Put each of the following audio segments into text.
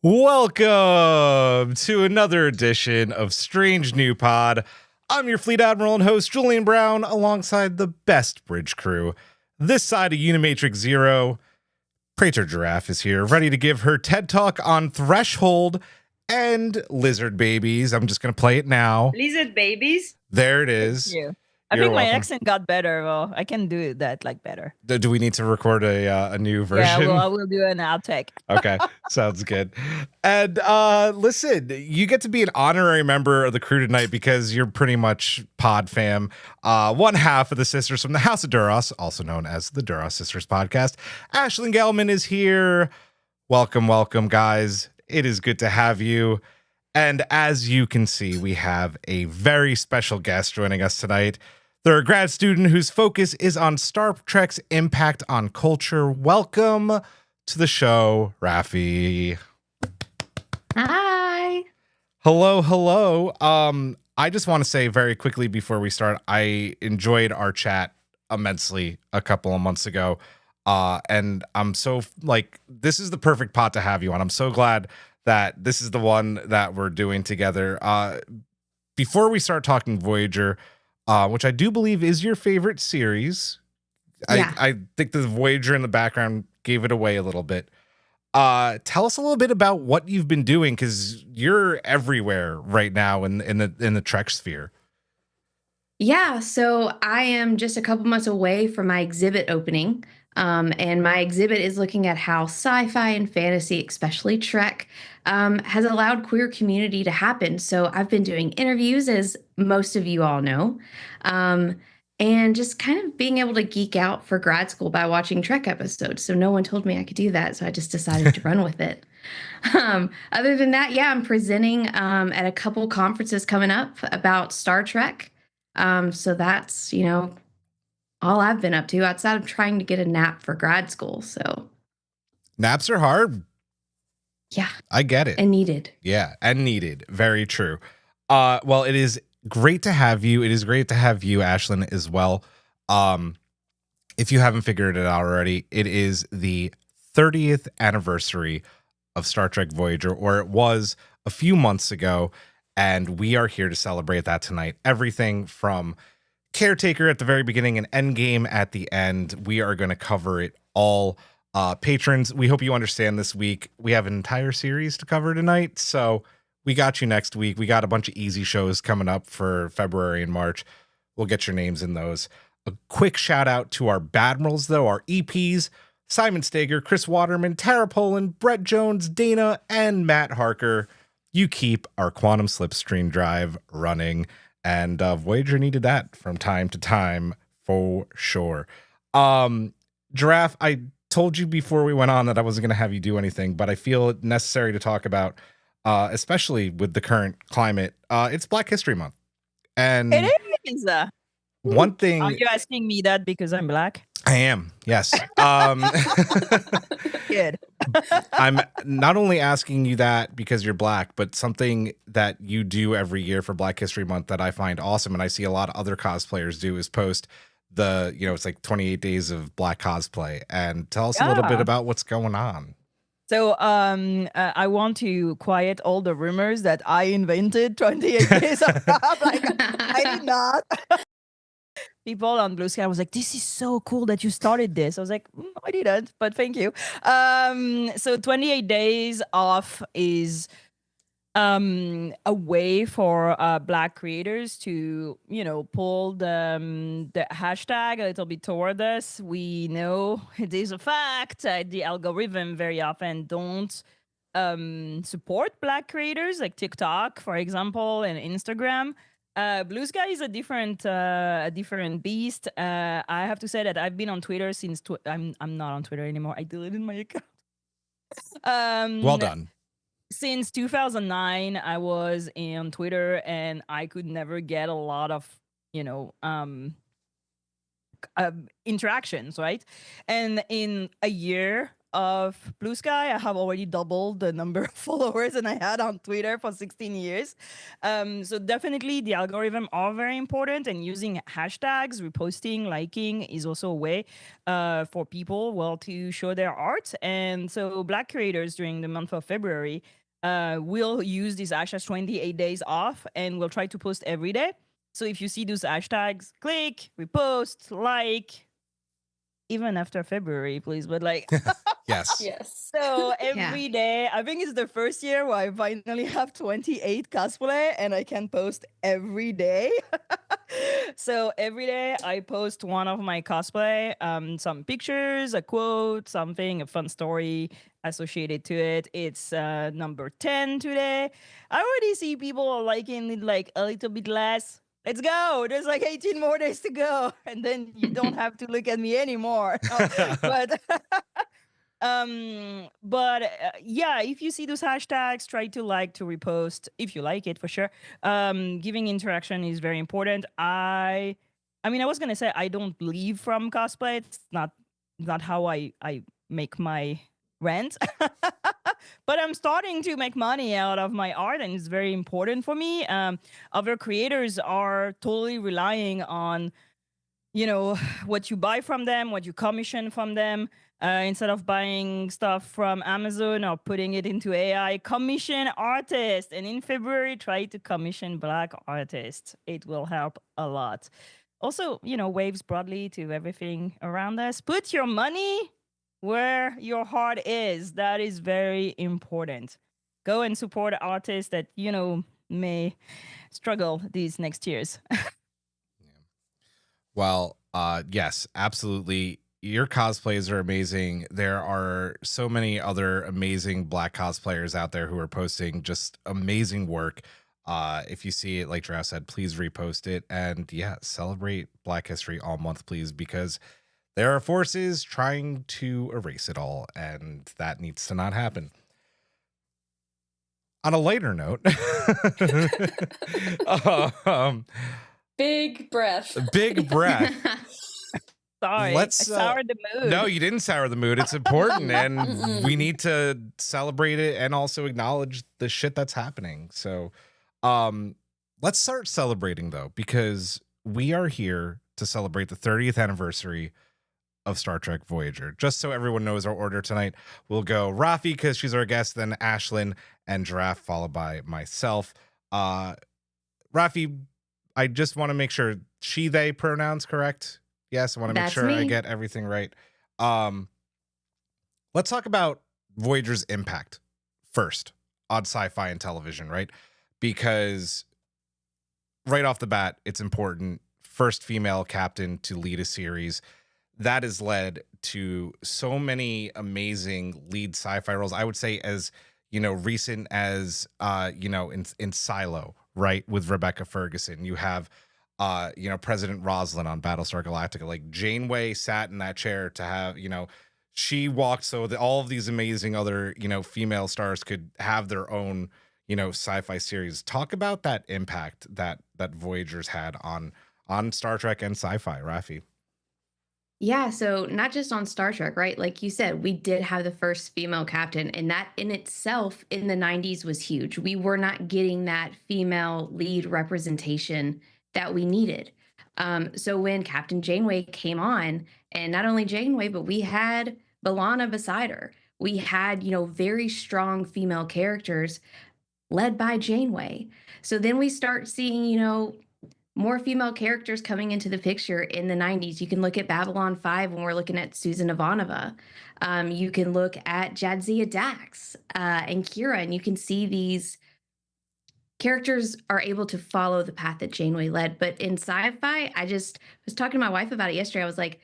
Welcome to another edition of Strange New Pod. I'm your Fleet Admiral and host, Julian Brown, alongside the best bridge crew. This side of Unimatrix Zero, Praetor Giraffe is here, ready to give her TED Talk on Threshold and Lizard Babies. I'm just going to play it now. Lizard Babies? There it is. Thank you. I think my accent got better. Well, I can do that better. Do we need to record a new version? Yeah, well, I will do an outtake. Okay, sounds good. And listen, you get to be an honorary member of the crew tonight because you're pretty much pod fam. One half of the sisters from the House of Duras, also known as the Duras Sisters Podcast. Ashlyn Gelman is here. Welcome, welcome, guys. It is good to have you. And as you can see, we have a very special guest joining us tonight. They're a grad student whose focus is on Star Trek's impact on culture. Welcome to the show, Raffi. Hi. Hello, hello. I just want to say very quickly before we start, I enjoyed our chat immensely a couple of months ago. And I'm so, this is the perfect pot to have you on. I'm so glad that this is the one that we're doing together. Before we start talking Voyager, which I do believe is your favorite series. Yeah. I think the Voyager in the background gave it away a little bit. Tell us a little bit about what you've been doing, because you're everywhere right now in the Trek sphere. Yeah, so I am just a couple months away from my exhibit opening. And my exhibit is looking at how sci-fi and fantasy, especially Trek, has allowed queer community to happen. So I've been doing interviews, as most of you all know, and just kind of being able to geek out for grad school by watching Trek episodes. So no one told me I could do that, so I just decided to run with it. Other than that, yeah, I'm presenting at a couple conferences coming up about Star Trek. So that's, all I've been up to outside of trying to get a nap for grad school. So naps are hard. Yeah. I get it. And needed. Yeah. And needed. Very true. Well, it is great to have you. It is great to have you, Ashlyn, as well. If you haven't figured it out already, it is the 30th anniversary of Star Trek Voyager, or it was a few months ago. And we are here to celebrate that tonight. Everything from Caretaker at the very beginning and Endgame at the end. We are going to cover it all. Patrons, we hope you understand this week. We have an entire series to cover tonight, so we got you next week. We got a bunch of easy shows coming up for February and March. We'll get your names in those. A quick shout out to our Badmirals, though, our EPs, Simon Stager, Chris Waterman, Tara Poland, Brett Jones, Dana, and Matt Harker. You keep our Quantum Slipstream drive running. And Voyager needed that from time to time, for sure. Giraffe, I told you before we went on that I wasn't going to have you do anything, but I feel it necessary to talk about, especially with the current climate. It's Black History Month. And it is. One thing... Are you asking me that because I'm black? I am, yes. Good. I'm not only asking you that because you're black, but something that you do every year for Black History Month that I find awesome, and I see a lot of other cosplayers do, is post it's like 28 days of black cosplay. And tell us a little bit about what's going on. So I want to quiet all the rumors that I invented 28 days of I did not. People on Blue Sky was like, this is so cool that you started this. I was like, I didn't, but thank you. So 28 days off is a way for Black creators to, pull the hashtag a little bit toward us. We know it is a fact. The algorithm very often don't support Black creators, like TikTok, for example, and Instagram. Blue Sky is a different beast. I have to say that I've been on Twitter since I'm not on Twitter anymore. I deleted my account. Well done. Since 2009, I was on Twitter, and I could never get a lot of interactions, right? And in a year of Blue Sky, I have already doubled the number of followers than I had on Twitter for 16 years. So definitely the algorithm are very important, and using hashtags, reposting, liking is also a way for people, well, to show their art. And so Black creators during the month of February will use these hashtags 28 days off, and we'll try to post every day. So if you see those hashtags, click, repost, like, even after February, please. But like, Yes. Yes. so every day, I think it's the first year where I finally have 28 cosplay and I can post every day. So every day I post one of my cosplay, some pictures, a quote, something, a fun story associated to it. It's number 10 today. I already see people liking it like a little bit less. Let's go. There's like 18 more days to go. And then you don't have to look at me anymore. But yeah, if you see those hashtags, try to like, to repost if you like it, for sure. Giving interaction is very important. I mean, I was gonna say I don't live from cosplay. It's not how I make my rent. But I'm starting to make money out of my art, and it's very important for me. Other creators are totally relying on, you know, what you buy from them, what you commission from them. Instead of buying stuff from Amazon or putting it into AI, commission artists. And in February, try to commission Black artists. It will help a lot. Also, you know, waves broadly to everything around us. Put your money where your heart is. That is very important. Go and support artists that, you know, may struggle these next years. Well, yes, absolutely. Your cosplays are amazing. There are so many other amazing Black cosplayers out there who are posting just amazing work. If you see it, like Drow said, please repost it. And yeah, celebrate Black History all month, please, because there are forces trying to erase it all, and that needs to not happen. On a lighter note, Big breath. Big breath. Sorry, I soured the mood. No, you didn't sour the mood. It's important, and we need to celebrate it and also acknowledge the shit that's happening. So let's start celebrating, though, because we are here to celebrate the 30th anniversary of Star Trek Voyager. Just so everyone knows our order tonight, we'll go Raffi, because she's our guest, then Ashlyn and Giraffe, followed by myself. Raffi, I just want to make sure she, they pronouns correct. Yes, I want to make sure I get everything right. Let's talk about Voyager's impact first on sci-fi and television, right? Because right off the bat, it's important. First female captain to lead a series. That has led to so many amazing lead sci-fi roles. I would say as, you know, recent as, you know, in Silo, right? With Rebecca Ferguson. You have, you know, President Roslin on Battlestar Galactica. Like, Janeway sat in that chair to have, you know, she walked so that all of these amazing other, you know, female stars could have their own, you know, sci-fi series. Talk about that impact that Voyager's had on Star Trek and sci-fi, Raffi. Yeah, so not just on Star Trek, right? Like you said, we did have the first female captain, and that in itself in the 90s was huge. We were not getting that female lead representation that we needed. So when Captain Janeway came on, and not only Janeway, but we had B'Elanna beside her. We had, you know, very strong female characters led by Janeway. So then we start seeing, you know, more female characters coming into the picture in the 90s. You can look at Babylon 5 when we're looking at Susan Ivanova. You can look at Jadzia Dax and Kira, and you can see these characters are able to follow the path that Janeway led. But in sci-fi, I just was talking to my wife about it yesterday. I was like,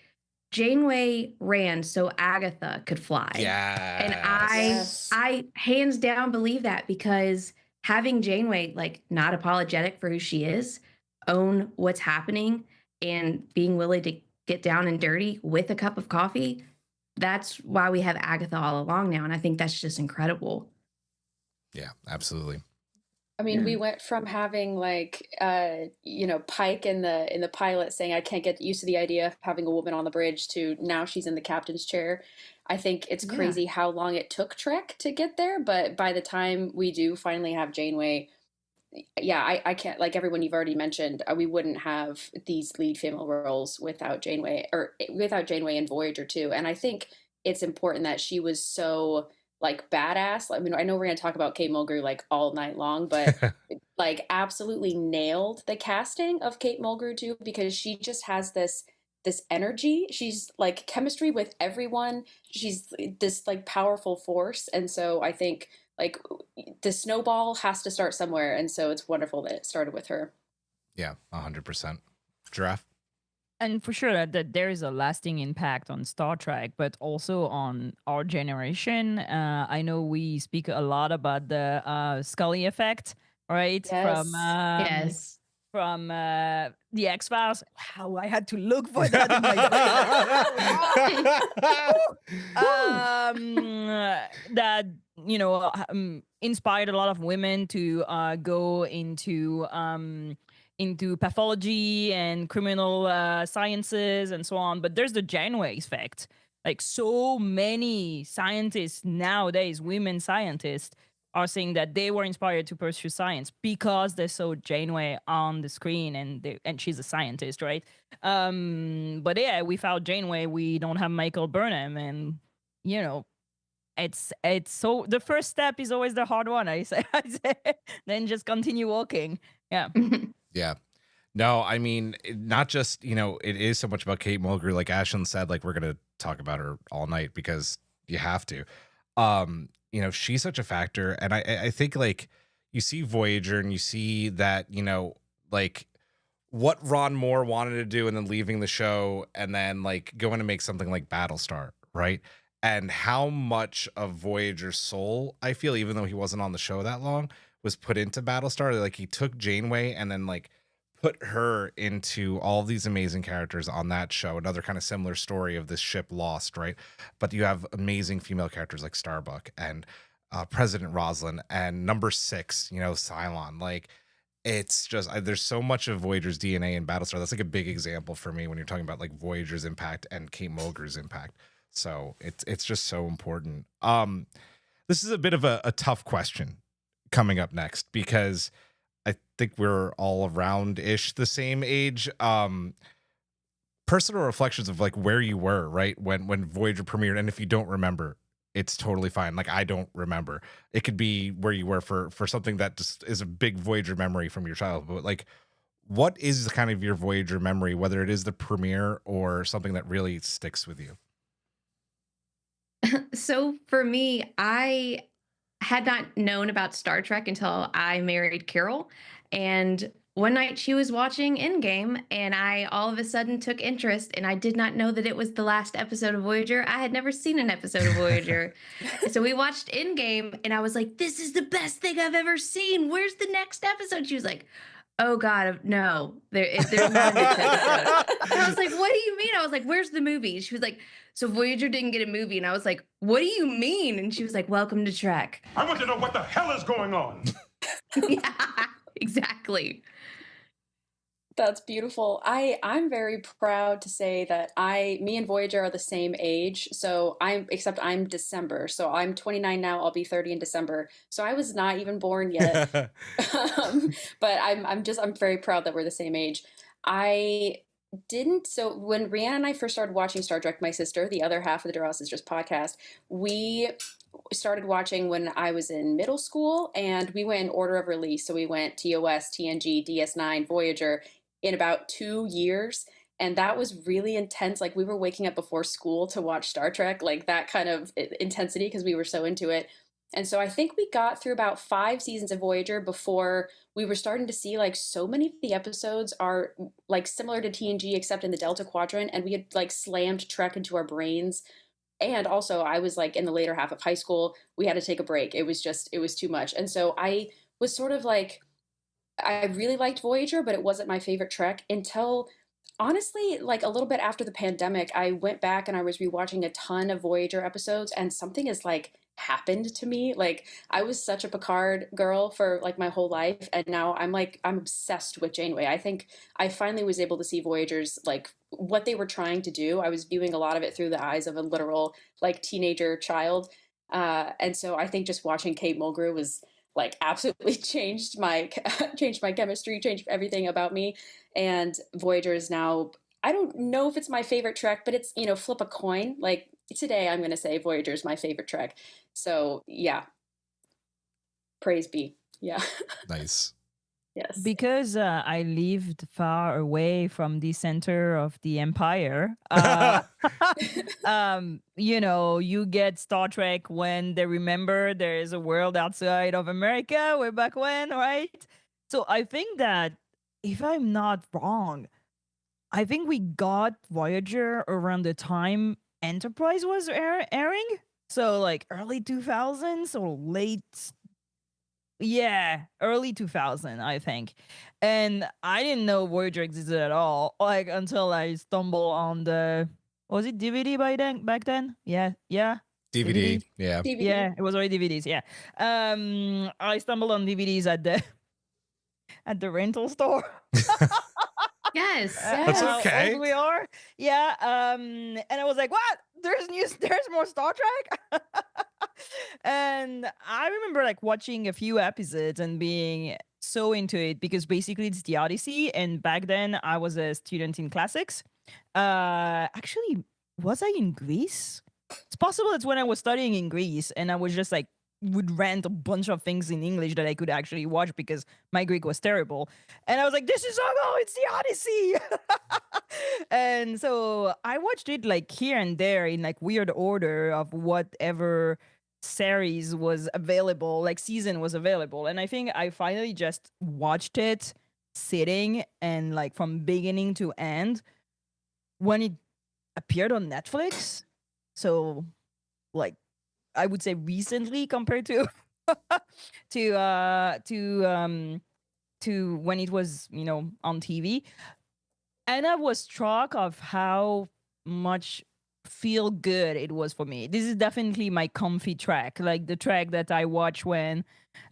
Janeway ran so Agatha could fly. Yeah. And I hands down believe that, because having Janeway, like, not apologetic for who she is, own what's happening, and being willing to get down and dirty with a cup of coffee, that's why we have Agatha all along now. And I think that's just incredible. Yeah, absolutely. I mean, we went from having, like, you know, Pike in the pilot saying, I can't get used to the idea of having a woman on the bridge, to now she's in the captain's chair. I think it's crazy how long it took Trek to get there, but by the time we do finally have Janeway, I can't, like everyone you've already mentioned, we wouldn't have these lead female roles without Janeway, or without Janeway and Voyager too. And I think it's important that she was so like badass. I mean, I know we're going to talk about Kate Mulgrew like all night long, but like absolutely nailed the casting of Kate Mulgrew too, because she just has this energy. She's like chemistry with everyone. She's this like powerful force. And so I think like the snowball has to start somewhere. And so it's wonderful that it started with her. Yeah, 100%. Giraffe? And for sure that there is a lasting impact on Star Trek, but also on our generation. I know we speak a lot about the Scully effect, right? Yes. From the X-Files. Wow, I had to look for that in my brain. That, you know, inspired a lot of women to go into pathology and criminal sciences and so on. But there's the Janeway effect. Like so many scientists nowadays, women scientists, are saying that they were inspired to pursue science because they saw Janeway on the screen, and she's a scientist, right? But yeah, without Janeway, we don't have Michael Burnham, and you know, it's so the first step is always the hard one. I say, then just continue walking. Yeah. Yeah. No, I mean, not just, you know, it is so much about Kate Mulgrew. Like Ashlyn said, like we're going to talk about her all night because you have to. You know, she's such a factor. And I think like you see Voyager and you see that, you know, like what Ron Moore wanted to do and then leaving the show and then like going to make something like Battlestar, right? And how much of Voyager's soul, I feel, even though he wasn't on the show that long, was put into Battlestar. Like he took Janeway and then like put her into all these amazing characters on that show. Another kind of similar story of this ship lost, right? But you have amazing female characters like Starbuck and President Roslin and Number 6, you know, Cylon. Like it's just there's so much of Voyager's DNA in Battlestar. That's like a big example for me when you're talking about like Voyager's impact and Kate Mulgrew's impact. So it's just so important. This is a bit of a tough question coming up next because I think we're all around-ish the same age. Personal reflections of like where you were, right? When Voyager premiered, and if you don't remember, it's totally fine. Like I don't remember. It could be where you were for something that just is a big Voyager memory from your childhood. But like, what is kind of your Voyager memory, whether it is the premiere or something that really sticks with you? So for me, I had not known about Star Trek until I married Carol. And one night she was watching Endgame, and I all of a sudden took interest, and I did not know that it was the last episode of Voyager. I had never seen an episode of Voyager. So we watched Endgame, and I was like, this is the best thing I've ever seen. Where's the next episode? She was like, oh God, no, there's not a next episode. And I was like, what do you mean? I was like, where's the movie? She was like, so Voyager didn't get a movie. And I was like, what do you mean? And she was like, welcome to Trek. I want to know what the hell is going on. Yeah, exactly. That's beautiful. I'm very proud to say that me and Voyager are the same age. So except I'm December. So I'm 29 now. I'll be 30 in December. So I was not even born yet. But I'm very proud that we're the same age. So when Rhiannon and I first started watching Star Trek, my sister, the other half of the Duras Sisters podcast, we started watching when I was in middle school, and we went in order of release. So we went TOS, TNG, DS9, Voyager in about 2 years. And that was really intense. Like we were waking up before school to watch Star Trek, like that kind of intensity because we were so into it. And so I think we got through about 5 seasons of Voyager before we were starting to see like so many of the episodes are like similar to TNG except in the Delta Quadrant, and we had like slammed Trek into our brains. And also I was like in the later half of high school, we had to take a break. It was too much. And so I was sort of like, I really liked Voyager, but it wasn't my favorite Trek until honestly, like a little bit after the pandemic. I went back and I was rewatching a ton of Voyager episodes, and something is like happened to me. Like I was such a Picard girl for like my whole life, and now I'm obsessed with Janeway. I think I finally was able to see Voyager's like what they were trying to do. I was viewing a lot of it through the eyes of a literal like teenager child. And so I think just watching Kate Mulgrew was like absolutely changed my chemistry, changed everything about me. And Voyager is now, I don't know if it's my favorite Trek, but it's, flip a coin. Like today I'm going to say Voyager is my favorite Trek. So yeah, praise be. Yeah. Nice. Yes. Because I lived far away from the center of the empire, you get Star Trek when they remember there is a world outside of America way back when, right? So I think that, if I'm not wrong, I think we got Voyager around the time Enterprise was airing. So like early 2000s or late. Yeah, early 2000, I think. And I didn't know Voyager existed at all, like until I stumbled on was it DVD back then? Yeah. DVD. Yeah. DVD. Yeah, it was already DVDs. Yeah. I stumbled on DVDs at the rental store. Yes. That's How okay. old we are. Yeah. And I was like, what? There's more Star Trek. And I remember like watching a few episodes and being so into it, because basically it's the Odyssey. And back then I was a student in classics. Actually, was I in Greece? It's possible it's when I was studying in Greece and I was just like, would rent a bunch of things in English that I could actually watch because my Greek was terrible. And I was like, this is so cool, it's the Odyssey. And so I watched it like here and there in like weird order of whatever series was available, like season was available. And I think I finally just watched it sitting and like from beginning to end when it appeared on Netflix. So like I would say recently compared to to when it was, on TV. And I was struck of how much feel good it was for me. This is definitely my comfy track, like the track that I watch when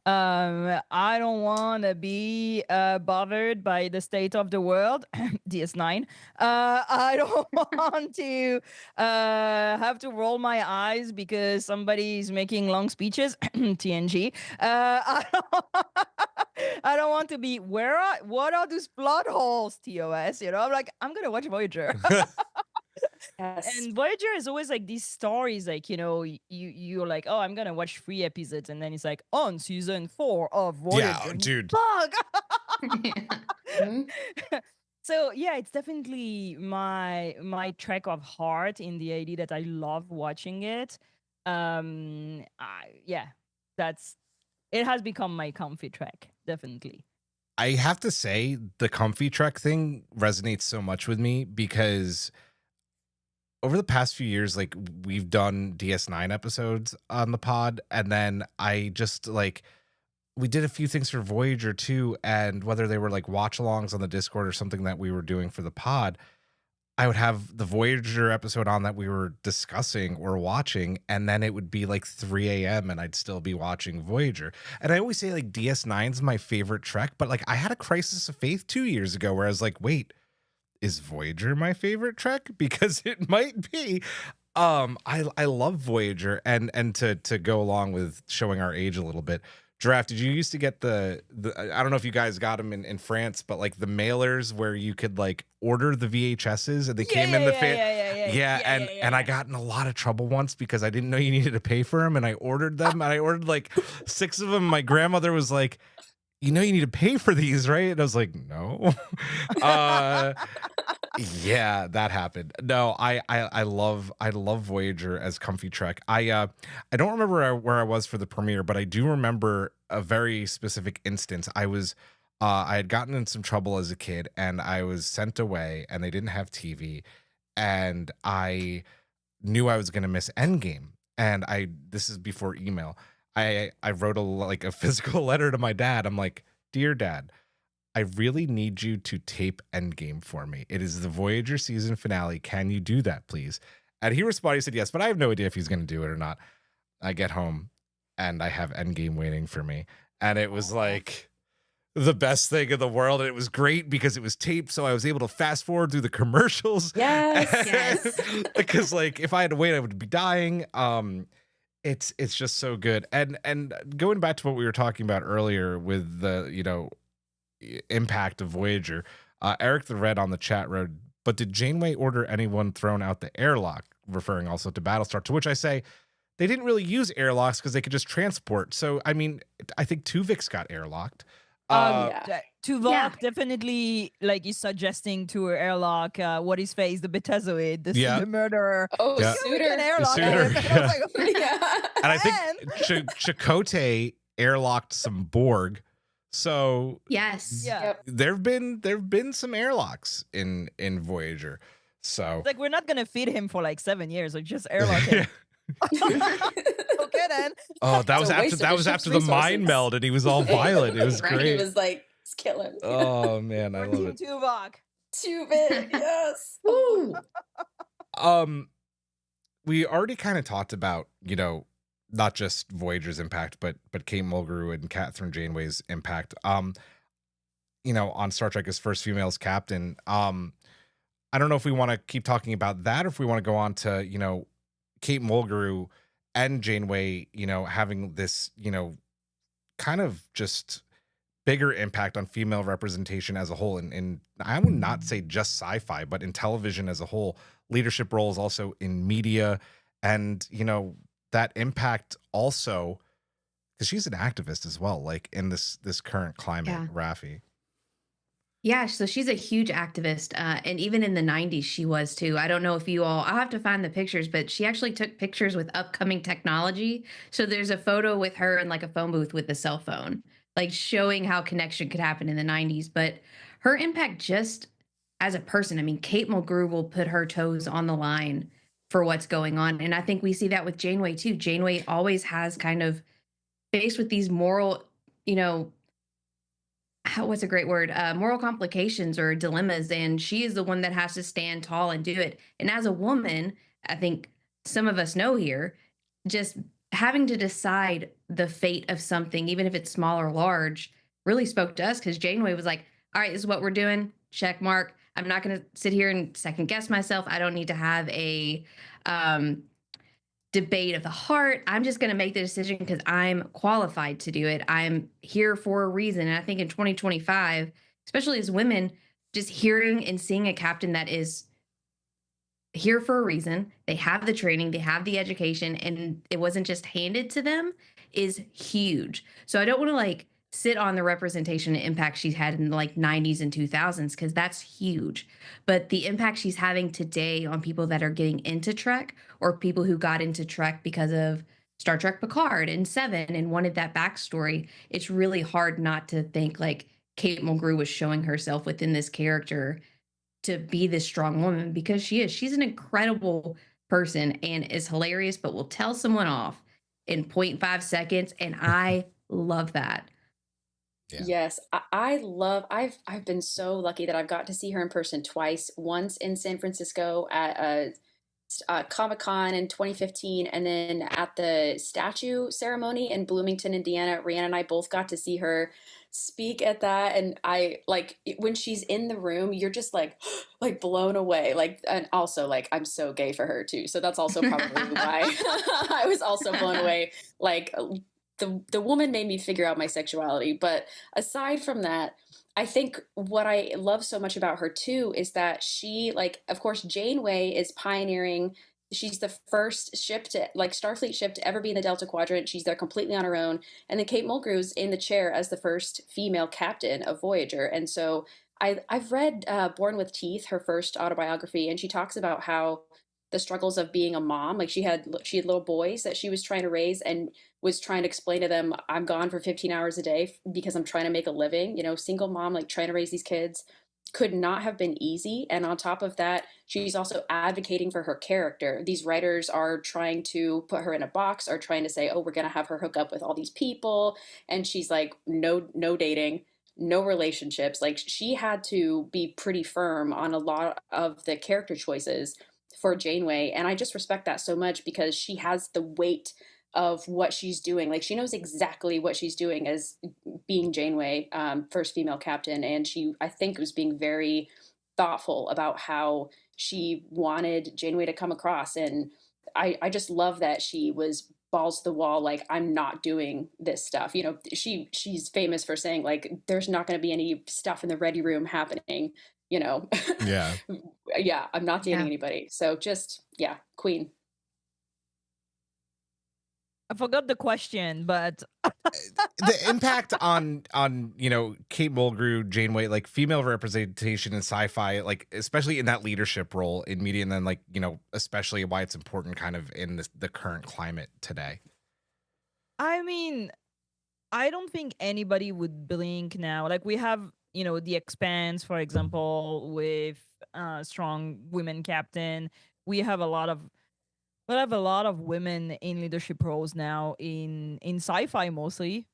I don't want to be bothered by the state of the world. DS9. I don't want to have to roll my eyes because somebody is making long speeches. TNG. I don't want to be what are those plot holes? TOS. I'm like, I'm gonna watch Voyager. Yes. And Voyager is always like these stories, like, you're like, oh, I'm gonna watch 3 episodes, and then it's like on season 4 of Voyager. Yeah, dude. Fuck. Mhm. So yeah, it's definitely my track of heart in the idea that I love watching it. It has become my comfy track, definitely. I have to say the comfy Trek thing resonates so much with me because over the past few years, like we've done DS9 episodes on the pod, and then I just like we did a few things for Voyager too, and whether they were like watch-alongs on the Discord or something that we were doing for the pod, I would have the Voyager episode on that we were discussing or watching, and then it would be like 3 a.m. and I'd still be watching Voyager. And I always say like DS9 is my favorite Trek, but like I had a crisis of faith 2 years ago where I was like, wait, is Voyager my favorite Trek? Because it might be. I love Voyager, and to go along with showing our age a little bit. Giraffe, did you used to get the I don't know if you guys got them in France, but like the mailers where you could like order the VHSs and they came in the and I got in a lot of trouble once because I didn't know you needed to pay for them, and I ordered them and I ordered like 6 of them. My grandmother was like, you need to pay for these, right? And I was like, no. Yeah, that happened. No, I love Voyager as comfy Trek. I don't remember where I was for the premiere, but I do remember a very specific instance. I had gotten in some trouble as a kid, and I was sent away, and they didn't have TV, and I knew I was going to miss Endgame. And this is before email. I wrote a physical letter to my dad. I'm like, dear Dad, I really need you to tape Endgame for me. It is the Voyager season finale. Can you do that, please? And he responded, he said yes, but I have no idea if he's going to do it or not. I get home and I have Endgame waiting for me. And it was like, the best thing in the world. And it was great because it was taped, so I was able to fast forward through the commercials. Yes. Because like if I had to wait, I would be dying. It's just so good. And going back to what we were talking about earlier with the, you know, impact of Voyager, Eric the Red on the chat wrote, but did Janeway order anyone thrown out the airlock, referring also to Battlestar, to which I say they didn't really use airlocks because they could just transport. So I mean, I think Tuvix got airlocked. Yeah. Tuvok definitely like is suggesting to her airlock what is face, the Betazoid, the murderer. Oh, Yeah. Suitor. An airlock. Suitor, And I was like, Yeah. And I think Chakotay airlocked some Borg. So Yes. yeah. Yep. there've been some airlocks in Voyager. So It's like we're not gonna feed him for like 7 years, like just airlock him. Okay then. oh, that was a after waste of that the was ship's after the mind resources. meld and he was all violent. It was Right? great. He was like, just kill him. Oh man, I love Team it. Tuvok. Tuvok, yes. Woo. We already kind of talked about, you know, not just Voyager's impact, but Kate Mulgrew and Captain Janeway's impact. You know, on Star Trek as first female as captain. I don't know if we want to keep talking about that or if we want to go on to, you know, Kate Mulgrew and Janeway, you know, having this, you know, kind of just bigger impact on female representation as a whole. And I would not say just sci-fi, but in television as a whole, leadership roles also in media, and, you know, that impact also, because she's an activist as well, like in this current climate, Yeah. Raffi. Yeah, so she's a huge activist, and even in the 90s, she was too. I don't know if you all, I'll have to find the pictures, but she actually took pictures with upcoming technology. So there's a photo with her in like a phone booth with a cell phone, like showing how connection could happen in the 90s. But her impact just as a person, I mean, Kate Mulgrew will put her toes on the line for what's going on. And I think we see that with Janeway too. Janeway always has kind of faced with these moral, you know, what's a great word? Moral complications or dilemmas, and she is the one that has to stand tall and do it. And as a woman, I think some of us know here, just having to decide the fate of something, even if it's small or large, really spoke to us because Janeway was like, "All right, this is what we're doing. Check mark. I'm not going to sit here and second guess myself. I don't need to have a debate of the heart. I'm just going to make the decision because I'm qualified to do it. I'm here for a reason." And I think in 2025, especially as women, just hearing and seeing a captain that is here for a reason, they have the training, they have the education, and it wasn't just handed to them, is huge. So I don't want to like sit on the representation and impact she's had in the like 90s and 2000s because that's huge. But the impact she's having today on people that are getting into Trek or people who got into Trek because of Star Trek Picard and Seven and wanted that backstory, it's really hard not to think like Kate Mulgrew was showing herself within this character to be this strong woman because she is. She's an incredible person and is hilarious, but will tell someone off in 0.5 seconds. And I love that. Yeah. Yes, I've been so lucky that I've got to see her in person twice. Once in San Francisco at Comic-Con in 2015, and then at the statue ceremony in Bloomington, Indiana. Rhiannon and I both got to see her speak at that, and I like when she's in the room, you're just like blown away. Like, and also like I'm so gay for her too, so that's also probably why I was also blown away. Like. The woman made me figure out my sexuality. But aside from that, I think what I love so much about her too is that she, like, of course, Janeway is pioneering. She's the first ship to, like, Starfleet ship to ever be in the Delta Quadrant. She's there completely on her own. And then Kate Mulgrew's in the chair as the first female captain of Voyager. And so I've read Born with Teeth, her first autobiography, and she talks about how the struggles of being a mom, like she had little boys that she was trying to raise and was trying to explain to them, I'm gone for 15 hours a day because I'm trying to make a living, you know, single mom, like trying to raise these kids could not have been easy. And on top of that, she's also advocating for her character. These writers are trying to put her in a box or trying to say, oh, we're going to have her hook up with all these people. And she's like, no dating, no relationships. Like she had to be pretty firm on a lot of the character choices for Janeway. And I just respect that so much because she has the weight of what she's doing. Like, she knows exactly what she's doing as being Janeway, first female captain. And she, I think, was being very thoughtful about how she wanted Janeway to come across. And I just love that she was balls to the wall, like, I'm not doing this stuff. You know, she's famous for saying, like, there's not going to be any stuff in the ready room happening, you know. Yeah. Yeah, I'm not dating Yeah. anybody. So just, yeah, queen. I forgot the question, but The impact on you know, Kate Mulgrew, Janeway, like female representation in sci-fi, like especially in that leadership role in media, and then like, you know, especially why it's important kind of in the current climate today. I mean, I don't think anybody would blink now. Like, we have, you know, The Expanse, for example, with strong women captain. We have a lot of women in leadership roles now in sci-fi mostly.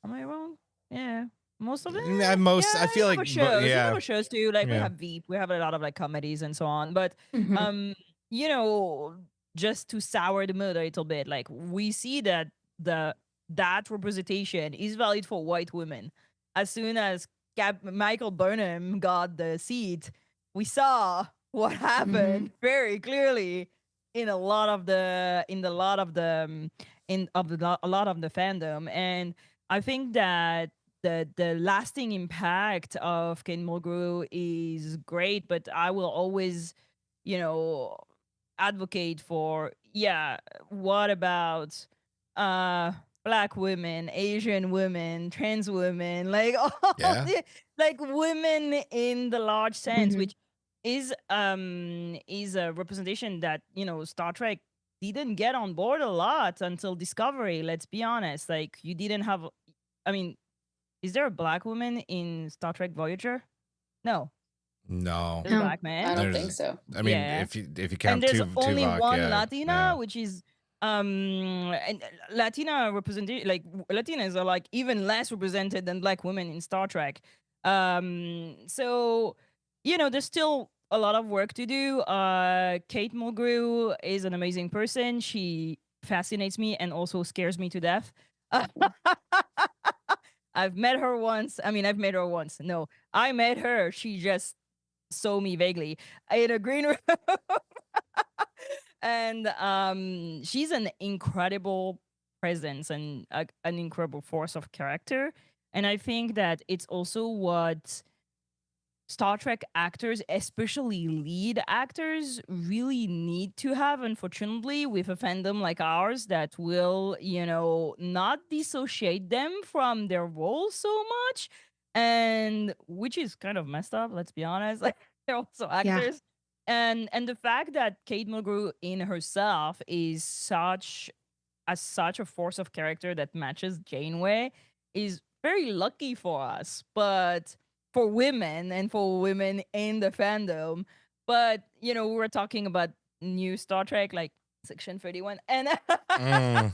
Am I wrong? Yeah, most of them. Yeah, most, I feel in like, other shows, in yeah. other shows too. Like, we Yeah. have Veep, we have a lot of like comedies and so on. But Mhm. you know, just to sour the mood a little bit, like, we see that that representation is valid for white women. As soon as Michael Burnham got the seat, we saw what happened very clearly in a lot of the fandom. And I think that the lasting impact of Kate Mulgrew is great, but I will always, you know, advocate for, what about black women, Asian women, trans women, like all Yeah. like women in the large sense, Mhm. which is a representation that, you know, Star Trek didn't get on board a lot until Discovery. Let's be honest. Like, you didn't have, I mean, is there a black woman in Star Trek Voyager? No, No. there's a No. black man. I don't There's- think so. I mean, Yeah. if you And count there's only Tuvok, one yeah, Latina, yeah. which is and Latina representation, like, Latinas are like even less represented than black women in Star Trek. So, you know, there's still a lot of work to do. Kate Mulgrew is an amazing person. She fascinates me and also scares me to death. I've met her once. I mean, I've met her once. No, I met her. She just saw me vaguely in a green room. And she's an incredible presence and an incredible force of character. And I think that it's also what Star Trek actors, especially lead actors, really need to have, unfortunately, with a fandom like ours that will, you know, not dissociate them from their role so much. And which is kind of messed up, let's be honest. Like, they're also actors. And the fact that Kate Mulgrew in herself is such a force of character that matches Janeway is very lucky for us. But for women and for women in the fandom. But, you know, we were talking about new Star Trek, like Section 31. And Mm.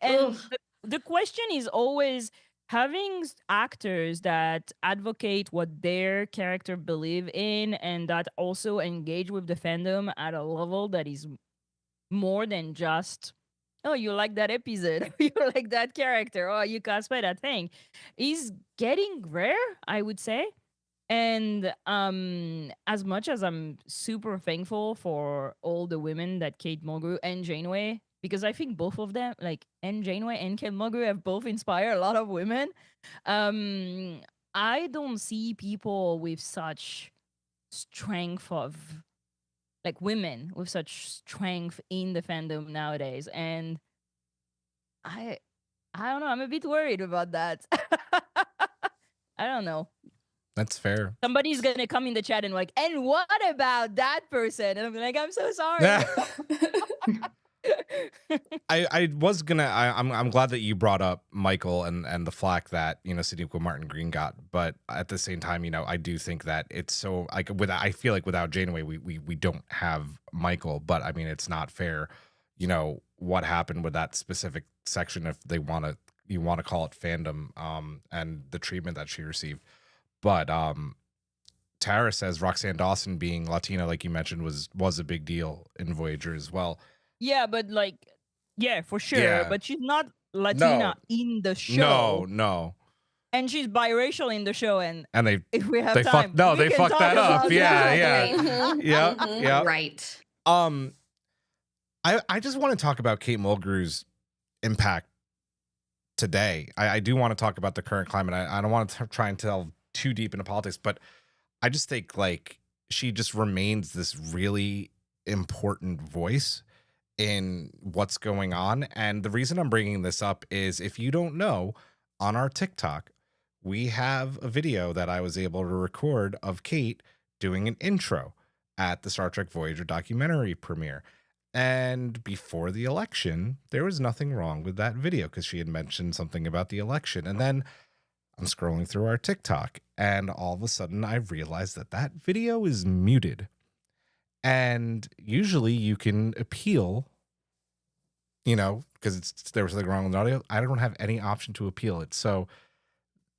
and Ugh. the question is always having actors that advocate what their character believe in and that also engage with the fandom at a level that is more than just, oh, you like that episode, you like that character, oh, you cosplay that thing, is getting rare, I would say. And as much as I'm super thankful for all the women that Kate Mulgrew and Janeway, because I think both of them, like, and Janeway and Kate Mulgrew, have both inspired a lot of women. I don't see people with such strength of, like, women with such strength in the fandom nowadays, and I don't know. I'm a bit worried about that. I don't know. That's fair. Somebody's gonna come in the chat and like, and what about that person? And I'm like, I'm so sorry. I was gonna. I'm glad that you brought up Michael and the flack that, you know, Sonequa Martin Green got, but at the same time, you know, I do think that it's so, like, I feel like without Janeway, we don't have Michael. But I mean, it's not fair, you know, what happened with that specific section, if you want to call it fandom, and the treatment that she received. But Tara says Roxanne Dawson being Latina, like you mentioned, was a big deal in Voyager as well. Yeah, but like, Yeah, for sure. Yeah. But she's not Latina in the show. No. And she's biracial in the show. And And if we have they time, they fucked that up. Yeah. Mhm. Yeah. Right. I just want to talk about Kate Mulgrew's impact today. I do want to talk about the current climate. I don't want to try and delve too deep into politics, but I just think like she just remains this really important voice in what's going on. And the reason I'm bringing this up is, if you don't know, on our TikTok, we have a video that I was able to record of Kate doing an intro at the Star Trek Voyager documentary premiere. And before the election, there was nothing wrong with that video because she had mentioned something about the election. And then I'm scrolling through our TikTok, and all of a sudden I realized that that video is muted. And usually you can appeal, because there was something wrong with the audio. I don't have any option to appeal it. So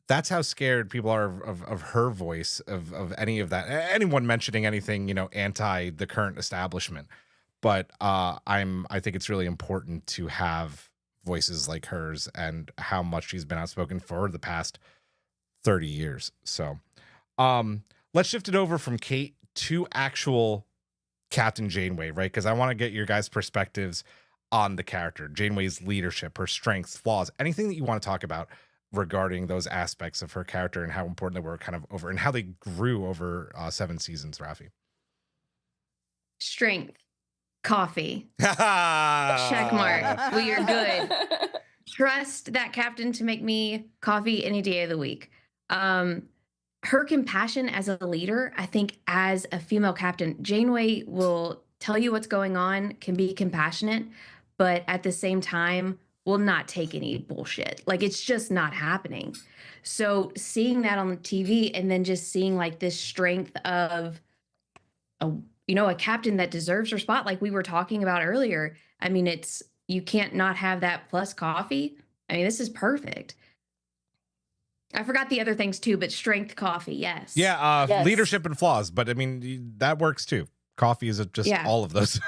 that's how scared people are of her voice, of any of that. Anyone mentioning anything, anti the current establishment. But I think it's really important to have voices like hers and how much she's been outspoken for the past 30 years. So let's shift it over from Kate to actual Captain Janeway, right? Because I want to get your guys' perspectives on the character, Janeway's leadership, her strengths, flaws, anything that you want to talk about regarding those aspects of her character and how important they were kind of over and how they grew over 7 seasons, Raffi. Strength. Coffee. Check mark. We are good. Trust that captain to make me coffee any day of the week. Her compassion as a leader, I think as a female captain, Janeway will tell you what's going on, can be compassionate, but at the same time will not take any bullshit. Like, it's just not happening. So seeing that on the TV and then just seeing like this strength of a captain that deserves her spot, like we were talking about earlier. I mean, you can't not have that plus coffee. I mean, this is perfect. I forgot the other things too, but strength, coffee, yes. Yeah, Yes. Leadership and flaws, but I mean, that works too. Coffee is just all of those.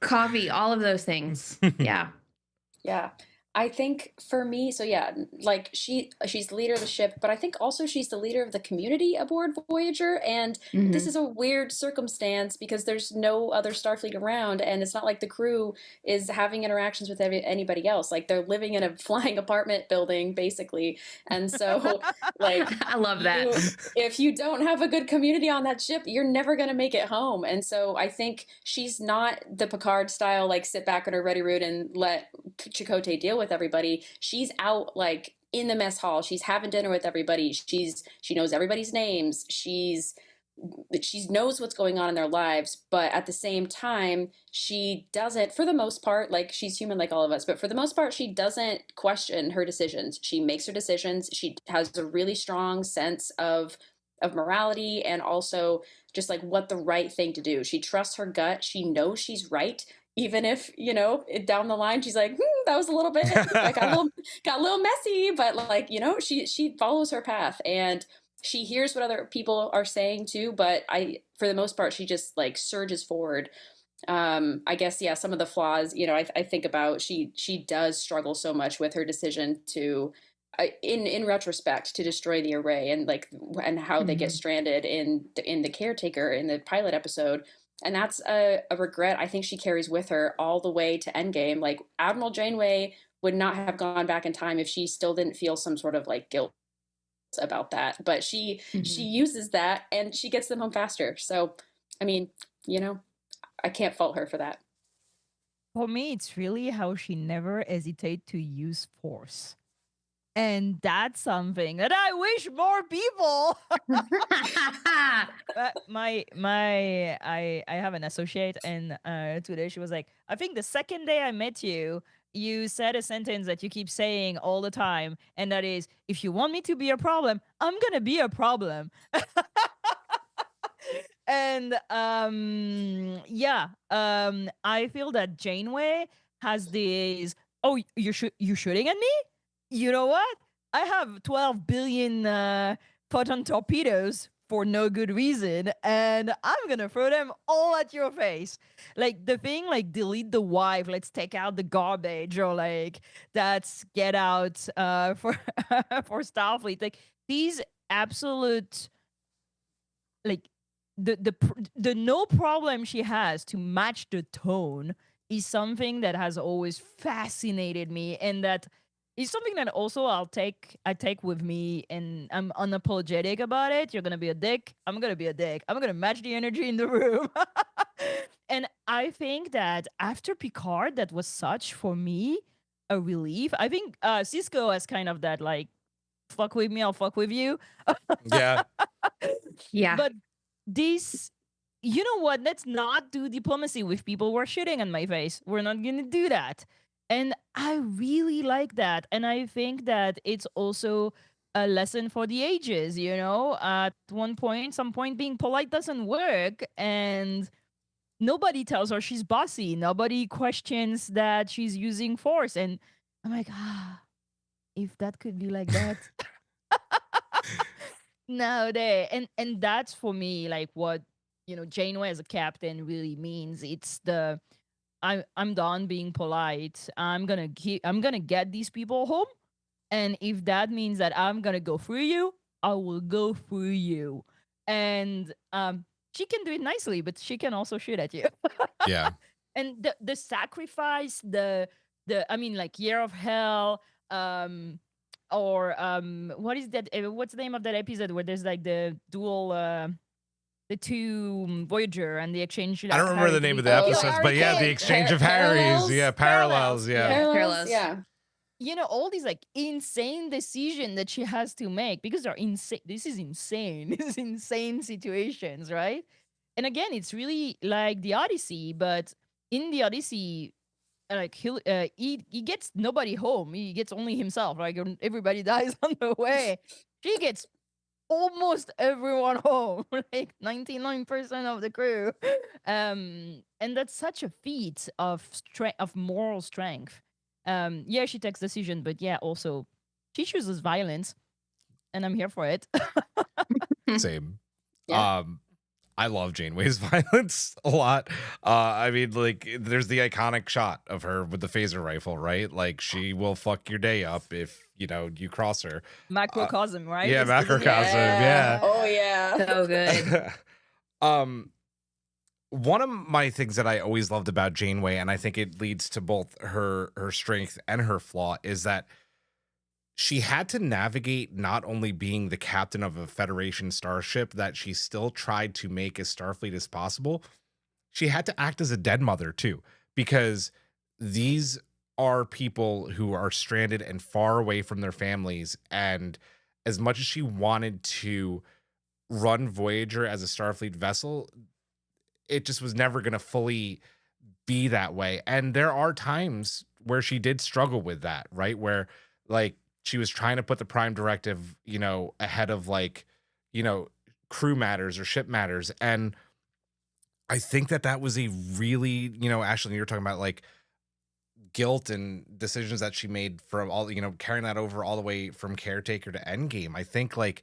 Coffee, all of those things. Yeah. Yeah. I think for me, so yeah, like she's the leader of the ship, but I think also she's the leader of the community aboard Voyager. And this is a weird circumstance because there's no other Starfleet around, and it's not like the crew is having interactions with anybody else. Like, they're living in a flying apartment building, basically. And so, like, I love that. If you don't have a good community on that ship, you're never going to make it home. And so I think she's not the Picard style, like, sit back in her ready room and let Chakotay deal with everybody. She's out, like, in the mess hall. She's having dinner with everybody. She knows everybody's names. She knows what's going on in their lives, but at the same time, she doesn't, for the most part, like, she's human like all of us, but for the most part, she doesn't question her decisions. She makes her decisions. She has a really strong sense of morality and also just like what the right thing to do. She trusts her gut. She knows she's right. Even if, down the line, she's like, that was a little bit, like, got a little messy, but like, she follows her path and she hears what other people are saying too. But for the most part, she just like surges forward. I guess, yeah, some of the flaws, I think about, she does struggle so much with her decision to, in retrospect, to destroy the array and how they get stranded in the caretaker in the pilot episode. And that's a regret I think she carries with her all the way to Endgame. Like, Admiral Janeway would not have gone back in time if she still didn't feel some sort of like guilt about that. But she uses that and she gets them home faster. So, I mean, I can't fault her for that. For me, it's really how she never hesitates to use force. And that's something that I wish more people. I have an associate, and today she was like, I think the second day I met you, you said a sentence that you keep saying all the time, and that is, if you want me to be a problem, I'm gonna be a problem. And I feel that Janeway has these, you're shooting at me? You know what? I have 12 billion photon torpedoes for no good reason, and I'm gonna throw them all at your face. Like the thing, like delete the wife, let's take out the garbage, or like that's get out for for Starfleet. Like these absolute, like the no problem she has to match the tone is something that has always fascinated me, and that is something that also I take with me, and I'm unapologetic about it. You're gonna be a dick, I'm gonna be a dick. I'm gonna match the energy in the room. And I think that after Picard, that was such for me a relief. I think Cisco has kind of that, like, fuck with me, I'll fuck with you. Yeah. Yeah. But this, you know what? Let's not do diplomacy with people who are shitting on my face. We're not going to do that. And I really like that. And I think that it's also a lesson for the ages, you know? At some point, being polite doesn't work. And nobody tells her she's bossy. Nobody questions that she's using force. And I'm like, if that could be like that. Nowadays. And that's for me, like, what, you know, Janeway as a captain really means. It's the I'm done being polite. I'm gonna get these people home, and if that means that I'm gonna go through you, I will go through you. And she can do it nicely, but she can also shoot at you. Yeah. And the sacrifice, the I mean, like, Year of Hell, or what is that? What's the name of that episode where there's like the dual, the two Voyager and the exchange? I don't remember the name of the episodes, but yeah, the exchange of Harrys. Yeah, parallels. Yeah. Parallels. Yeah. You know, all these like insane decision that she has to make, because they're insane. This is insane. This is insane situations, right? And again, it's really like the Odyssey, but in the Odyssey, like he gets nobody home. He gets only himself. Like, everybody dies on the way. She gets almost everyone home, like 99% of the crew. And that's such a feat of moral strength. Yeah, she takes decision, but yeah, also she chooses violence, and I'm here for it. Same. Yeah. I love Janeway's violence a lot. I mean, like, there's the iconic shot of her with the phaser rifle, right? Like, she will fuck your day up if, you know, you cross her. Macrocosm, right? Yeah, Isn't it? macrocosm. Yeah. Oh yeah. So good. One of my things that I always loved about Janeway, and I think it leads to both her strength and her flaw, is that she had to navigate not only being the captain of a Federation starship that she still tried to make as Starfleet as possible, she had to act as a dead mother too, because these are people who are stranded and far away from their families. And as much as she wanted to run Voyager as a Starfleet vessel, it just was never going to fully be that way. And there are times where she did struggle with that, right? Where, like, she was trying to put the Prime Directive, you know, ahead of, like, you know, crew matters or ship matters. And I think that was a really, you know, Ashlyn, you were talking about, like, guilt and decisions that she made from all, you know, carrying that over all the way from Caretaker to Endgame. I think, like,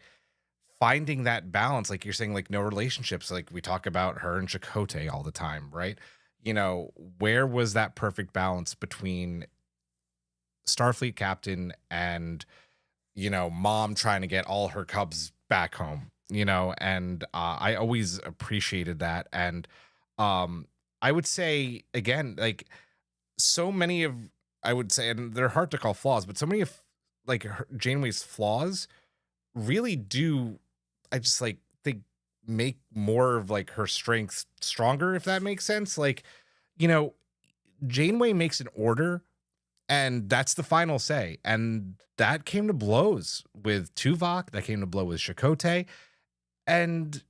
finding that balance, like you're saying, like, no relationships, like we talk about her and Chakotay all the time, right? You know, where was that perfect balance between Starfleet captain and, you know, mom trying to get all her cubs back home, you know? And I always appreciated that. And I would say, again, like, so many of, I would say, and they're hard to call flaws, but so many of, like, Janeway's flaws really do, I just, like, think make more of, like, her strengths stronger, if that makes sense. Like, you know, Janeway makes an order, and that's the final say. And that came to blows with Tuvok. That came to blow with Chakotay. And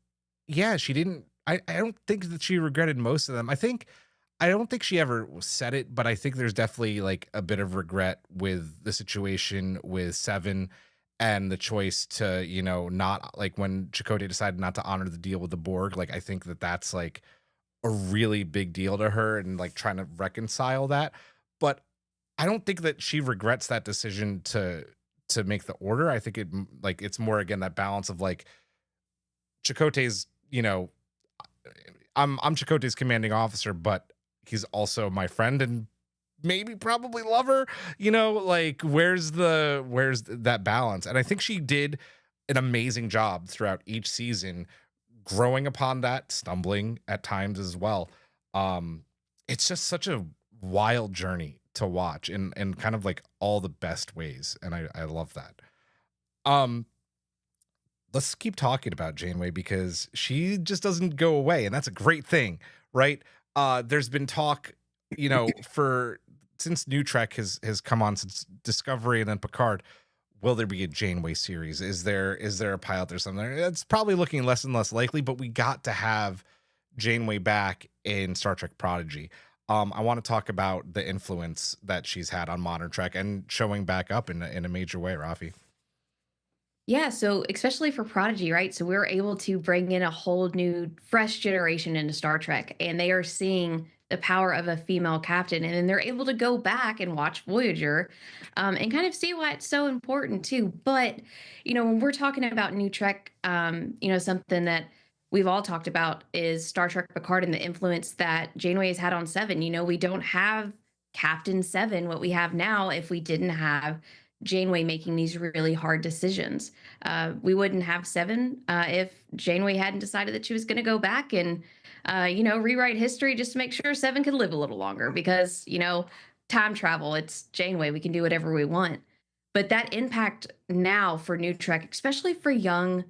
yeah, she didn't, I don't think that she regretted most of them. I don't think she ever said it, but I think there's definitely, like, a bit of regret with the situation with Seven and the choice to, you know, not, like, when Chakotay decided not to honor the deal with the Borg. Like, I think that's, like, a really big deal to her, and, like, trying to reconcile that. But I don't think that she regrets that decision to make the order. I think it's more, again, that balance of, like, Chakotay's, I'm Chakotay's commanding officer, but he's also my friend and maybe probably lover. Where's that balance? And I think she did an amazing job throughout each season, growing upon that, stumbling at times as well. It's just such a wild journey to watch in kind of like all the best ways, and I love that. Let's keep talking about Janeway because she just doesn't go away, and that's a great thing, right? There's been talk, since New Trek has come on, since Discovery and then Picard. Will there be a Janeway series? Is there a pilot or something? It's probably looking less and less likely, but we got to have Janeway back in Star Trek Prodigy. I want to talk about the influence that she's had on modern Trek and showing back up in a major way, Raffi. Yeah, so especially for Prodigy, right? So we were able to bring in a whole new, fresh generation into Star Trek, and they are seeing the power of a female captain, and then they're able to go back and watch Voyager, and kind of see why it's so important too. But when we're talking about New Trek, something that we've all talked about is Star Trek Picard and the influence that Janeway has had on Seven. We don't have Captain Seven, what we have now, if we didn't have Janeway making these really hard decisions. We wouldn't have Seven if Janeway hadn't decided that she was going to go back and, rewrite history just to make sure Seven could live a little longer because, time travel, it's Janeway. We can do whatever we want. But that impact now for New Trek, especially for young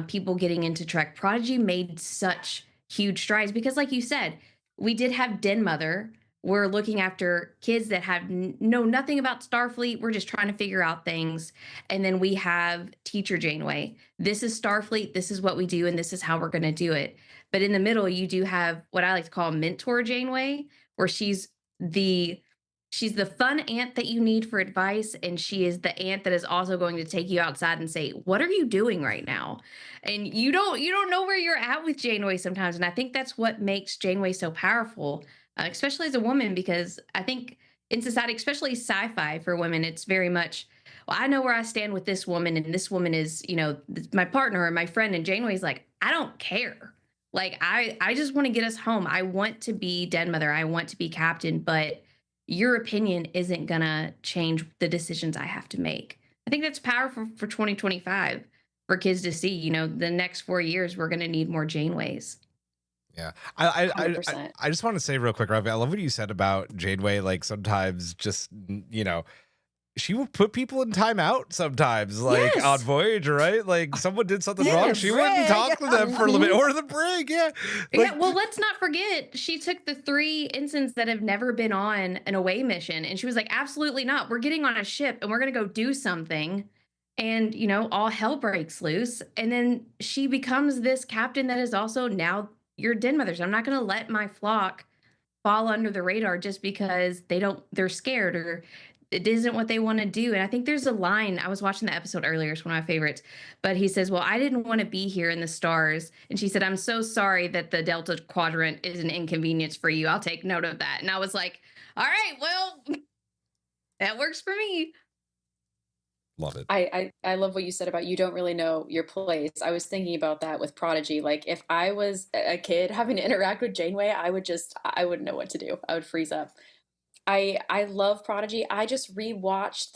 people getting into Trek, Prodigy made such huge strides because, like you said, we did have Den Mother. We're looking after kids that have know nothing about Starfleet. We're just trying to figure out things. And then we have Teacher Janeway. This is Starfleet. This is what we do, and this is how we're going to do it. But in the middle, you do have what I like to call Mentor Janeway, where she's the fun aunt that you need for advice, and she is the aunt that is also going to take you outside and say, "What are you doing right now?" And you don't know where you're at with Janeway sometimes. And I think that's what makes Janeway so powerful. Especially as a woman, because I think in society, especially sci-fi for women, it's very much, well, I know where I stand with this woman, and this woman is, my partner or my friend. And Janeway's like, I don't care. Like, I just want to get us home. I want to be Den Mother. I want to be captain, but your opinion isn't going to change the decisions I have to make. I think that's powerful for 2025 for kids to see, the next 4 years, we're going to need more Janeways. Yeah, I just want to say real quick, Raffi, I love what you said about Janeway. Like sometimes just, she would put people in timeout sometimes, like on Voyager, right? Like someone did something wrong. She wouldn't talk to them for a little bit, or the break. Yeah. Well, let's not forget, she took the 3 ensigns that have never been on an away mission, and she was like, absolutely not. We're getting on a ship and we're going to go do something. And, all hell breaks loose. And then she becomes this captain that is also now your Den Mothers. I'm not going to let my flock fall under the radar just because they're scared or it isn't what they want to do. And I think there's a line, I was watching the episode earlier, it's one of my favorites, but he says, well, I didn't want to be here in the stars. And she said, I'm so sorry that the Delta Quadrant is an inconvenience for you. I'll take note of that. And I was like, all right, well, that works for me. Love it. I love what you said about you don't really know your place. I was thinking about that with Prodigy. Like if I was a kid having to interact with Janeway, I wouldn't know what to do. I would freeze up. I love Prodigy. I just rewatched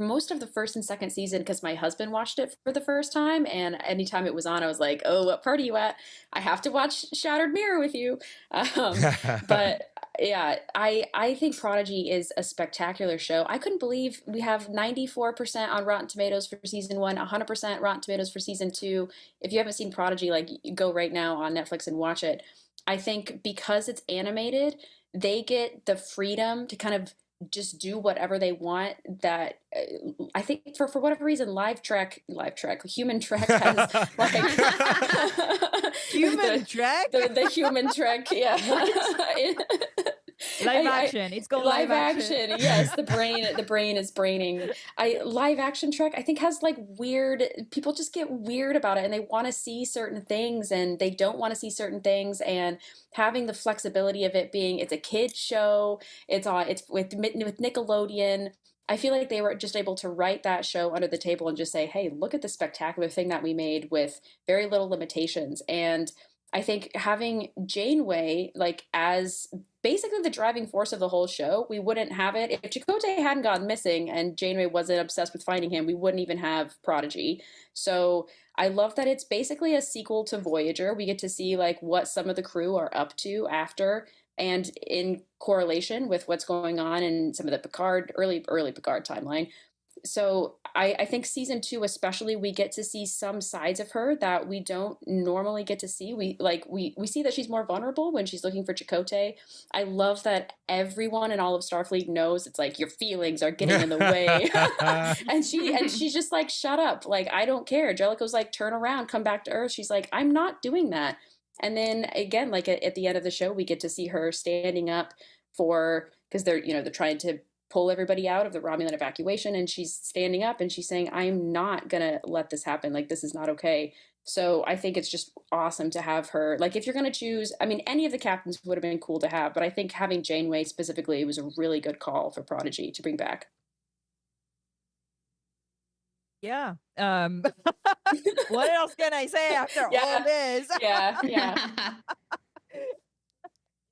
most of the first and second season because my husband watched it for the first time, and anytime it was on, I was like, "Oh, what part are you at? I have to watch Shattered Mirror with you." But yeah, I think Prodigy is a spectacular show. I couldn't believe we have 94% on Rotten Tomatoes for season 1, 100% Rotten Tomatoes for season 2. If you haven't seen Prodigy, like go right now on Netflix and watch it. I think because it's animated, they get the freedom to kind of just do whatever they want. That I think for whatever reason, Human Trek has like Human Trek, the Human Trek, yeah. Live action. It's called live action. Yes, the brain is braining. Live action Trek, I think, has like weird. People just get weird about it, and they want to see certain things, and they don't want to see certain things. And having the flexibility of it being, it's a kids show. It's with Nickelodeon. I feel like they were just able to write that show under the table and just say, hey, look at the spectacular thing that we made with very little limitations. And I think having Janeway like as basically the driving force of the whole show, we wouldn't have it. If Chakotay hadn't gone missing and Janeway wasn't obsessed with finding him, we wouldn't even have Prodigy. So I love that it's basically a sequel to Voyager. We get to see like what some of the crew are up to after, and in correlation with what's going on in some of the Picard, early Picard timeline. So I think season 2 especially, we get to see some sides of her that we don't normally get to see. We see that she's more vulnerable when she's looking for Chakotay. I love that everyone in all of Starfleet knows it's like your feelings are getting in the way. and she's just like, shut up. Like, I don't care. Jellicoe's like, turn around, come back to Earth. She's like, I'm not doing that. And then again, like at the end of the show, we get to see her standing up for, because they're trying to pull everybody out of the Romulan evacuation, and she's standing up and she's saying, I'm not gonna let this happen. Like, this is not okay. So I think it's just awesome to have her. Like, if you're gonna choose, I mean, any of the captains would have been cool to have, but I think having Janeway specifically was a really good call for Prodigy to bring back. Yeah. What else can I say after all this? Yeah.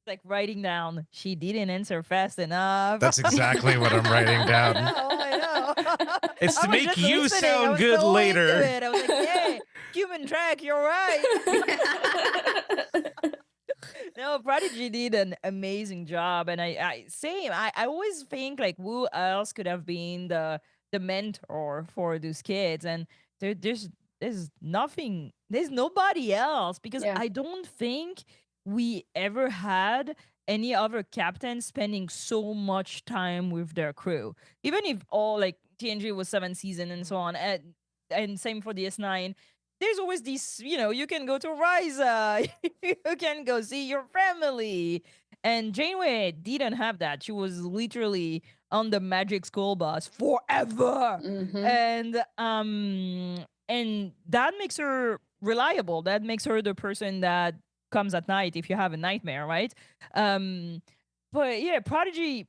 Like writing down, she didn't answer fast enough. That's exactly what I'm writing down. I know. It's to I was make just you listening. sound I was good so later. into it. I was like, yeah, human Trek, you're right. No, Prodigy did an amazing job. And I always think like who else could have been the mentor for those kids. And there's nothing, there's nobody else, because I don't think we ever had any other captain spending so much time with their crew. Even if all like TNG was 7 seasons and so on, and same for the S9, there's always this, you can go to Risa, you can go see your family. And Janeway didn't have that. She was literally on the Magic School Bus forever. Mm-hmm. And that makes her reliable. That makes her the person that comes at night if you have a nightmare, right? But yeah, Prodigy,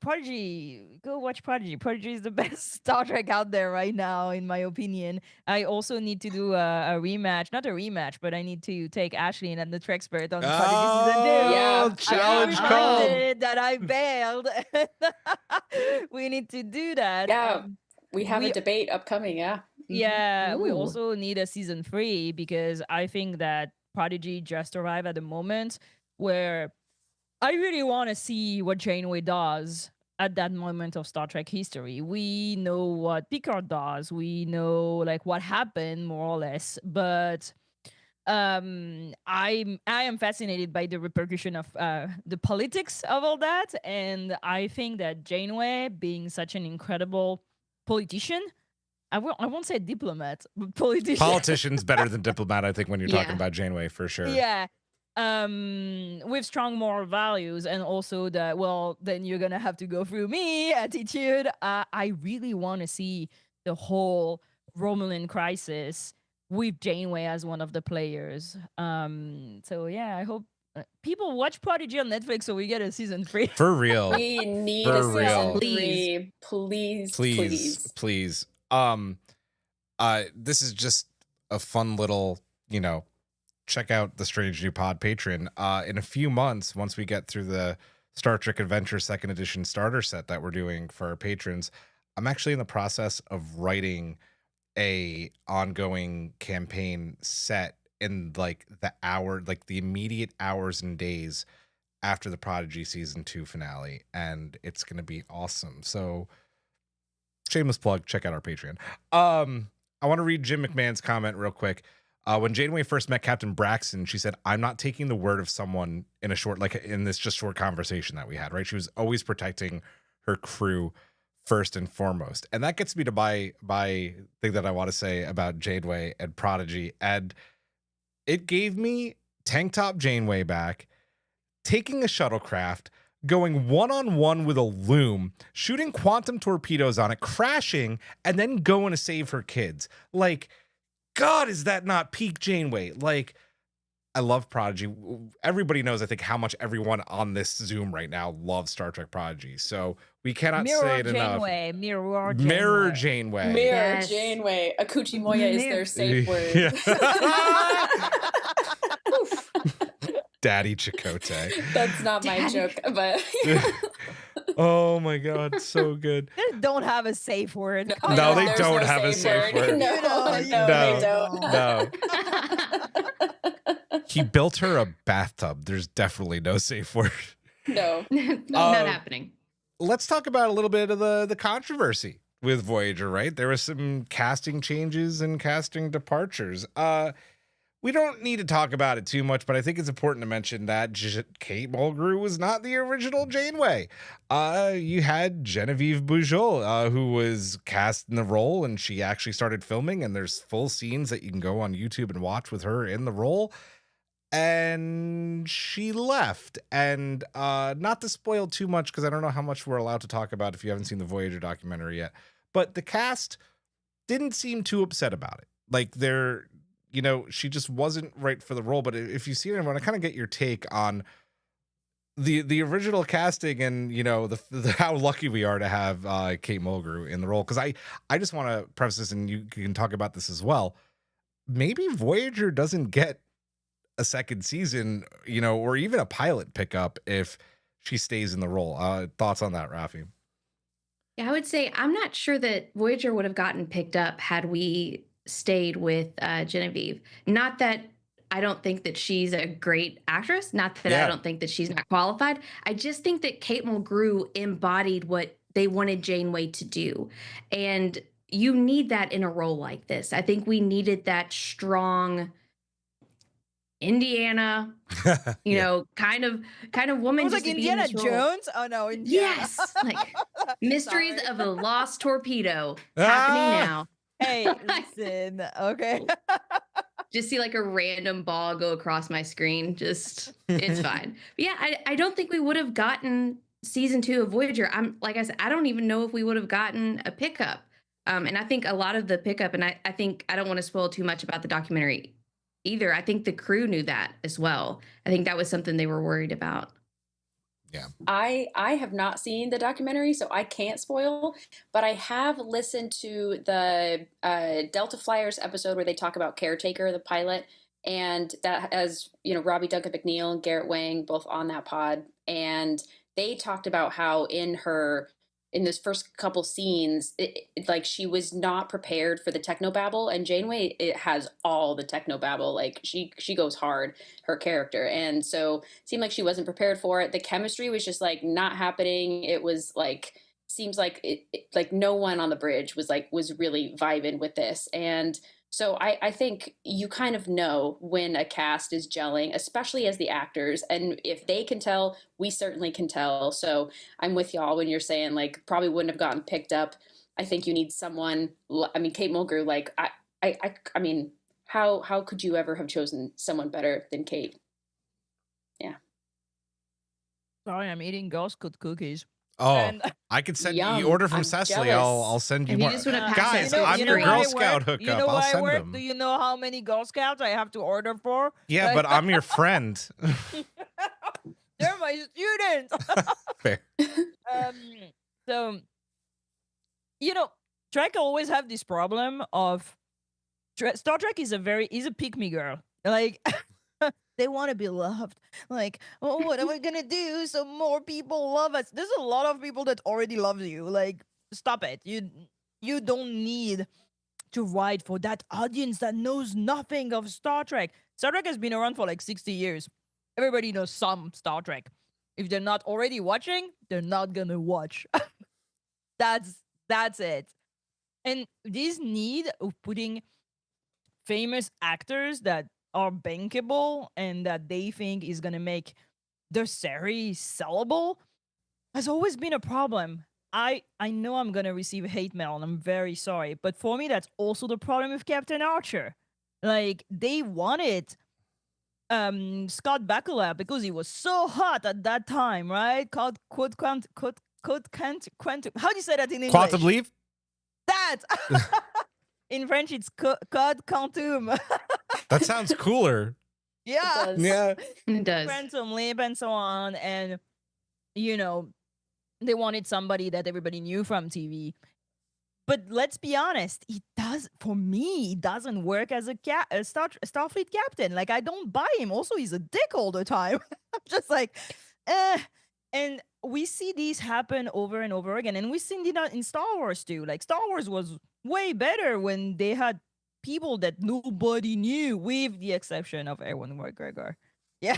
go watch Prodigy. Prodigy is the best Star Trek out there right now, in my opinion. I also need to do a rematch, not a rematch, but I need to take Ashlyn and the Trexpert on Prodigy season 2. Yeah, challenge called. That I bailed. We need to do that. Yeah, we have a debate upcoming. Yeah. Yeah, we also need a season 3, because I think that Prodigy just arrived at a moment where I really want to see what Janeway does at that moment of Star Trek history. We know what Picard does. We know like what happened more or less, but I am fascinated by the repercussion of the politics of all that, and I think that Janeway, being such an incredible politician, I won't say diplomat, but politician. Politician's better than diplomat, I think, when you're talking about Janeway, for sure. Yeah. With strong moral values, and also that, well, then you're gonna have to go through me attitude. I really want to see the whole Romulan crisis with Janeway as one of the players. So yeah, I hope people watch Prodigy on Netflix so we get a season 3. For real. We need For a season real. 3. Please. This is just a fun little, check out the Strange New Pod Patreon. In a few months, once we get through the Star Trek Adventure 2nd Edition starter set that we're doing for our patrons, I'm actually in the process of writing a ongoing campaign set in like the immediate hours and days after the Prodigy season 2 finale, and it's going to be awesome. So shameless plug, check out our Patreon. I want to read Jim McMahon's comment real quick. When Janeway first met Captain Braxton, she said, I'm not taking the word of someone in this just short conversation that we had, right? She was always protecting her crew first and foremost. And that gets me to my thing that I want to say about Janeway and Prodigy. And it gave me Tank Top Janeway back, taking a shuttlecraft, going one-on-one with a loom, shooting quantum torpedoes on it, crashing, and then going to save her kids. Like, God, is that not peak Janeway? Like, I love Prodigy. Everybody knows, I think, how much everyone on this Zoom right now loves Star Trek Prodigy. So we cannot say it enough. Mirror Janeway. Mirror Yes. Janeway. Akuchi Moya is their safe word. Yeah. Daddy Chakotay. That's not my Daddy. joke, but Oh my God, so good. They don't have a safe word. Come No, on. they there's don't no have a safe word. No, You know, no, you they know. don't. No. He built her a bathtub. There's definitely no safe word. No. Not happening. Let's talk about a little bit of the controversy with Voyager, right? There was some casting changes and casting departures. We don't need to talk about it too much, but I think it's important to mention that Kate Mulgrew was not the original Janeway. You had Genevieve Bujold, who was cast in the role, and she actually started filming, and there's full scenes that you can go on YouTube and watch with her in the role. And she left. And not to spoil too much, because I don't know how much we're allowed to talk about if you haven't seen the Voyager documentary yet, but the cast didn't seem too upset about it. Like, they're... she just wasn't right for the role. But if you've seen it, I want to kind of get your take on the original casting and, the how lucky we are to have Kate Mulgrew in the role. Because I just want to preface this, and you can talk about this as well. Maybe Voyager doesn't get a second season, or even a pilot pickup if she stays in the role. Thoughts on that, Raffi? Yeah, I would say I'm not sure that Voyager would have gotten picked up had we stayed with Genevieve. Not that I don't think that she's a great actress, not that I don't think that she's not qualified. I just think that Kate Mulgrew embodied what they wanted Janeway to do. And you need that in a role like this. I think we needed that strong Indiana, kind of woman. It was just like to be in Indiana this role. Jones. Oh no, Indiana. Yes, like Mysteries Sorry. of a Lost Torpedo happening now. Hey, listen, okay. Just see like a random ball go across my screen. Just it's fine. But yeah, I don't think we would have gotten season 2 of Voyager. Like I said, I don't even know if we would have gotten a pickup. And I think a lot of the pickup, and I think I don't want to spoil too much about the documentary either. I think the crew knew that as well. I think that was something they were worried about. Yeah. I have not seen the documentary, so I can't spoil, but I have listened to the Delta Flyers episode where they talk about Caretaker, the pilot, and that has, Robbie Duncan McNeil and Garrett Wang both on that pod. And they talked about how in this first couple scenes, like she was not prepared for the technobabble, and Janeway, it has all the technobabble. Like she goes hard, her character, and so it seemed like she wasn't prepared for it. The chemistry was just like not happening. It was like seems like like no one on the bridge was really vibing with this, and so I think you kind of know when a cast is gelling, especially as the actors. And if they can tell, we certainly can tell. So I'm with y'all when you're saying like probably wouldn't have gotten picked up. I think you need someone. I mean, Kate Mulgrew. Like I mean, how could you ever have chosen someone better than Kate? Yeah. Sorry, I'm eating ghost cooked cookies. Oh, And- I could send Yum. you order from I'm Cecily. jealous. I'll send you If you more. just wanna pass Guys, it, I'm your you know Girl where Scout hookup. You know I'll where I send work? them. Do you know how many Girl Scouts I have to order for? Yeah, but I'm your friend. They're my students. Fair. So, Trek always have this problem of Star Trek is a pick me girl. Like they want to be loved. Like, oh, what are we gonna do so more people love us? There's a lot of people that already love you. Like, stop it. You don't need to write for that audience that knows nothing of Star Trek. Star Trek has been around for like 60 years. Everybody knows some Star Trek. If they're not already watching, they're not gonna watch. That's it. And this need of putting famous actors that are bankable and that they think is gonna make their series sellable has always been a problem. I know I'm gonna receive hate mail and I'm very sorry, but for me that's also the problem with Captain Archer. Like they wanted Scott Buckley because he was so hot at that time, right? Called quantum. How do you say that in English? Quantum leap? That in French it's code quantum. That sounds cooler. Yeah. does. Yeah. It does. Phantom Lip and so on. And, you know, they wanted somebody that everybody knew from TV. But let's be honest, for me, it doesn't work as a Starfleet captain. Like, I don't buy him. Also, he's a dick all the time. I'm just like, eh. And we see these happen over and over again. And we've seen it in Star Wars too. Like, Star Wars was way better when they had people that nobody knew, with the exception of Ewan McGregor. Yeah.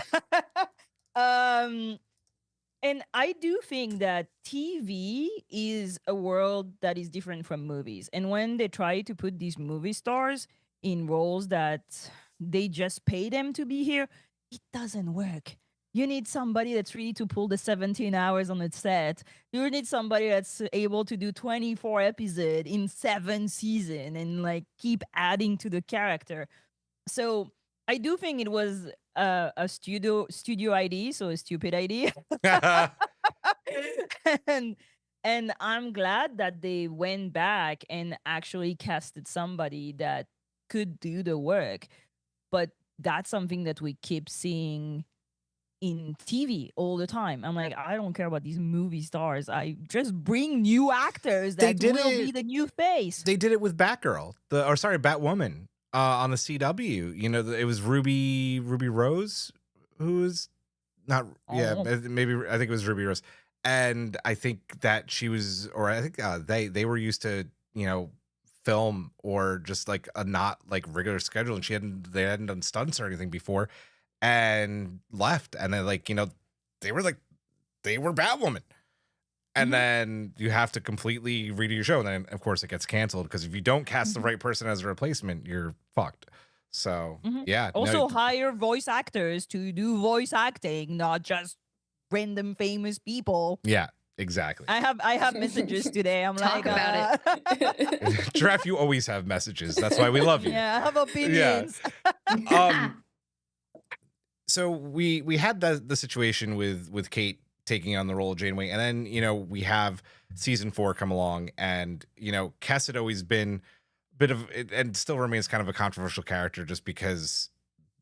And I do think that TV is a world that is different from movies. And when they try to put these movie stars in roles that they just pay them to be here, it doesn't work. You need somebody that's ready to pull the 17 hours on the set. You need somebody that's able to do 24 episodes in 7 seasons and like keep adding to the character. So I do think it was a studio ID, so a stupid idea. and I'm glad that they went back and actually casted somebody that could do the work. But that's something that we keep seeing in TV all the time. I'm like, I don't care about these movie stars. I just bring new actors that will be the new face. They did it with Batgirl, Batwoman. On the CW, you know, it was Ruby Rose, who was not, maybe I think it was Ruby Rose, and I think that she was, or I think they were used to, you know, film or just like a not like regular schedule, and they hadn't done stunts or anything before, and left, and then like, you know, they were Batwoman. And then you have to completely redo your show. And then, of course, it gets canceled because if you don't cast the right person as a replacement, you're fucked. So, yeah. Also, hire voice actors to do voice acting, not just random famous people. Yeah, exactly. I have messages today. I'm Talk like, about it. Giraffe, you always have messages. That's why we love you. Yeah, I have opinions. So we had the situation with Kate taking on the role of Janeway, and then, you know, we have season 4 come along, and, you know, Kes had always been a bit of, and still remains kind of a controversial character just because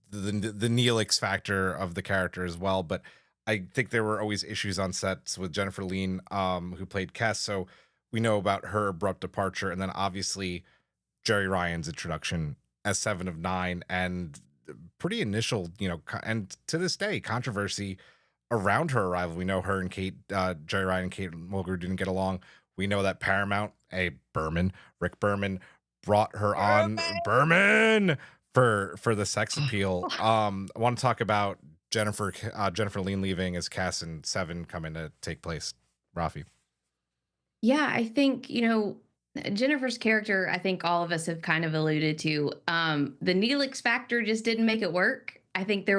the Neelix factor of the character as well. But I think there were always issues on sets with Jennifer Lean, who played Kes, so we know about her abrupt departure, and then obviously Jeri Ryan's introduction as 7 of 9, and pretty initial, you know, and to this day, controversy around her arrival. We know her and Jeri Ryan and Kate Mulgrew didn't get along. We know that Paramount, Rick Berman, brought her on for the sex appeal. I want to talk about Jennifer Lean leaving as Cass and 7 coming to take place. Raffi. Yeah, I think, you know, Jennifer's character, I think all of us have kind of alluded to. The Neelix factor just didn't make it work. I think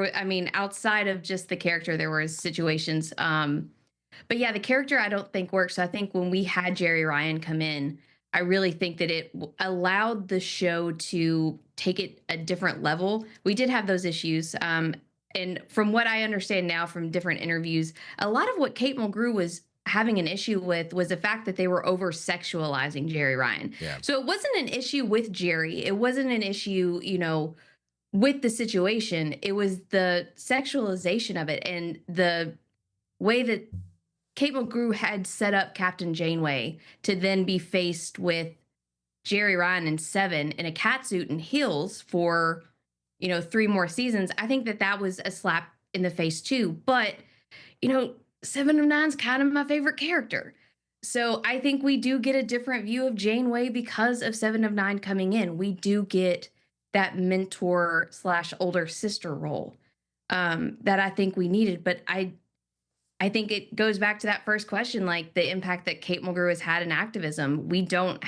outside of just the character, there were situations. But yeah, the character I don't think works. So I think when we had Jeri Ryan come in, I really think that it allowed the show to take it a different level. We did have those issues. And from what I understand now from different interviews, a lot of what Kate Mulgrew was having an issue with was the fact that they were over sexualizing Jeri Ryan. Yeah. So it wasn't an issue with Jeri. It wasn't an issue, you know, with the situation. It was the sexualization of it and the way that Kate Mulgrew had set up Captain Janeway to then be faced with Jeri Ryan and 7 in a catsuit and heels for, you know, 3 more seasons. I think that was a slap in the face too. But, you know, 7 of 9 is kind of my favorite character. So I think we do get a different view of Janeway because of 7 of 9 coming in. We do get that mentor / older sister role that I think we needed. But I think it goes back to that first question, like the impact that Kate Mulgrew has had in activism. We don't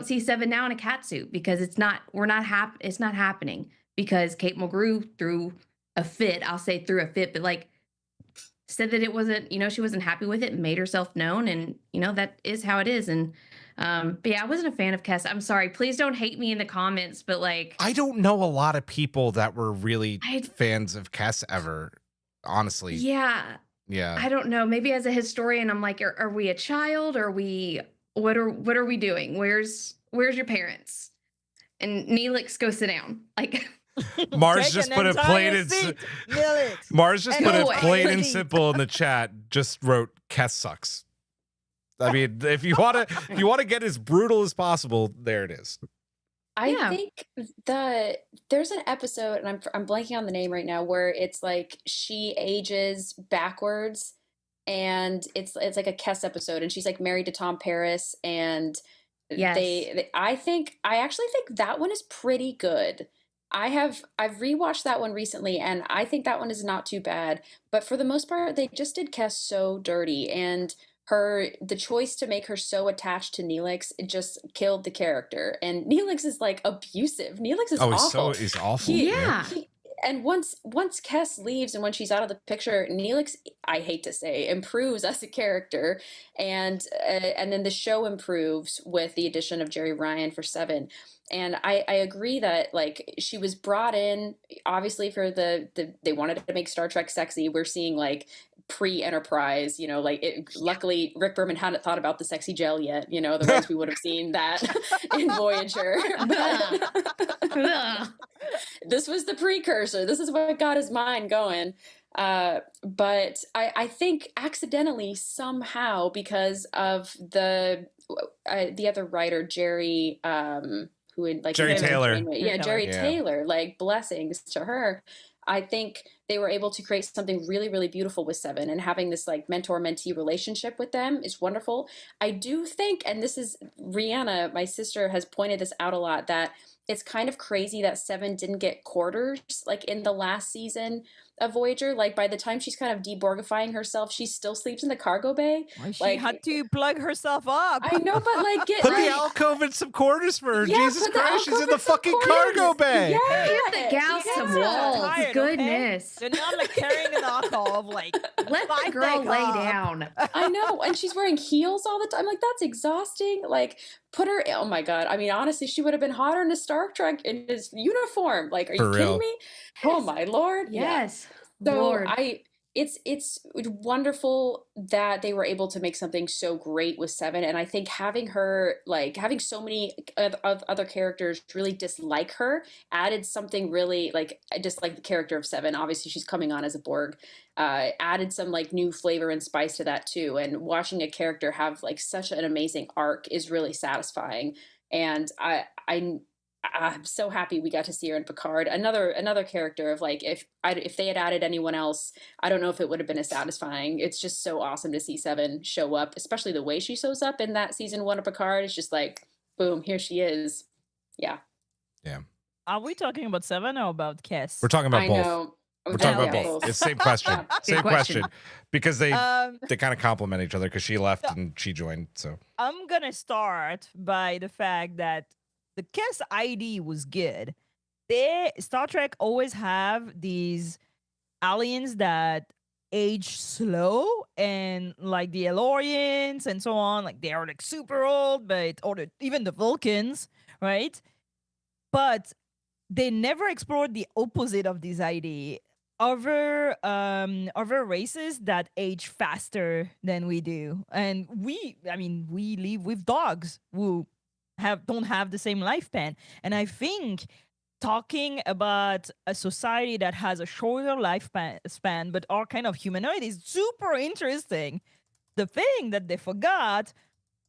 see 7 now in a catsuit because it's not happening because Kate Mulgrew threw a fit, but like said that it wasn't, you know, she wasn't happy with it, made herself known, and, you know, that is how it is. And but yeah, I wasn't a fan of Kes. I'm sorry. Please don't hate me in the comments, but like, I don't know a lot of people that were really fans of Kes ever, honestly. Yeah. I don't know. Maybe as a historian, I'm like, are we a child? What are we doing? Where's your parents? And Neelix, go sit down. Like, Mars Take just an put it plain entire and seat, mill it. Mars just And put it go away. plain and simple in the chat. Just wrote Kess sucks. I mean, if you want to get as brutal as possible, there it is. I Yeah. think there's an episode, and I'm blanking on the name right now, where it's like she ages backwards, and it's like a Kess episode, and she's like married to Tom Paris, and Yes. I actually think that one is pretty good. I've rewatched that one recently, and I think that one is not too bad. But for the most part, they just did Kess so dirty, and the choice to make her so attached to Neelix, it just killed the character. And Neelix is like abusive. Neelix is awful. He's awful. Yeah. And once Kess leaves and when she's out of the picture, Neelix, I hate to say, improves as a character, and then the show improves with the addition of Jeri Ryan for 7. And I agree that like she was brought in obviously for they wanted to make Star Trek sexy. We're seeing like pre-Enterprise, luckily Rick Berman hadn't thought about the sexy gel yet, otherwise we would have seen that in Voyager. But this was the precursor. This is what got his mind going. But I think accidentally somehow, because of the other writer, Jeri, who had like Jeri Taylor. Jeri Taylor, like blessings to her. I think they were able to create something really, really beautiful with 7, and having this like mentor-mentee relationship with them is wonderful. I do think, and this is Rihanna, my sister, has pointed this out a lot, that it's kind of crazy that 7 didn't get quarters like in the last season of Voyager. Like by the time she's kind of deborgifying herself, she still sleeps in the cargo bay. Well, she Like- had to plug herself up. I know, but like Put the alcove in some quarters for her. Yeah, Jesus put the Christ, she's alcove in the in some fucking quarters. cargo bay. Yeah. Give the gal some Yeah. walls. Tired, okay? Goodness. They're not like carrying an alcohol, like Let the five girl days lay up. down. I know, and she's wearing heels all the time. Like that's exhausting. Like put her. Oh my god. I mean, honestly, she would have been hotter in a Star Trek in his uniform. Like, are For you real. kidding me? Oh my lord. Yeah. Yes. So Lord. it's wonderful that they were able to make something so great with 7, and I think having her, like having so many other characters really dislike her, added something really, like I just like the character of 7. Obviously she's coming on as a Borg, added some like new flavor and spice to that too, and watching a character have like such an amazing arc is really satisfying. And I'm so happy we got to see her in Picard. Another character of like, if they had added anyone else, I don't know if it would have been as satisfying. It's just so awesome to see 7 show up, especially the way she shows up in that season 1 of Picard. It's just like, boom, here she is. Yeah. Are we talking about 7 or about Kess? We're talking about I both. know. We're talking about Okay. both. It's the same question. Same question. question. Because they Um, kind of complement each other because she left and she joined. So I'm gonna start by the fact that the Kess ID was good. Star Trek always have these aliens that age slow, and like the Elorians and so on, like they are like super old, but even the Vulcans, right? But they never explored the opposite of this ID. Other races that age faster than we do, and we live with dogs who don't have the same lifespan. And I think talking about a society that has a shorter lifespan but are kind of humanoid is super interesting. The thing that they forgot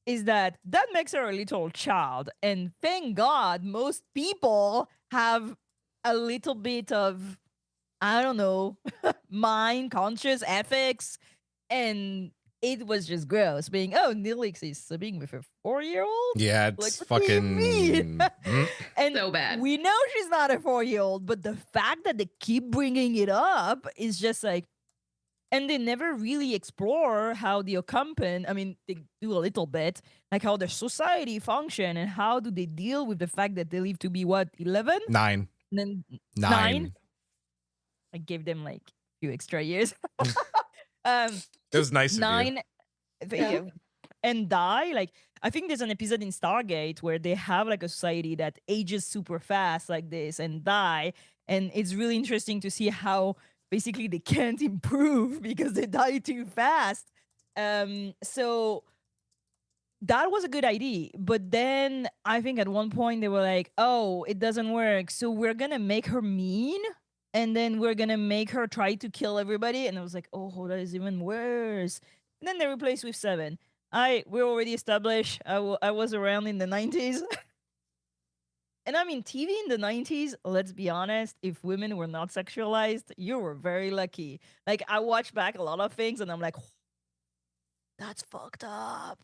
is that makes her a little child, and thank God most people have a little bit of, I don't know, mind, conscious, ethics, and it was just gross being, Neelix is sleeping with a 4-year-old? yeah, it's Like, what do you fucking. mean? And So bad. we know she's not a 4-year-old, but the fact that they keep bringing it up is just like, and they never really explore how the Ocampan, I mean, they do a little bit, like how their society function and how do they deal with the fact that they live to be, 11? 9. And then 9. I gave them like a few extra years. It was nice of you. 9 Yeah. and die. Like, I think there's an episode in Stargate where they have like a society that ages super fast like this and die, and it's really interesting to see how basically they can't improve because they die too fast. So that was a good idea. But then I think at one point they were like, oh, it doesn't work. So we're going to make her mean. And then we're going to make her try to kill everybody. And I was like, oh, that is even worse. And then they replaced with Seven. We're already established. I was around in the 90s. And I mean, TV in the 90s, let's be honest, if women were not sexualized, you were very lucky. Like, I watch back a lot of things and I'm like, that's fucked up.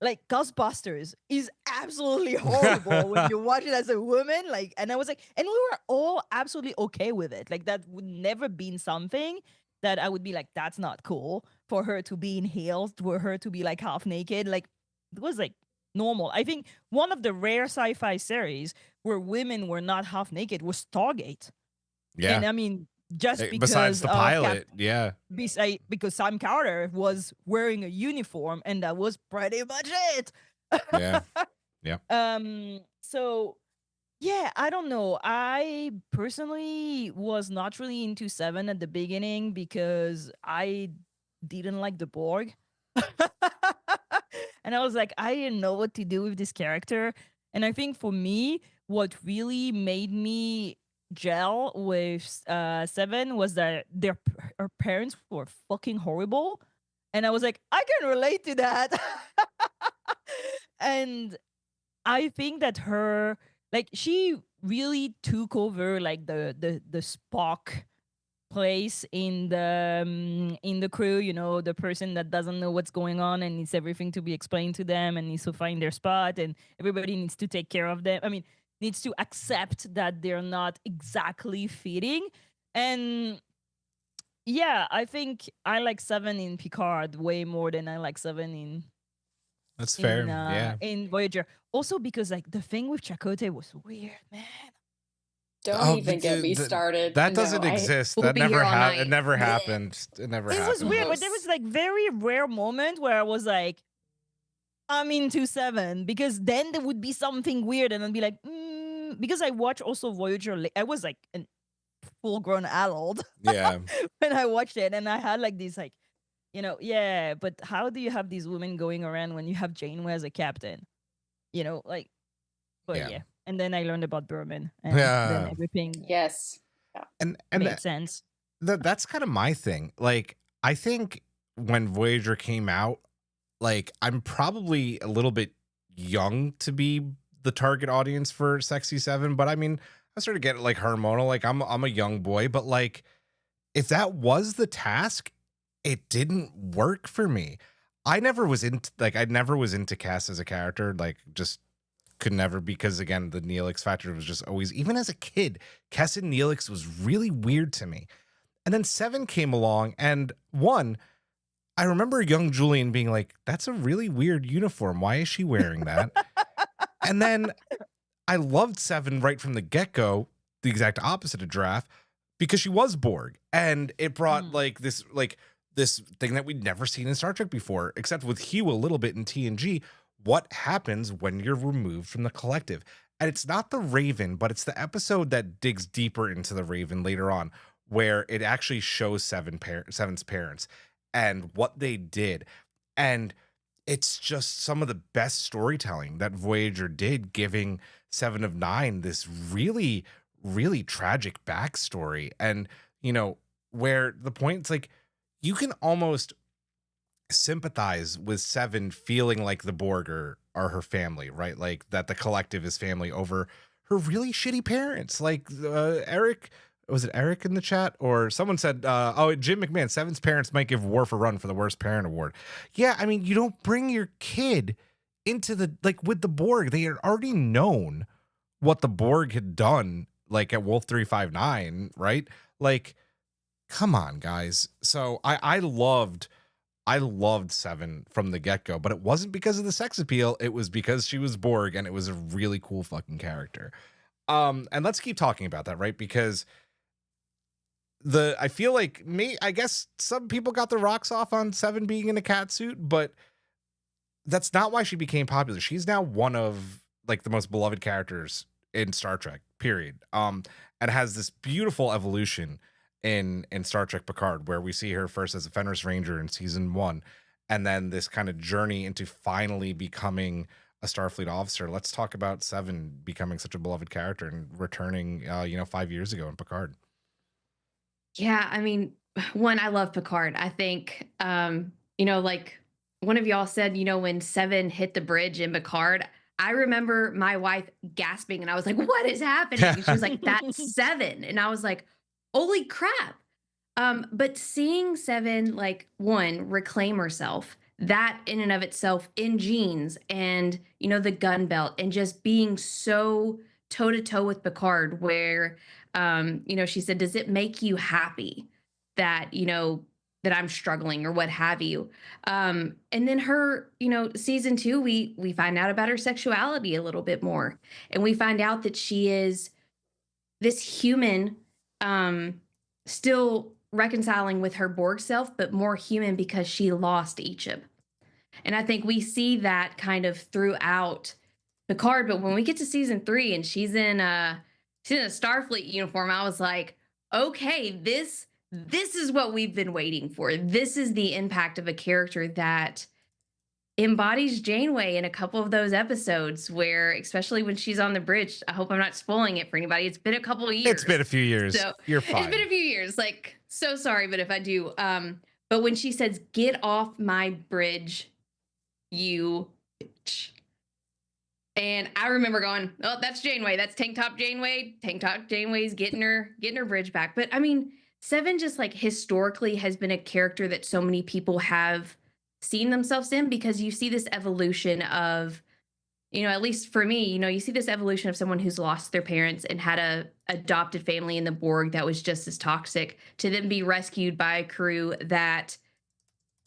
Like, Ghostbusters is absolutely horrible when you watch it as a woman. Like, and I was like, and we were all absolutely okay with it. Like, that would never been something that I would be like, that's not cool for her to be in heels, for her to be like half naked. Like, it was like normal. I think one of the rare sci-fi series where women were not half naked was Stargate. Yeah. And I mean, just because besides the pilot, yeah. Because Sam Carter was wearing a uniform, and that was pretty much it. Yeah. So yeah, I don't know. I personally was not really into Seven at the beginning because I didn't like the Borg. And I was like, I didn't know what to do with this character. And I think for me, what really made me gel with Seven was that her parents were fucking horrible. And I was like, I can relate to that. And I think that she really took over like the Spock place in the crew, you know, the person that doesn't know what's going on and needs everything to be explained to them and needs to find their spot, and everybody needs to take care of them. I mean, needs to accept that they're not exactly fitting. And yeah, I think I like Seven in Picard way more than I like Seven in That's fair. in Voyager. Also because like the thing with Chakotay was weird, man. Don't even get me started. That doesn't exist. We'll That be never here all happened. night. It never happened. It never happened. It was weird, but there was like very rare moment where I was like, I'm into Seven, because then there would be something weird and I'd be like, because I watched also Voyager. I was like a full-grown adult Yeah. when I watched it, and I had like these like, you know, yeah, but how do you have these women going around when you have Janeway as a captain? You know, like, but yeah. And then I learned about Berman, and then everything and made sense. That's kind of my thing. Like, I think when Voyager came out, like, I'm probably a little bit young to be the target audience for Sexy Seven, but I mean, I sort of get like hormonal. Like, I'm a young boy, but like, if that was the task, it didn't work for me. I never was into Cass as a character. Like, just could never, because again, the Neelix factor was just always, even as a kid, Cass and Neelix was really weird to me. And then Seven came along, and I remember young Julian being like, that's a really weird uniform. Why is she wearing that? And then I loved Seven right from the get-go, the exact opposite of Draft, because she was Borg. And it brought this thing that we'd never seen in Star Trek before, except with Hugh a little bit in TNG. What happens when you're removed from the collective? And it's not the Raven, but it's the episode that digs deeper into the Raven later on, where it actually shows Seven's parents and what they did. And it's just some of the best storytelling that Voyager did, giving Seven of Nine this really, really tragic backstory. And, you know, where the point's like, you can almost sympathize with Seven feeling like the Borg are her family, right? Like that the collective is family over her really shitty parents. Like Eric, was it Eric in the chat? Or someone said, Jim McMahon, Seven's parents might give Worf a run for the worst parent award. Yeah, I mean, you don't bring your kid into with the Borg. They had already known what the Borg had done, like at Wolf 359, right? Like, come on, guys. So I loved Seven from the get-go, but it wasn't because of the sex appeal. It was because she was Borg, and it was a really cool fucking character. And let's keep talking about that, right? Because I feel like I guess some people got the rocks off on Seven being in a cat suit, but that's not why she became popular. She's now one of like the most beloved characters in Star Trek, period. And has this beautiful evolution in Star Trek Picard, where we see her first as a Fenris Ranger in season 1, and then this kind of journey into finally becoming a Starfleet officer. Let's talk about Seven becoming such a beloved character and returning, 5 years ago in Picard. Yeah, I mean, one, I love Picard. I think, like one of y'all said, when Seven hit the bridge in Picard, I remember my wife gasping and I was like, what is happening? And she was like, that's Seven. And I was like, holy crap. But seeing Seven, like, one, reclaim herself, that in and of itself in jeans and, the gun belt and just being so toe to toe with Picard, where, she said, does it make you happy that, that I'm struggling or what have you? And then her, season 2, we find out about her sexuality a little bit more. And we find out that she is this human, still reconciling with her Borg self, but more human because she lost Egypt. And I think we see that kind of throughout Picard. But when we get to season 3 and she's in a Starfleet uniform, I was like, okay, this is what we've been waiting for. This is the impact of a character that embodies Janeway in a couple of those episodes, where, especially when she's on the bridge, I hope I'm not spoiling it for anybody. It's been a couple of years. It's been a few years. So you're fine. It's been a few years. Like, so sorry, but if I do, but when she says, "Get off my bridge, you bitch," and I remember going, "Oh, that's Janeway. That's Tank Top Janeway. Tank Top Janeway's getting her bridge back." But I mean, Seven just, like, historically has been a character that so many people have seen themselves in, because you see this evolution of, at least for me, you see this evolution of someone who's lost their parents and had a adopted family in the Borg that was just as toxic, to then be rescued by a crew that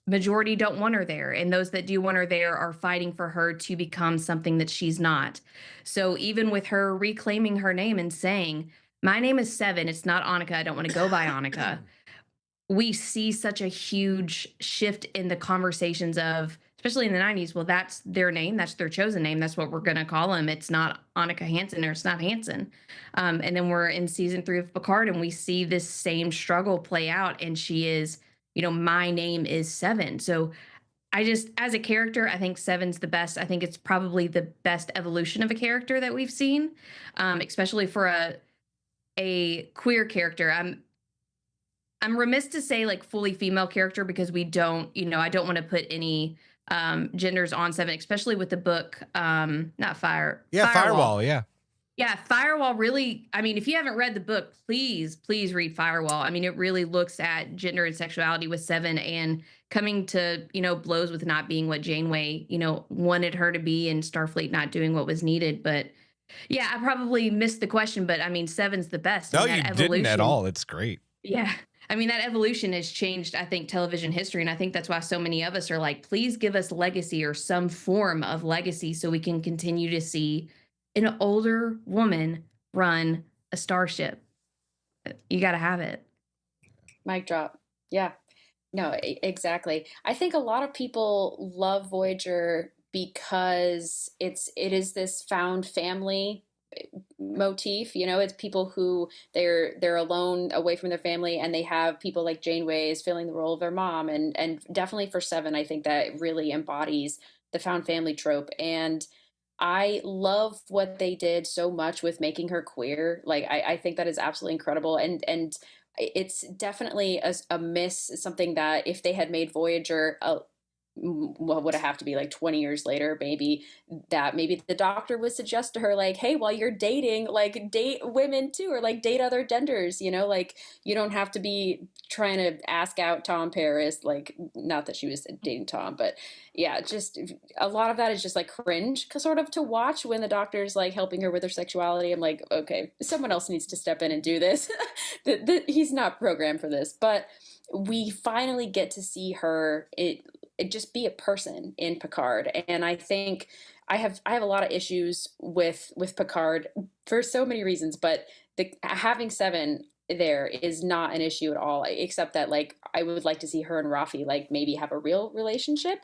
majority don't want her there. And those that do want her there are fighting for her to become something that she's not. So even with her reclaiming her name and saying, my name is Seven, it's not Annika, I don't want to go by Annika. We see such a huge shift in the conversations of, especially in the 90s, well, that's their name, that's their chosen name, that's what we're going to call them. It's not Annika Hansen, or it's not Hansen. And then we're in season 3 of Picard, and we see this same struggle play out, and she is, my name is Seven. So I just, as a character, I think Seven's the best. I think it's probably the best evolution of a character that we've seen, especially for a queer character. I'm remiss to say, like, fully female character, because we don't, I don't want to put any genders on Seven, especially with the book, not Fire. Yeah, Firewall, yeah. Yeah, Firewall really, I mean, if you haven't read the book, please read Firewall. I mean, it really looks at gender and sexuality with Seven, and coming to, blows with not being what Janeway, wanted her to be, and Starfleet not doing what was needed. But yeah, I probably missed the question, but I mean, Seven's the best. No, you didn't at all. It's great. Yeah. I mean, that evolution has changed, I think, television history. And I think that's why so many of us are like, please give us legacy, or some form of legacy, so we can continue to see an older woman run a starship. You got to have it. Mic drop. Yeah. No, exactly. I think a lot of people love Voyager because it is this found family motif. It's people who they're alone, away from their family, and they have people like Janeway is filling the role of their mom, and definitely for Seven, I think that really embodies the found family trope. And I love what they did so much with making her queer. Like, I think that is absolutely incredible, and it's definitely a miss, something that if they had made Voyager what would it have to be, like 20 years later, maybe the doctor would suggest to her, like, hey, while you're dating, like, date women too, or like date other genders, like, you don't have to be trying to ask out Tom Paris, like, not that she was dating Tom, but yeah, just a lot of that is just like cringe sort of to watch when the doctor's like helping her with her sexuality. I'm like, okay, someone else needs to step in and do this. He's not programmed for this. But we finally get to see her it just be a person in Picard. And I think I have a lot of issues with Picard for so many reasons, but having Seven there is not an issue at all, except that, like, I would like to see her and Raffi, like, maybe have a real relationship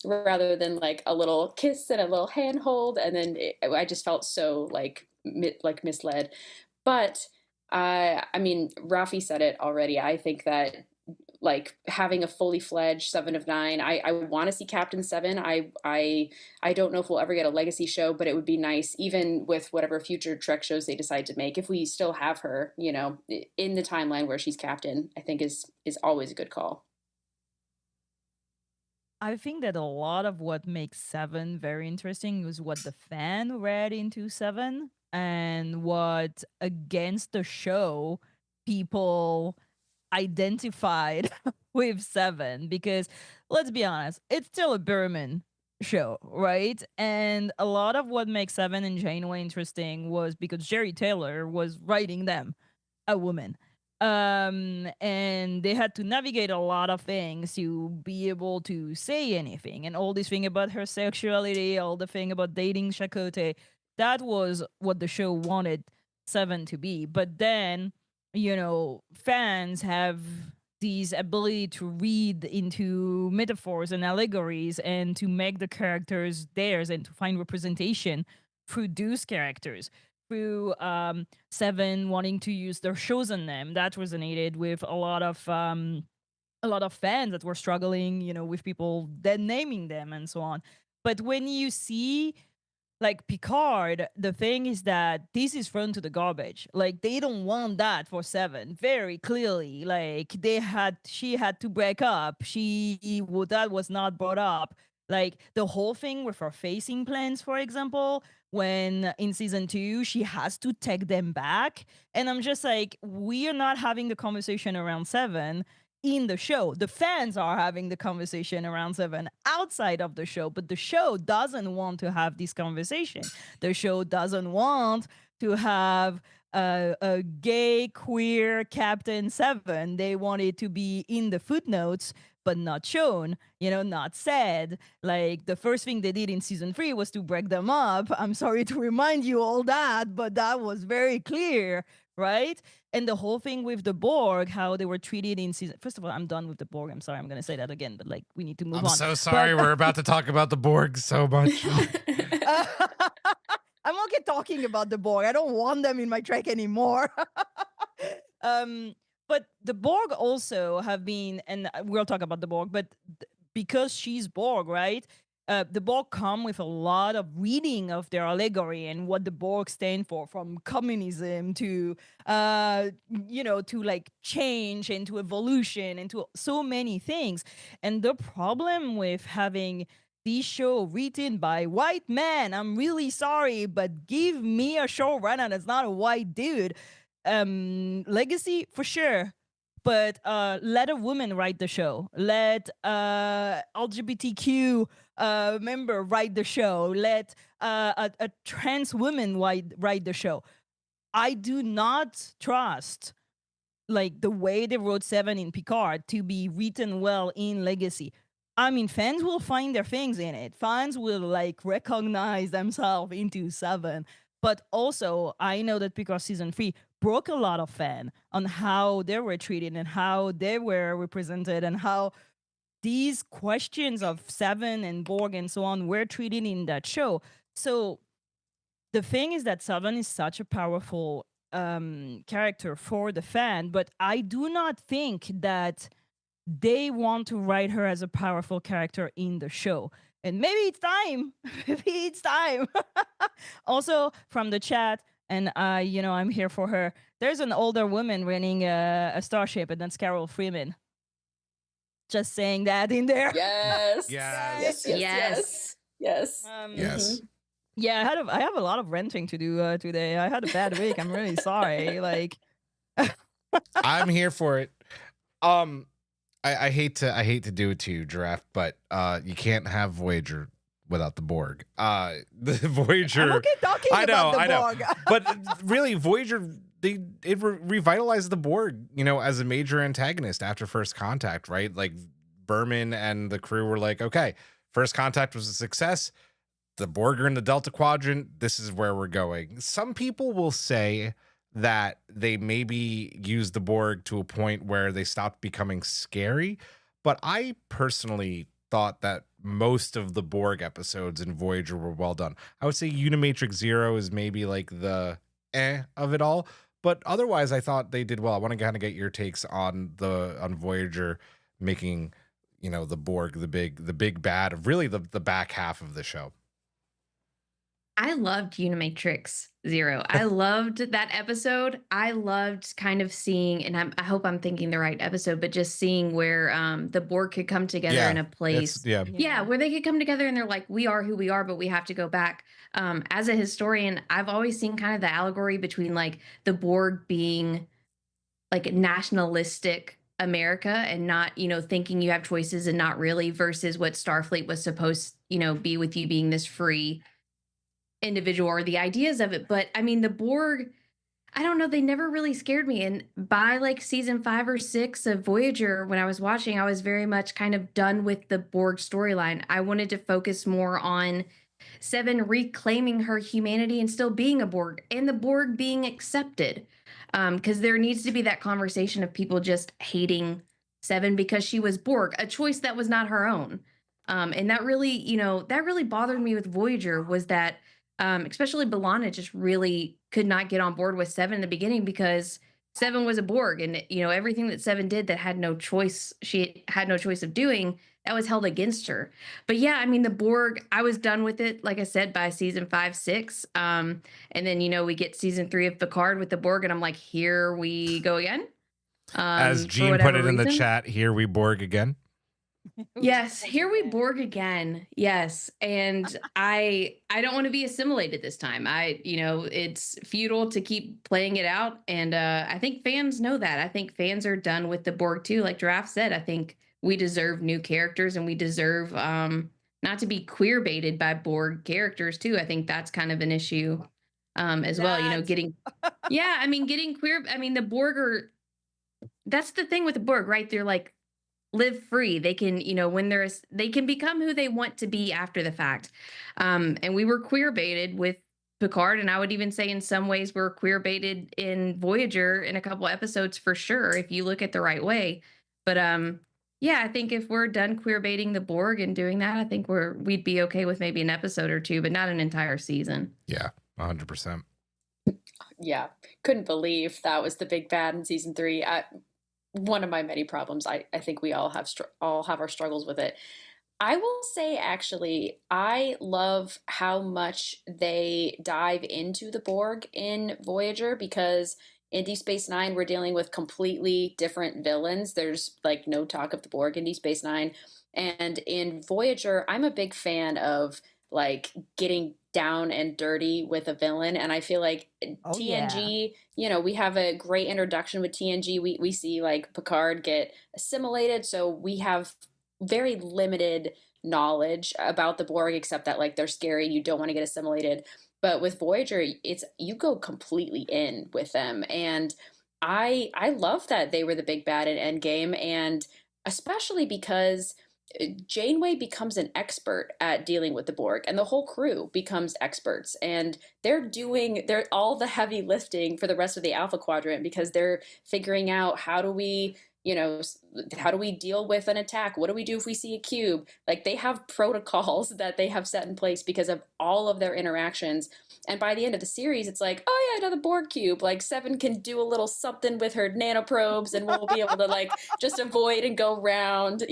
rather than like a little kiss and a little handhold. And then I just felt so like misled. But I mean, Raffi said it already. I think that like having a fully fledged 7 of 9. I want to see Captain 7. I don't know if we'll ever get a legacy show, but it would be nice, even with whatever future Trek shows they decide to make, if we still have her, you know, in the timeline where she's captain, I think is always a good call. I think that a lot of what makes 7 very interesting was what the fan read into 7 and what against the show people identified with 7, because let's be honest, it's still a Berman show, right? And a lot of what makes 7 and Janeway interesting was because Jeri Taylor was writing them, a woman. And they had to navigate a lot of things to be able to say anything, and all this thing about her sexuality, all the thing about dating Chakotay. That was what the show wanted 7 to be. But then, you know, fans have this ability to read into metaphors and allegories and to make the characters theirs and to find representation through those characters. Through 7 wanting to use their chosen name, that resonated with a lot of fans that were struggling, you know, with people then naming them and so on. But when you see like Picard, the thing is that this is thrown to the garbage. Like they don't want that for 7 very clearly. Like she had to break up. That was not brought up. Like the whole thing with her facing plans, for example, when in season 2 she has to take them back, and I'm just like, we are not having the conversation around 7 in the show. The fans are having the conversation around 7 outside of the show, but the show doesn't want to have this conversation. The show doesn't want to have a gay queer Captain 7. They want it to be in the footnotes but not shown, you know, not said. Like the first thing they did in season 3 was to break them up. I'm sorry to remind you all that, but that was very clear, right? And the whole thing with the Borg, how they were treated in season... First of all, I'm done with the Borg. I'm sorry, I'm going to say that again, but like we need to move on. I'm so sorry. We're about to talk about the Borg so much. I'm okay talking about the Borg. I don't want them in my Trek anymore. But the Borg also have been, and we'll talk about the Borg, but because she's Borg, right? The Borg come with a lot of reading of their allegory and what the Borg stand for, from communism to, to like change and to evolution and to so many things. And the problem with having this show written by white men, I'm really sorry, but give me a showrunner that's not a white dude. Legacy for sure, but let a woman write the show. Let LGBTQ member write the show. Let a trans woman write the show. I do not trust like the way they wrote 7 in Picard to be written well in Legacy. I mean, fans will find their things in it. Fans will like recognize themselves into 7. But also, I know that Picard season 3 broke a lot of fans on how they were treated and how they were represented and how these questions of 7 and Borg and so on were treated in that show. So the thing is that 7 is such a powerful character for the fan, but I do not think that they want to write her as a powerful character in the show. And maybe it's time. Maybe it's time. Also, from the chat, and I'm here for her. There's an older woman running a starship, and that's Carol Freeman. Just saying that in there. Yes. Yes. Yes. Yes. Yeah, I have a lot of renting to do today. I had a bad week. I'm really sorry. Like, I'm here for it. I hate to do it to you, Giraffe, but you can't have Voyager without the Borg. The Voyager. I'm okay talking about the Borg. But really, Voyager, it revitalized the Borg, as a major antagonist after First Contact, right? Like Berman and the crew were like, okay, First Contact was a success. The Borg are in the Delta Quadrant. This is where we're going. Some people will say that they maybe used the Borg to a point where they stopped becoming scary. But I personally thought that most of the Borg episodes in Voyager were well done. I would say Unimatrix Zero is maybe like the of it all. But otherwise, I thought they did well. I want to kind of get your takes on Voyager making, the Borg the big bad of really the back half of the show. I loved Unimatrix Zero. I loved that episode. I loved kind of seeing, and I hope I'm thinking the right episode, but just seeing where the Borg could come together in a place. Yeah, where they could come together and they're like, we are who we are, but we have to go back. As a historian, I've always seen kind of the allegory between like the Borg being like nationalistic America and not, thinking you have choices and not really, versus what Starfleet was supposed, be with you being this free individual, or the ideas of it. But I mean, the Borg, I don't know, they never really scared me. And by like season 5 or 6 of Voyager, when I was watching, I was very much kind of done with the Borg storyline. I wanted to focus more on Seven reclaiming her humanity and still being a Borg, and the Borg being accepted. Because there needs to be that conversation of people just hating Seven because she was Borg, a choice that was not her own. And that really bothered me with Voyager, was that especially B'Elanna just really could not get on board with Seven in the beginning because Seven was a Borg, and everything that Seven did that had no choice, she had no choice of doing, that was held against her. But yeah, I mean, the Borg, I was done with it, like I said, by season 5, 6. And then we get season 3 of Picard with the Borg, and I'm like, here we go again. As Jean put it in the chat, here we Borg again. Yes, here we Borg again. Yes, and I don't want to be assimilated this time. It's futile to keep playing it out, and I think fans know that. I think fans are done with the Borg too. Like Giraffe said, I think we deserve new characters, and we deserve not to be queer baited by Borg characters too. I think that's kind of an issue as well. Getting getting queer. I mean, the Borg are. That's the thing with the Borg, right? They're like, live free. They can, they can become who they want to be after the fact. And we were queer baited with Picard. And I would even say in some ways we're queer baited in Voyager in a couple episodes for sure, if you look at the right way. But I think if we're done queer baiting the Borg and doing that, I think we'd be okay with maybe an episode or two, but not an entire season. Yeah, 100%. Yeah. Couldn't believe that was the big bad in season 3. One of my many problems. I think we all have our struggles with it. I will say, actually, I love how much they dive into the Borg in Voyager, because in Deep Space Nine, we're dealing with completely different villains. There's like no talk of the Borg in Deep Space Nine. And in Voyager, I'm a big fan of like getting down and dirty with a villain. And I feel like TNG, we have a great introduction with TNG. We see like Picard get assimilated. So we have very limited knowledge about the Borg, except that like they're scary. You don't want to get assimilated. But with Voyager, you go completely in with them. And I love that they were the big bad in Endgame. And especially because Janeway becomes an expert at dealing with the Borg, and the whole crew becomes experts, and they're all the heavy lifting for the rest of the Alpha Quadrant, because they're figuring out how do we deal with an attack? What do we do if we see a cube? Like, they have protocols that they have set in place because of all of their interactions. And by the end of the series, it's like, oh yeah, another Borg cube. Like, Seven can do a little something with her nanoprobes, and we'll be able to like just avoid and go round,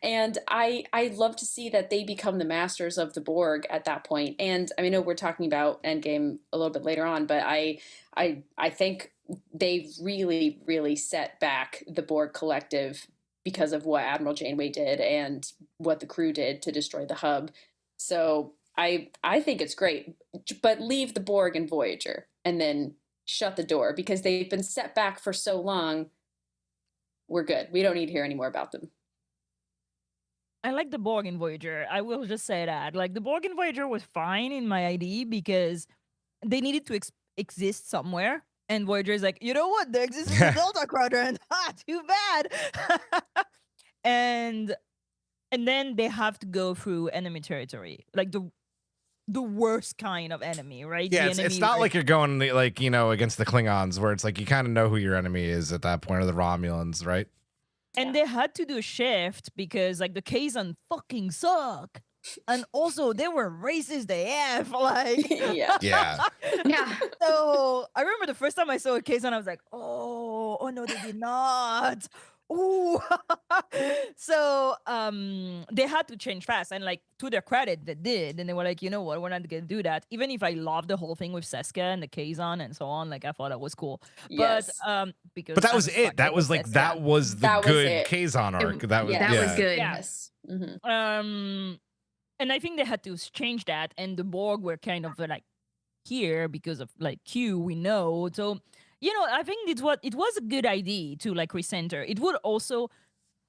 And I love to see that they become the masters of the Borg at that point. And I know we're talking about Endgame a little bit later on, but I think they really, really set back the Borg collective because of what Admiral Janeway did and what the crew did to destroy the hub. So I think it's great, but leave the Borg in Voyager and then shut the door, because they've been set back for so long. We're good. We don't need to hear any more about them. I like the Borg in Voyager. I will just say that. Like, the Borg in Voyager was fine in my ID because they needed to exist somewhere. And Voyager is like, you know what? They exist in the Delta Quadrant. Too bad. and then they have to go through enemy territory. Like the worst kind of enemy, right? Yeah, it's not like you're going against the Klingons, where it's like you kind of know who your enemy is at that point, or the Romulans, right? And they had to do a shift because like the Kazon fucking suck. And also, they were racist AF. Like, Yeah. Yeah. Yeah. so I remember the first time I saw a case and I was like, oh no, they did not. Ooh. So they had to change fast. And like to their credit, they did. And they were like, you know what, we're not gonna do that. Even if I love the whole thing with Seska and the Kazon and so on, like I thought that was cool. Yes. But because But that I'm was a it. sucker That for was like Seska. that was the That was good it. Kazon arc. That was yeah. That was good. Yes. Mm-hmm. And I think they had to change that. And the Borg were kind of like here because of like Q, we know. So, you know, I think it was a good idea to like recenter. It would also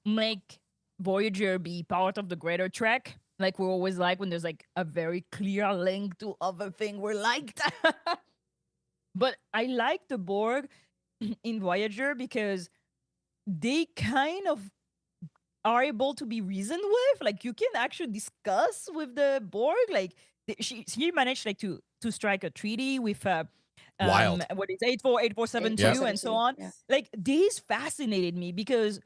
make Voyager be part of the greater Trek. Like we always like when there's like a very clear link to other thing we're liked. But I like the Borg in Voyager because they kind of are able to be reasoned with. Like you can actually discuss with the Borg. Like he managed like to strike a treaty with Wild. what is 8472 and so on. Yeah. Like these fascinated me because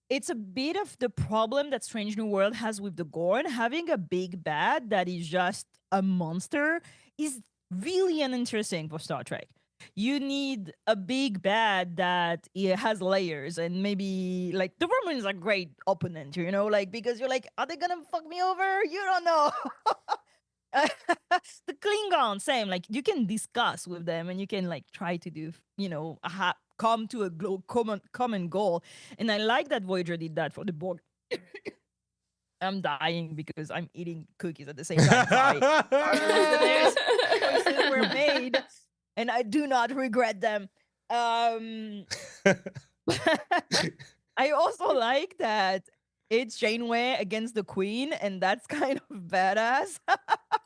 it's a bit of the problem that Strange New World has with the Gorn. Having a big bad that is just a monster is really uninteresting for Star Trek. You need a big bad that has layers, and maybe like the Romans are a great opponent, you know, like because you're like, are they gonna fuck me over? You don't know. The Klingon, same. Like you can discuss with them, and you can like try to do, you know, come to a common goal. And I like that Voyager did that for the Borg. I'm dying because I'm eating cookies at the same time. Sorry. Choices were made, and I do not regret them. I also like that it's Janeway against the Queen, and that's kind of badass.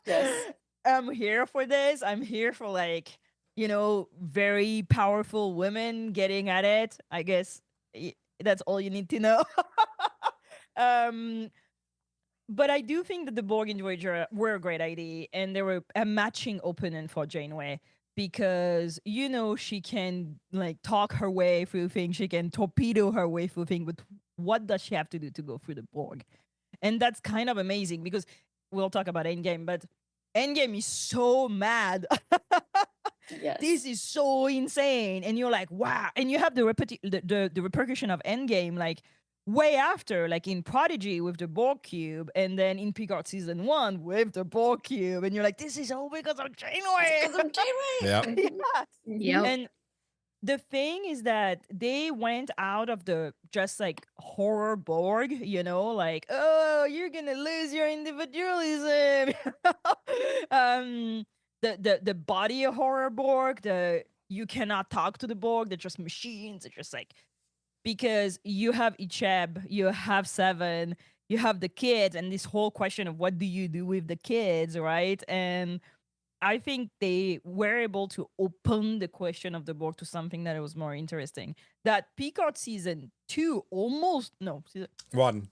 Yes. I'm here for this. I'm here for like, you know, very powerful women getting at it. I guess that's all you need to know. But I do think that the Borg and Voyager were a great idea, and they were a matching opponent for Janeway because, you know, she can like talk her way through things. She can torpedo her way through things, but what does she have to do to go through the Borg? And that's kind of amazing because we'll talk about Endgame, but Endgame is so mad. Yes. This is so insane. And you're like, wow. And you have the repercussion of Endgame, like way after, like in Prodigy with the Borg cube, and then in Picard season 1 with the Borg cube. And you're like, this is all because of Janeway. Because of Janeway. Yep. Yeah. Yep. And the thing is that they went out of the just like horror Borg, you know, like, oh, you're gonna lose your individualism. The body horror Borg, you cannot talk to the Borg, they're just machines, they're just like, because you have Icheb, you have Seven, you have the kids, and this whole question of what do you do with the kids, right? And I think they were able to open the question of the Borg to something that was more interesting. That Picard season 2 season One.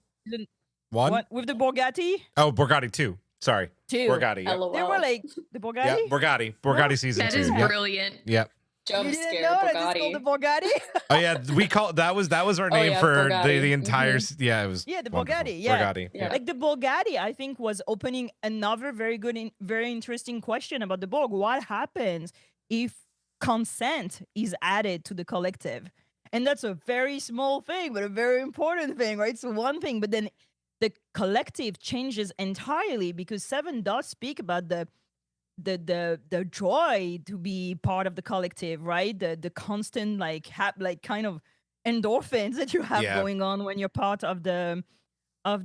with the Borgatti. Oh, Borgatti 2. Sorry. 2. Borgatti. Yep. LOL. They were like the Borgatti. Yeah, Borgatti season That 2. is Yep. brilliant. Yep. Jump You didn't scare know that it's called the Bugatti. Borgatti? Oh yeah, we call that was our name yeah, for Borgatti. the entire Mm-hmm. yeah, it was Yeah, the wonderful. Borgatti, yeah. Borgatti. Yeah. Like the Borgatti, I think, was opening another very good, very interesting question about the Borg. What happens if consent is added to the collective? And that's a very small thing, but a very important thing, right? So one thing, but then the collective changes entirely because Seven does speak about the joy to be part of the collective, right? The constant like kind of endorphins that you have going on when you're part of the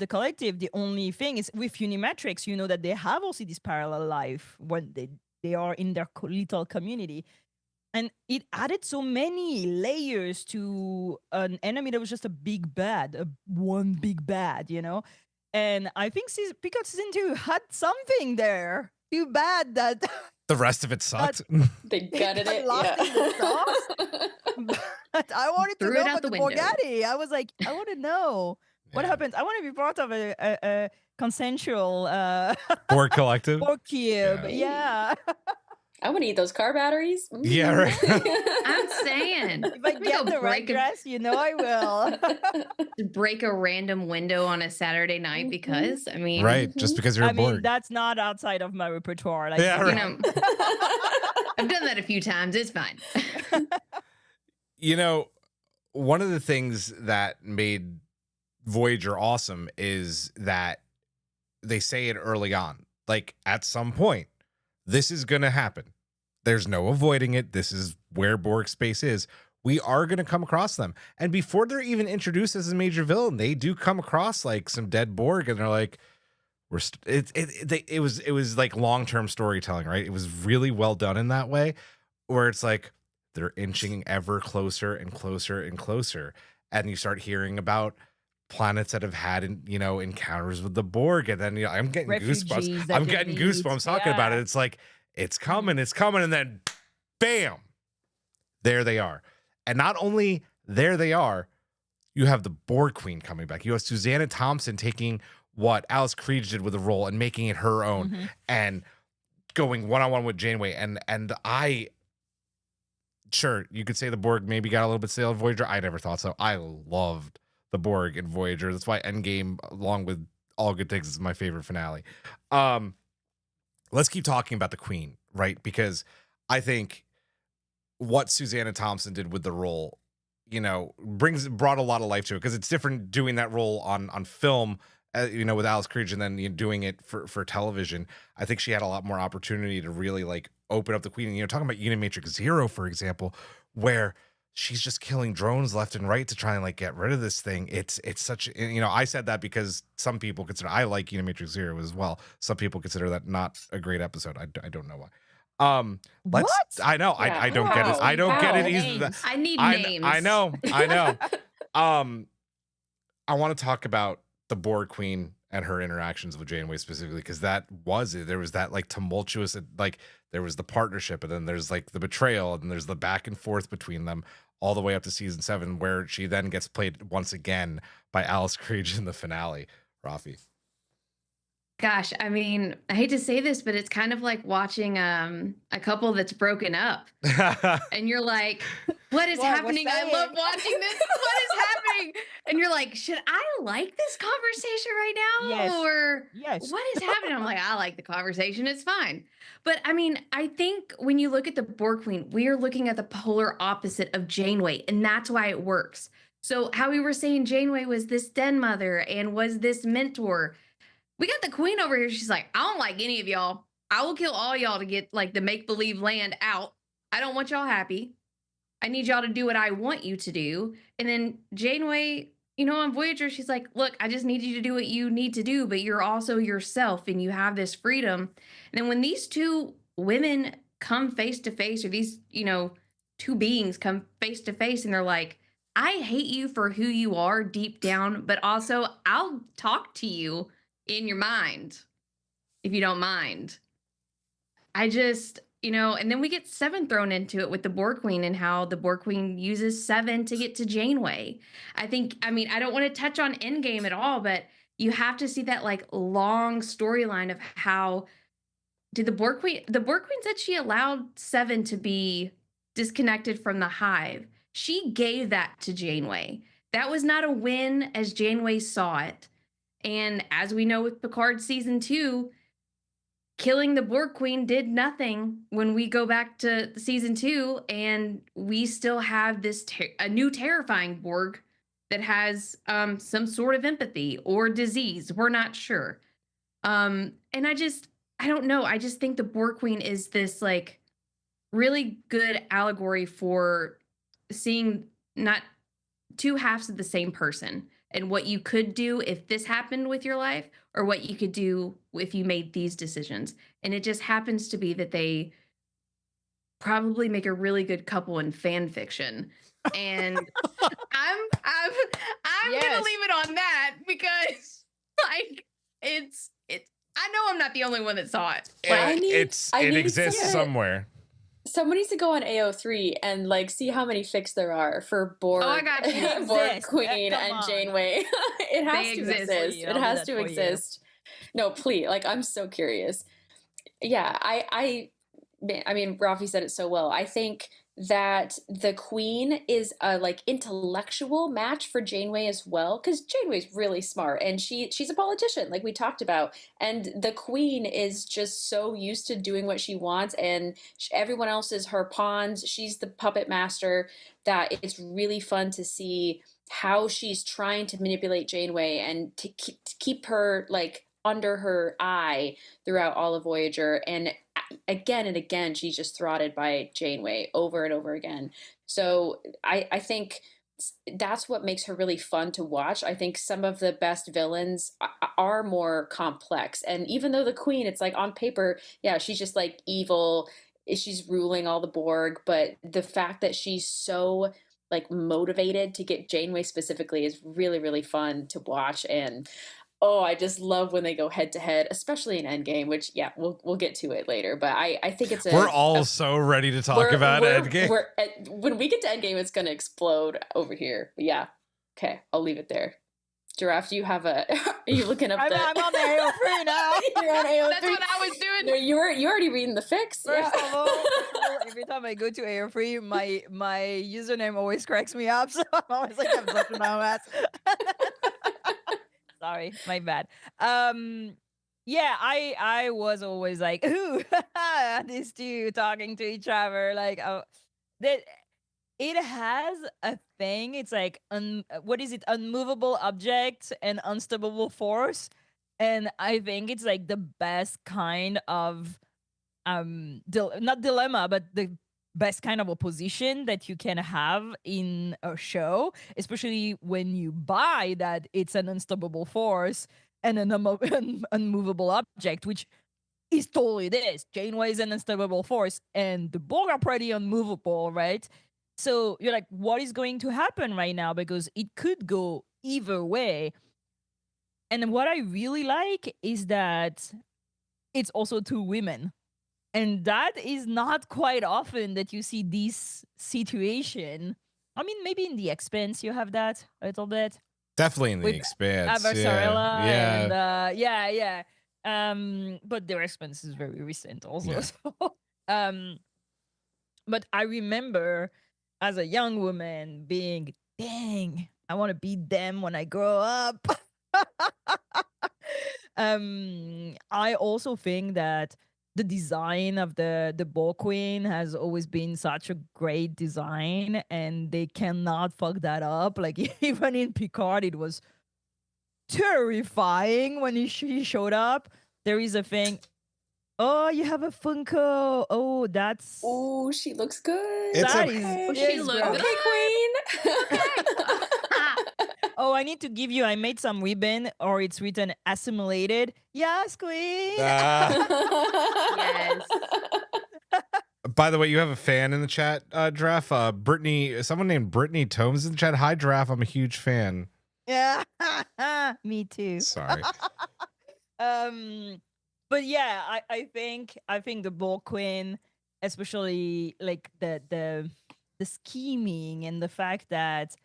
collective. The only thing is with Unimatrix, you know that they have also this parallel life when they are in their little community. And it added so many layers to an enemy that was just a big bad, one big bad, you know? And I think Picard season 2 had something there. Too bad that The rest of it sucked. They gutted it. lost in the sauce. But I wanted to Threw know it out about the the window. Borgatti. I was like, I want to know what Yeah. happens. I want to be part of a consensual Borg Collective. Borg cube. Yeah. I want to eat those car batteries. Yeah, right. I'm saying, If I get the right dress, I will. break a random window on a Saturday night because, I mean, Right, just because you're I mean, bored. that's not outside of my repertoire. Like, Yeah, you right. know, I've done that a few times. It's fine. One of the things that made Voyager awesome is that they say it early on. Like, at some point, this is going to happen. There's no avoiding it. This is where Borg space is. We are going to come across them. And before they're even introduced as a major villain, they do come across like some dead Borg, and they're like, it was like long-term storytelling, right? It was really well done in that way, where it's like they're inching ever closer and closer and closer. And you start hearing about planets that have had, encounters with the Borg. And then I'm getting goosebumps. I'm getting goosebumps talking about it. It's like, it's coming. And then bam, there they are. And not only there they are, you have the Borg Queen coming back. You have Susanna Thompson taking what Alice Creed did with the role and making it her own and going one-on-one with Janeway. And sure, you could say the Borg maybe got a little bit stale in Voyager. I never thought so. I loved the Borg in Voyager. That's why Endgame, along with All Good Things, is my favorite finale. Let's keep talking about the Queen, right? Because I think what Susanna Thompson did with the role, brought a lot of life to it, because it's different doing that role on film, with Alice Creed, and then doing it for television. I think she had a lot more opportunity to really like open up the Queen. And, talking about Unimatrix Zero, for example, where she's just killing drones left and right to try and like get rid of this thing. It's such, I said that because some people consider, I like Unimatrix Zero as well. Some people consider that not a great episode. I don't know why. What? I know. Yeah. I don't get it. I don't get it either. Names. I need names. I know. I want to talk about the Borg Queen and her interactions with Janeway specifically, because there was that like tumultuous, like there was the partnership, and then there's like the betrayal, and then there's the back and forth between them all the way up to season 7, where she then gets played once again by Alice Creed in the finale. Raffi. Gosh, I mean, I hate to say this, but it's kind of like watching a couple that's broken up. And you're like, what is happening? I love watching this. What is happening? And you're like, should I like this conversation right now? Yes. Or Yes. what is happening? I'm like, I like the conversation. It's fine. But I mean, I think when you look at the Borg Queen, we are looking at the polar opposite of Janeway, and that's why it works. So how we were saying Janeway was this den mother and was this mentor. We got the Queen over here. She's like, I don't like any of y'all. I will kill all y'all to get like the make-believe land out. I don't want y'all happy. I need y'all to do what I want you to do. And then Janeway, on Voyager, she's like, look, I just need you to do what you need to do, but you're also yourself and you have this freedom. And then when these two women come face to face, or these, two beings come face to face, and they're like, I hate you for who you are deep down, but also I'll talk to you in your mind, if you don't mind. I just, and then we get 7 thrown into it with the Borg Queen, and how the Borg Queen uses 7 to get to Janeway. I don't want to touch on Endgame at all, but you have to see that like long storyline of how did the Borg Queen said she allowed 7 to be disconnected from the hive. She gave that to Janeway. That was not a win as Janeway saw it. And as we know with Picard season 2, killing the Borg Queen did nothing when we go back to season 2, and we still have this a new terrifying Borg that has some sort of empathy or disease. We're not sure. And I don't know. I just think the Borg Queen is this like really good allegory for seeing not two halves of the same person, and what you could do if this happened with your life, or what you could do if you made these decisions. And it just happens to be that they probably make a really good couple in fan fiction. And I'm gonna leave it on that, because like it's I know I'm not the only one that saw it. It exists somewhere. Someone needs to go on AO3 and like see how many fics there are for Borg, I got you. Borg Queen and Janeway. It has to exist. It has to exist. No, please. Like, I'm so curious. Yeah, I mean, Raffi said it so well. I think that the Queen is a like intellectual match for Janeway as well, because Janeway's really smart and she's a politician, like we talked about, and the Queen is just so used to doing what she wants, and everyone else is her pawns. She's the puppet master. That it's really fun to see how she's trying to manipulate Janeway and to keep her like under her eye throughout all of Voyager, and again and again she's just throttled by Janeway over and over again. So I think that's what makes her really fun to watch. I think some of the best villains are more complex, and even though the Queen, it's like on paper, yeah, she's just like evil, she's ruling all the Borg, but the fact that she's so like motivated to get Janeway specifically is really, really fun to watch. And oh, I just love when they go head to head, especially in Endgame, which yeah, we'll get to it later. But I think it's we're all so ready to talk about Endgame. When we get to Endgame, it's gonna explode over here. But yeah, okay, I'll leave it there. Giraffe, do you have a? Are you looking up? I'm on the AO3 now. You're on AO3. That's what I was doing. No, you already reading the fix. First of all, every time I go to AO3, my username always cracks me up. So I'm always like, I'm such a dumbass. Sorry, my bad. Yeah, I was always like, ooh, these two talking to each other, like, oh, that it has a thing. It's like, what is it? Unmovable object and unstoppable force, and I think it's like the best kind of not dilemma, but the best kind of opposition that you can have in a show, especially when you buy that it's an unstoppable force and an unmovable object, which is totally this. Janeway is an unstoppable force, and the Borg are pretty unmovable, right? So you're like, what is going to happen right now? Because it could go either way. And what I really like is that it's also two women. And that is not quite often that you see this situation. I mean, maybe in The Expanse you have that a little bit. Definitely in The Expanse. Aversarella Yeah. and but The Expanse is very recent also. Yeah. So, but I remember as a young woman being, dang, I want to be them when I grow up. I also think that the design of the Borg Queen has always been such a great design, and they cannot fuck that up. Like even in Picard, it was terrifying when she showed up. There is a thing. Oh, you have a Funko. Oh, that's. Oh, she looks good. She looks good. Okay, Queen. Oh, I need to give you. I made some ribbon, or it's written assimilated. Yes, Queen. Yes. By the way, you have a fan in the chat, Draft. Brittany, someone named Brittany Tomes in the chat. Hi, Draft. I'm a huge fan. Yeah, me too. Sorry. But yeah, I think the Borg Queen, especially like the scheming and the fact that,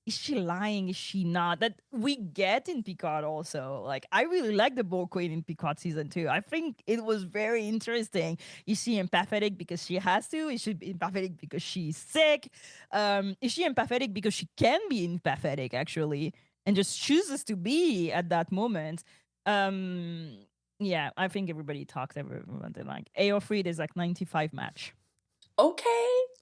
is she lying? Is she not? That we get in Picard also. Like, I really like the Borg Queen in Picard season 2. I think it was very interesting. Is she empathetic because she has to? Is she empathetic because she's sick? Is she empathetic because she can be empathetic, actually, and just chooses to be at that moment? Yeah, I think everybody talks everyone they like. AO3, there's like 95 match. Okay.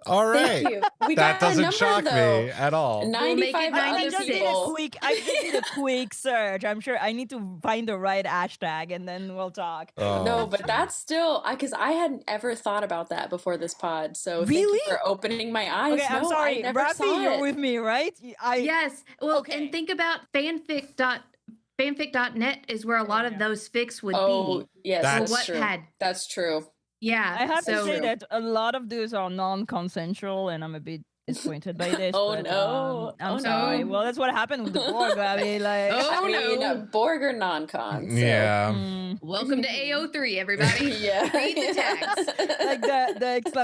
All right. Thank you. We That got a doesn't number, shock though. me at all. 95 I I other just did people. I just did a quick search. I'm sure I need to find the right hashtag and then we'll talk. Oh. No, but that's still because I hadn't ever thought about that before this pod. So thank Really? you for opening my eyes. Okay, I'm No, sorry. I never Raffi, saw you're it. with me, right? Yes. Well, Okay. and think about fanfic.net is where a lot of those fics would Oh, be. yes, That's- So what true. had That's true. yeah. I have to so say that a lot of those are non-consensual, and I'm a bit disappointed by this. Oh, but, no. I'm Oh, sorry. no. Well, that's what happened with the Borg. I mean, like, Oh, I mean, no. Borg or non-con. So. Yeah. Welcome to AO3, everybody. Yeah. Read the text.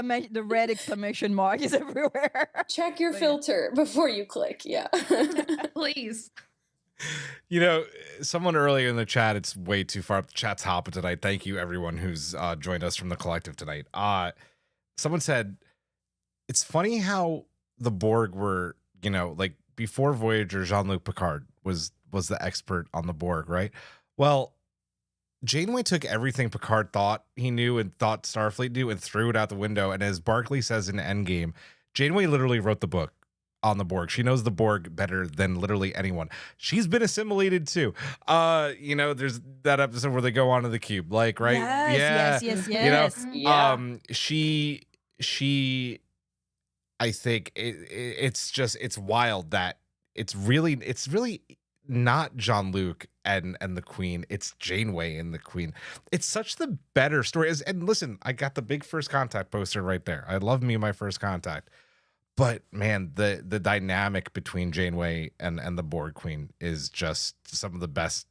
like the red exclamation mark is everywhere. Check your Oh, yeah. filter before you click. Yeah. Please. You know, someone earlier in the chat, it's way too far up. The chat's hopping tonight. Thank you, everyone who's joined us from the collective tonight. Someone said, it's funny how the Borg were, you know, like before Voyager, Jean-Luc Picard was the expert on the Borg, right? Well, Janeway took everything Picard thought he knew and thought Starfleet knew and threw it out the window. And as Barclay says in Endgame, Janeway literally wrote the book on the Borg. She knows the Borg better than literally anyone. She's been assimilated too. You know, there's that episode where they go onto the cube, like, right? Yes. You know, she I think it's wild that it's really not Jean-Luc and the Queen. It's Janeway and the Queen. It's such the better story. And listen, I got the big First Contact poster right there. I love me my First Contact. But man, the dynamic between Janeway and the Borg Queen is just some of the best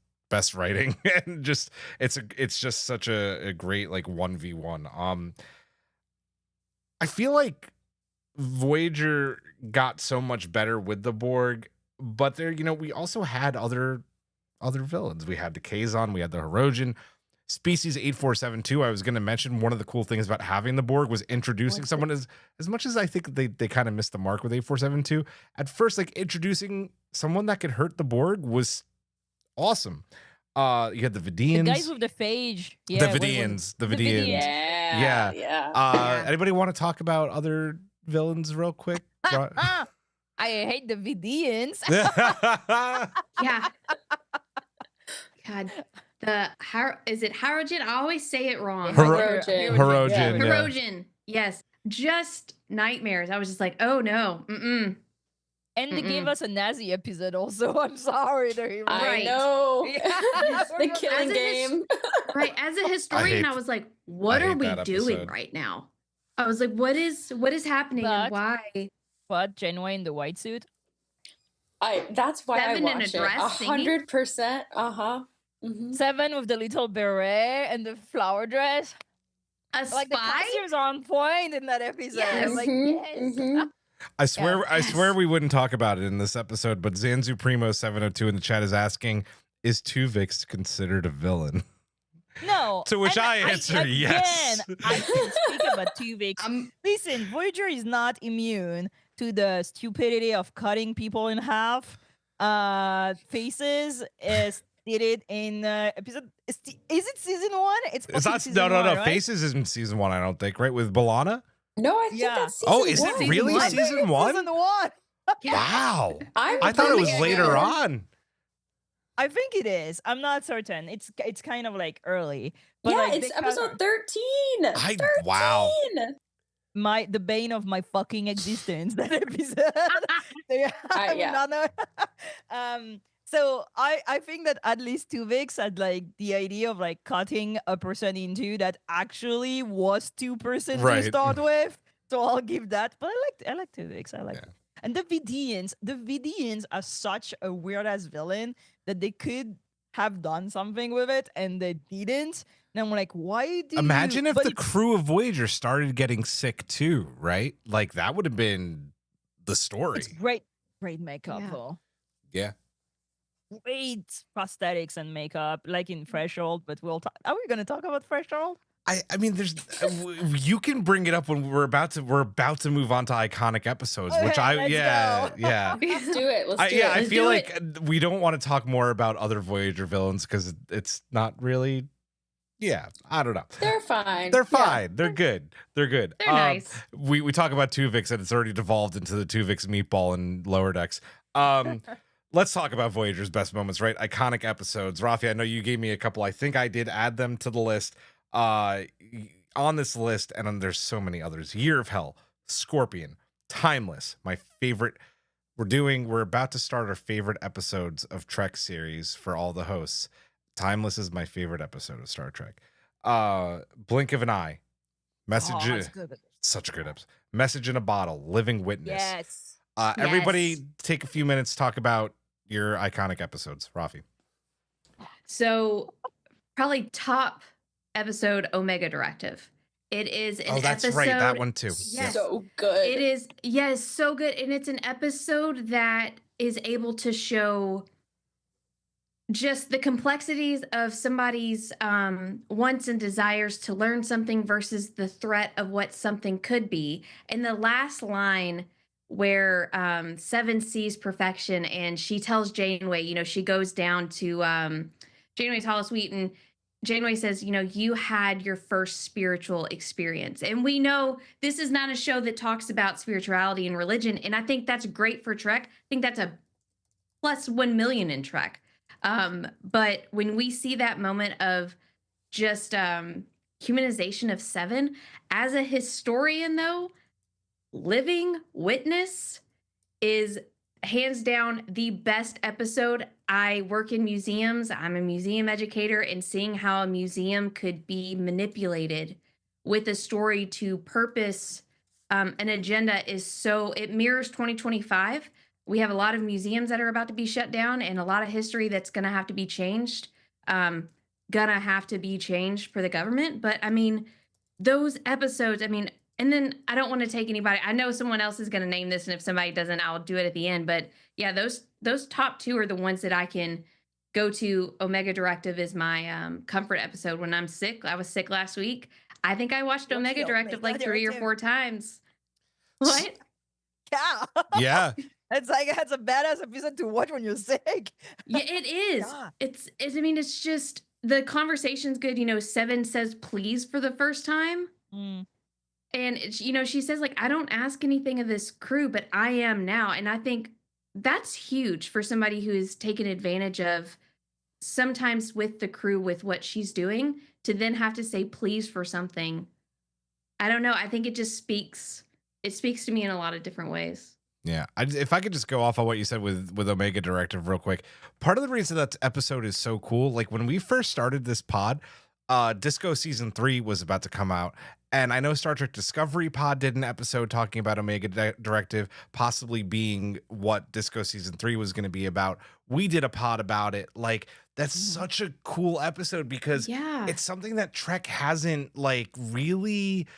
writing, and just it's just such a great like 1v1. I feel like Voyager got so much better with the Borg, but there, you know, we also had other villains. We had the Kazon, we had the Hirogen. Species 8472, I was going to mention, one of the cool things about having the Borg was introducing someone as much as I think they kind of missed the mark with 8472. At first, like introducing someone that could hurt the Borg was awesome. You had the Vidians. The guys with the phage. Yeah, the Vidians. Yeah. Anybody want to talk about other villains real quick? I hate the Vidians. Yeah. God. Is it Hirogen? I always say it wrong. Hirogen. Yes. Just nightmares. I was just like, oh no. And they gave us a Nazi episode also. I'm sorry. I know. The killing As game. Right. As a historian, I was like, what are we doing right now? I was like, what is happening and why? What? Janeway in the white suit? That's why Seven I in a watched it. dress singing? 100%. Uh-huh. Mm-hmm. 7 with the little beret and the flower dress. A Like the spy? costumes are on point in that episode. Yes. I'm like, yes. I swear we wouldn't talk about it in this episode, but Zanzu Primo 702 in the chat is asking, is Tuvix considered a villain? No. To which I answer yes. Again, I can speak about Tuvix. Listen, Voyager is not immune to the stupidity of cutting people in half. Faces did it in episode. Is it season 1? It's not. Season No. 1, right? Faces isn't season 1, I don't think. Right, with Balana. No, I think that's season 1. Is it really season 1? Season 1. Wow. I thought it was later on. I think it is. I'm not certain. It's kind of like early. But yeah, like it's episode 13. Wow. The bane of my fucking existence, that episode. So I think that at least Tuvix had like the idea of like cutting a person in two that actually was 2% to start with. So I'll give that. But I like Tuvix. I like it. And the Vidians are such a weird ass villain that they could have done something with it and they didn't. And I'm like, why do Imagine if the crew of Voyager started getting sick too, right? Like that would have been the story. It's great makeup though. Yeah. Great prosthetics and makeup, like in Threshold, but we'll talk. Are we going to talk about Threshold? I mean, there's you can bring it up when we're about to move on to iconic episodes, which Let's Let's do it. I feel like we don't want to talk more about other Voyager villains because it's not really. Yeah, I don't know. They're fine. They're fine. They're good. They're good. They're nice. We talk about Tuvix and it's already devolved into the Tuvix meatball and Lower Decks. Let's talk about Voyager's best moments, right? Iconic episodes. Raffi, I know you gave me a couple. I think I did add them to the list. On this list, and then there's so many others. Year of Hell, Scorpion, Timeless, my favorite. We're about to start our favorite episodes of Trek series for all the hosts. Timeless is my favorite episode of Star Trek. Blink of an Eye, Message. Such a good episode. Message in a Bottle, Living Witness. Yes. Everybody take a few minutes, talk about your iconic episodes. Raffi. So probably top episode, Omega Directive. It is an episode. That's right. That one too. Yes. So good. It is, yes, so good. And it's an episode that is able to show just the complexities of somebody's wants and desires to learn something versus the threat of what something could be. And the last line where Seven sees perfection and she tells Janeway, she goes down to Janeway's Hollow Suite, and Janeway says, you had your first spiritual experience. And we know this is not a show that talks about spirituality and religion. And I think that's great for Trek. I think that's a plus 1 million in Trek. But when we see that moment of just humanization of Seven, as a historian, though, living witness is hands down the best episode. I work in museums. I'm a museum educator, and seeing how a museum could be manipulated with a story to purpose an agenda it mirrors 2025. We have a lot of museums that are about to be shut down and a lot of history that's going to have to be changed, for the government. But I mean, those episodes, and then I don't want to take anybody. I know someone else is going to name this, and if somebody doesn't, I'll do it at the end. But yeah, those top two are the ones that I can go to. Omega Directive is my comfort episode when I'm sick. I was sick last week. I think I watched Omega Directive like 3 or 4 times. What? Yeah. Yeah. It's a badass episode to watch when you're sick. Yeah, it is. Yeah. It's just the conversation's good. Seven says please for the first time. Mm. And she says, like, I don't ask anything of this crew, but I am now. And I think that's huge for somebody who is taken advantage of sometimes with the crew, with what she's doing, to then have to say please for something. I don't know. I think it just speaks to me in a lot of different ways. Yeah, if I could just go off on what you said with Omega Directive real quick. Part of the reason that episode is so cool, like when we first started this pod, Disco Season 3 was about to come out. And I know Star Trek Discovery Pod did an episode talking about Omega Directive possibly being what Disco Season 3 was going to be about. We did a pod about it. Like, that's such a cool episode because it's something that Trek hasn't, like, really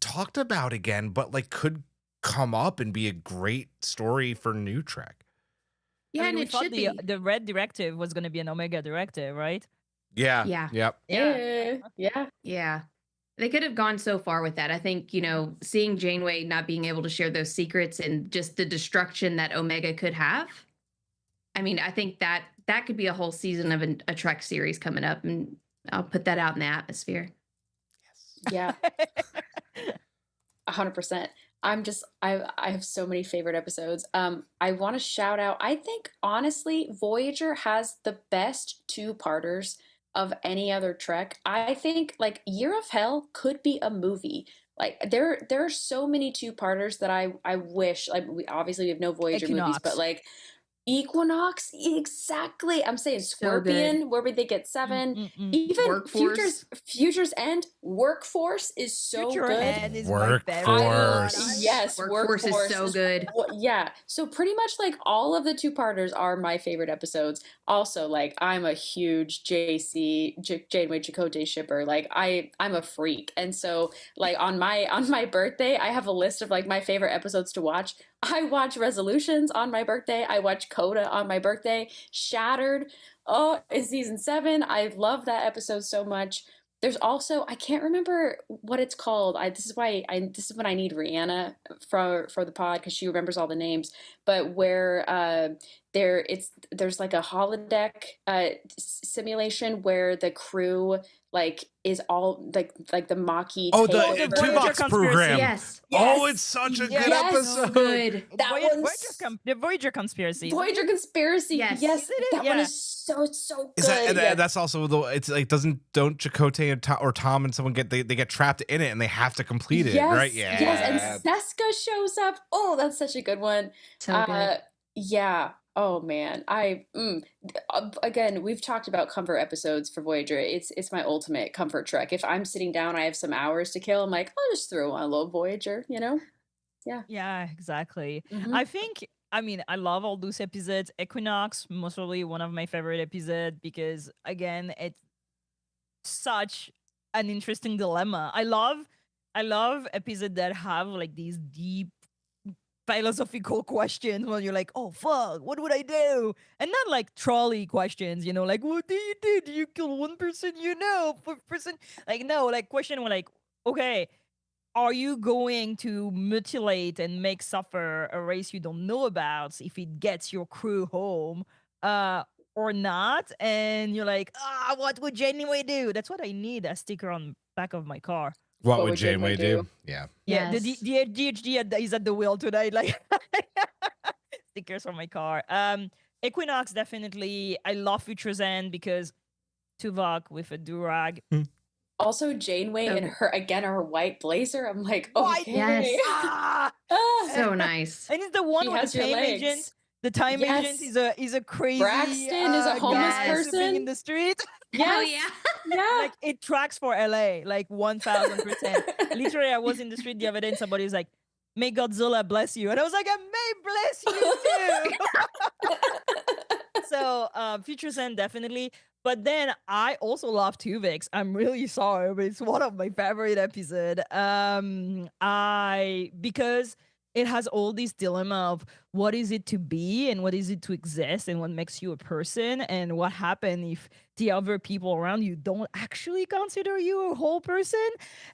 talked about again, but, like, could come up and be a great story for new Trek. Yeah, and we it thought should be. The Red Directive was going to be an Omega Directive, right? Yeah. Yeah. Yep. Yeah. They could have gone so far with that. I think, seeing Janeway not being able to share those secrets and just the destruction that Omega could have. I think that could be a whole season of a Trek series coming up, and I'll put that out in the atmosphere. Yeah. 100%. I have so many favorite episodes. I want to shout out, I think honestly, Voyager has the best 2-parters of any other Trek. I think like Year of Hell could be a movie. Like there are so many 2-parters that I wish, like we have no Voyager movies, but like Equinox, exactly. I'm saying Scorpion, where would they get 7? Even Workforce. Future's End, Workforce is so Future good. End is Workforce. Yes, Workforce is so good. Yeah. So pretty much like all of the 2-parters are my favorite episodes. Also, like I'm a huge Janeway Chakotay shipper. Like I'm a freak. And so like on my birthday, I have a list of like my favorite episodes to watch. I watch Resolutions on my birthday. I watch Coda on my birthday. Shattered. Oh, is season 7. I love that episode so much. There's also, I can't remember what it's called. This is when I need Rihanna for the pod because she remembers all the names. But where there's like a holodeck simulation where the crew like is all like the Maquis. The Toolbox program. Yes. Oh, it's such a good episode. Good. The Voyager Conspiracy. Voyager Conspiracy. Yes. That one is so good. That's also it's like don't Chakotay or Tom and someone get trapped in it and they have to complete it, right? Yeah. Yes, and Seska shows up. Oh, that's such a good one. So good. Yeah. Oh man, again, we've talked about comfort episodes for Voyager. It's my ultimate comfort Trek. If I'm sitting down, I have some hours to kill. I'm like, I'll just throw on a little Voyager, Yeah, exactly. Mm-hmm. I think, I love all those episodes. Equinox, mostly one of my favorite episodes because again, it's such an interesting dilemma. I love episodes that have like these deep philosophical questions when you're like, oh fuck, what would I do? And not like trolley questions, like what do you do? Do you kill one person person? Like no, like question were like, okay, are you going to mutilate and make suffer a race you don't know about if it gets your crew home? Or not? And you're like, what would Janeway do? That's what I need, a sticker on back of my car. What would Janeway do? Yeah. Yeah, Yes. the DHD is at the wheel tonight. Like stickers on my car. Equinox, definitely. I love Future's End because Tuvok with a durag. Also, Janeway So and her white blazer. I'm like, White- okay. Yes. Ah! So nice. And it's the one She with has the your time legs. agent. The time Yes. agent is a crazy Braxton is a homeless guy Yes. sleeping person. in the street. Hell Yes. yeah. Yeah. Like it tracks for LA, like 1000%. Literally, I was in the street the other day and somebody was like, "May Godzilla bless you," and I was like, "I may bless you too." So, Future's End definitely. But then I also love Tuvix. I'm really sorry, but it's one of my favorite episodes. Because it has all this dilemma of what is it to be and what is it to exist and what makes you a person and what happens if the other people around you don't actually consider you a whole person.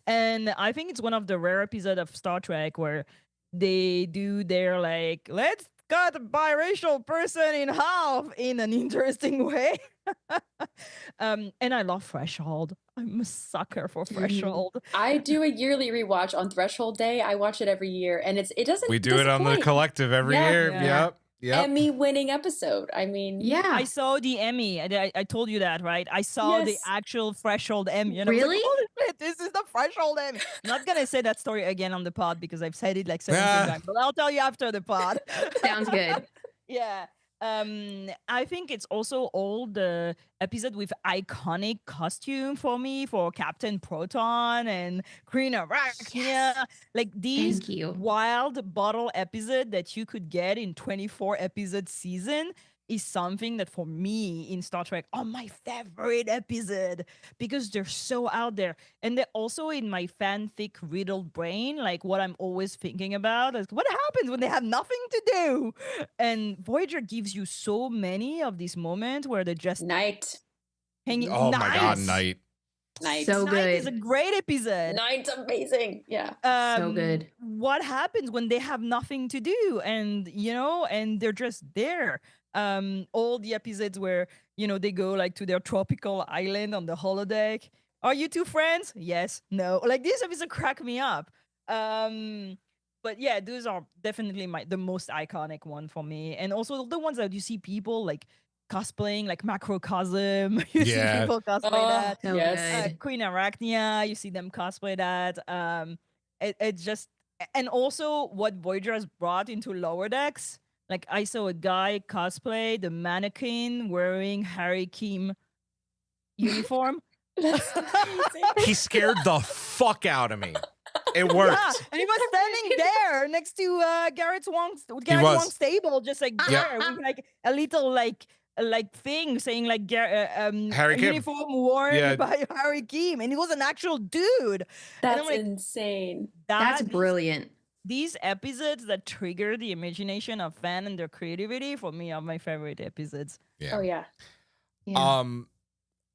And I think it's one of the rare episodes of Star Trek where they do their like, let's cut a biracial person in half in an interesting way. And I love Threshold. I'm a sucker for Threshold. I do a yearly rewatch on Threshold Day. I watch it every year, and it doesn't. We do it on the disappoint. collective every Yeah. year. Yeah. Yep. Emmy-winning episode. I mean, Yeah. I saw the Emmy. I told you that, right? I saw the Yes. actual Threshold Emmy. And Really? I was like, holy shit, this is the Threshold Emmy. I'm not going to say that story again on the pod because I've said it like 17 times, but I'll tell you after the pod. Sounds good. Yeah. I think it's also all the episode with iconic costume for me for Captain Proton and Queen Arachnia. Yes. Like these Thank you. wild bottle episode that you could get in 24 episode season is something that for me in Star Trek are my favorite episode because they're so out there. And they're also in my fanfic riddled brain, like what I'm always thinking about is what happens when they have nothing to do. And Voyager gives you so many of these moments where they're just Night. hanging. Oh my God, Nice. Night. Night. So Night is a good. great episode. Night's amazing. Yeah. So good. What happens when they have nothing to do and and they're just there? All the episodes where they go like to their tropical island on the holodeck. Are you two friends? Yes. No. Like these episodes crack me up. But yeah, those are definitely the most iconic one for me. And also the ones that you see people like cosplaying, like Macrocosm. You see Yeah. people cosplay Oh, that. So yes. good. Queen Arachnia, you see them cosplay that. It's just, and also what Voyager has brought into Lower Decks. Like I saw a guy cosplay the mannequin wearing Harry Kim uniform. That's amazing. He scared the fuck out of me. It worked. Yeah, and he was standing there next to Garrett Wong's was. Wong's table, just like Yeah. there with like a little like thing saying like Harry a Kim. uniform worn Yeah. by Harry Kim, and he was an actual dude. That's I'm like, insane. That's brilliant. These episodes that trigger the imagination of fan and their creativity for me are my favorite episodes. Yeah. Oh yeah. Yeah.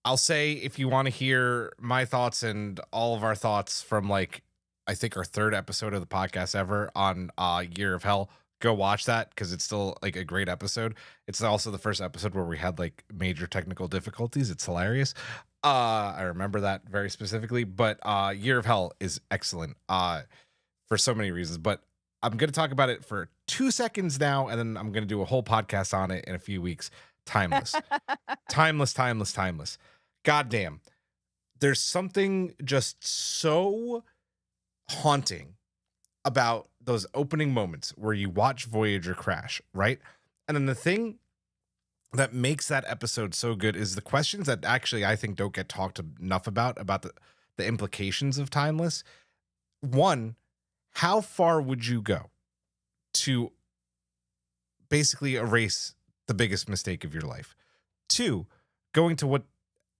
I'll say if you want to hear my thoughts and all of our thoughts from like I think our third episode of the podcast ever on Year of Hell, go watch that because it's still like a great episode. It's also the first episode where we had like major technical difficulties. It's hilarious. I remember that very specifically, but Year of Hell is excellent for so many reasons. But I'm going to talk about it for 2 seconds now, and then I'm going to do a whole podcast on it in a few weeks. Timeless. Timeless. Goddamn. There's something just so haunting about those opening moments where you watch Voyager crash, right? And then the thing that makes that episode so good is the questions that actually I think don't get talked enough about the implications of Timeless. One, how far would you go to basically erase the biggest mistake of your life? Two, going to what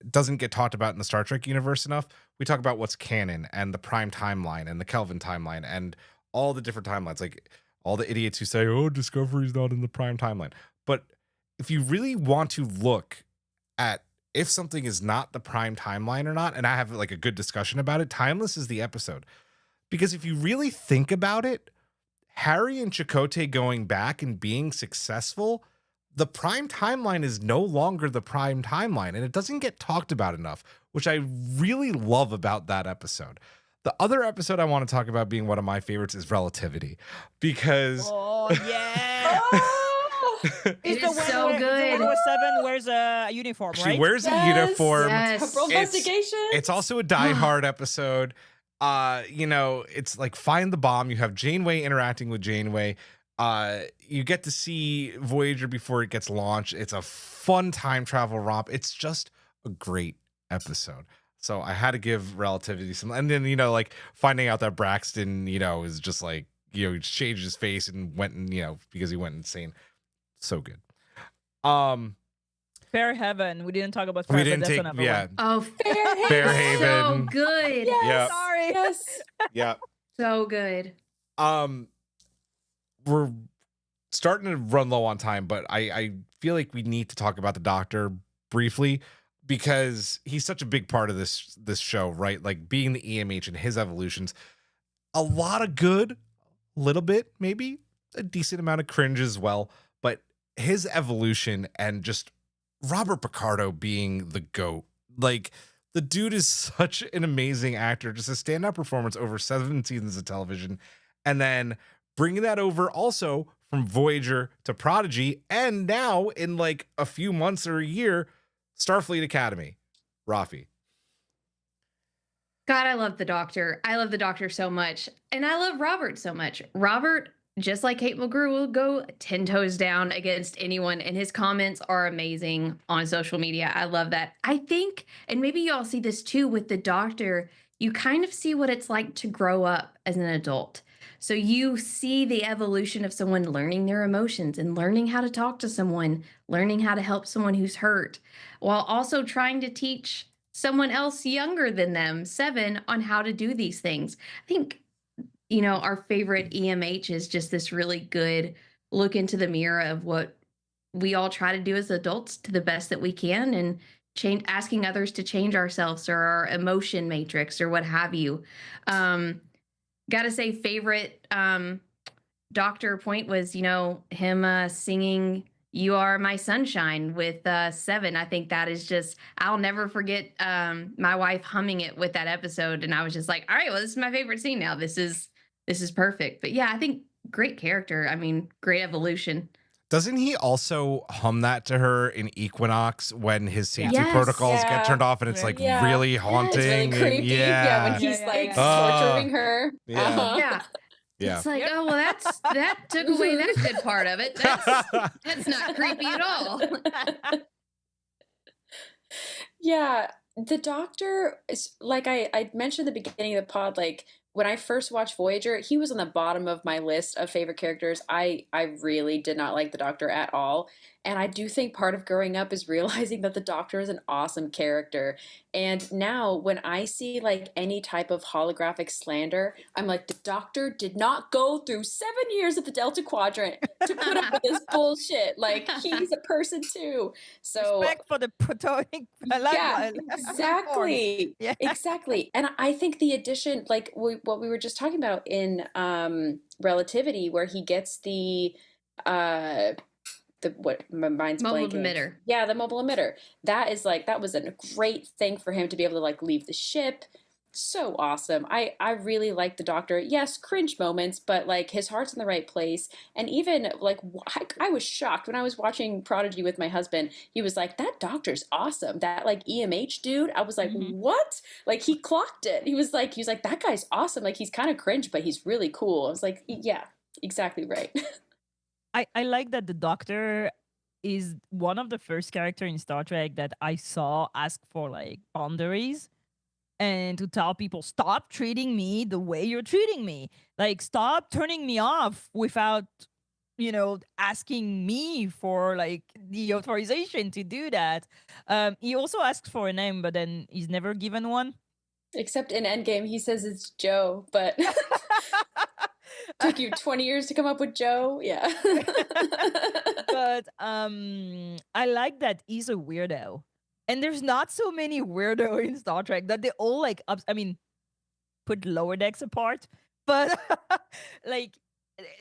doesn't get talked about in the Star Trek universe enough. We talk about what's canon and the Prime timeline and the Kelvin timeline and all the different timelines. Like all the idiots who say, oh, Discovery's not in the prime timeline. But if you really want to look at if something is not the prime timeline or not, and I have like a good discussion about it, Timeless is the episode. Because if you really think about it, Harry and Chakotay going back and being successful, the prime timeline is no longer the prime timeline, and it doesn't get talked about enough, which I really love about that episode. The other episode I want to talk about being one of my favorites is Relativity, because Oh yeah. It is so good. Where Seven wears a uniform, right? she wears a uniform. Yes. Temporal investigation. It's also a Die Hard episode. It's like Find the Bomb. You have Janeway interacting with Janeway. You get to see Voyager before it gets launched. It's a fun time travel romp. It's just a great episode. So I had to give Relativity some, and then, like finding out that Braxton, is just like, he changed his face and went and, because he went insane. So good. Fair Heaven. We didn't talk about Fair We Heaven. didn't That's take, another yeah. one. Oh, Fair so Haven. good. Yes. Yeah. Sorry. Yes. Yeah. So good. We're starting to run low on time, but I feel like we need to talk about the Doctor briefly, because he's such a big part of this show, right? Like being the EMH and his evolutions. A lot of good, a little bit, maybe a decent amount of cringe as well, but his evolution and just Robert Picardo being the GOAT. Like, the dude is such an amazing actor, just a standout performance over 7 seasons of television, and then bringing that over also from Voyager to Prodigy, and now in like a few months or a year, Starfleet Academy. Raffi. God, I love the Doctor. I love the Doctor so much. And I love Robert so much. Robert, just like Kate Mulgrew, will go 10 toes down against anyone. And his comments are amazing on social media. I love that. I think, and maybe you all see this too with the Doctor, you kind of see what it's like to grow up as an adult. So you see the evolution of someone learning their emotions and learning how to talk to someone, learning how to help someone who's hurt, while also trying to teach someone else younger than them, 7, on how to do these things. I think, our favorite EMH is just this really good look into the mirror of what we all try to do as adults to the best that we can, and asking others to change ourselves or our emotion matrix or what have you. Gotta say, favorite Doctor point was, him singing "You Are My Sunshine" with 7. I think that is just, I'll never forget my wife humming it with that episode, and I was just like, all right, well, this is my favorite scene now. This is perfect. But yeah, I think great character. I mean, great evolution. Doesn't he also hum that to her in Equinox when his safety Yes. protocols get turned off, and it's like Yeah. really haunting? It's really and creepy. Yeah, when he's Yeah, like yeah. torturing her. Yeah. Uh-huh. Yeah. Yeah. It's like, oh, well, that took away that good part of it. That's not creepy at all. Yeah, the Doctor is, like I mentioned at the beginning of the pod, like when I first watched Voyager, he was on the bottom of my list of favorite characters. I really did not like the Doctor at all. And I do think part of growing up is realizing that the Doctor is an awesome character. And now when I see like any type of holographic slander, I'm like, the Doctor did not go through 7 years of the Delta Quadrant to put up with this bullshit. Like, he's a person too. So Respect for the platonic. yeah, exactly. Yeah. Exactly. And I think the addition, like what we were just talking about in Relativity, where he gets what my mind's Mobile blanking. emitter. Yeah, the mobile emitter. That was a great thing for him to be able to like leave the ship. So awesome. I really like the Doctor. Yes, cringe moments, but like his heart's in the right place. And even like I was shocked when I was watching Prodigy with my husband. He was like, "That Doctor's awesome. That like EMH dude." I was like, "What?" Like, he clocked it. He was like, "That guy's awesome. Like, he's kind of cringe, but he's really cool." I was like, "Yeah, exactly right." I like that the Doctor is one of the first characters in Star Trek that I saw ask for like boundaries and to tell people, stop treating me the way you're treating me. Like, stop turning me off without, asking me for like the authorization to do that. He also asks for a name, but then he's never given one. Except in Endgame, he says it's Joe, but Took you 20 years to come up with Joe. Yeah. But I like that he's a weirdo. And there's not so many weirdo in Star Trek that they all like I mean, put Lower Decks apart, but like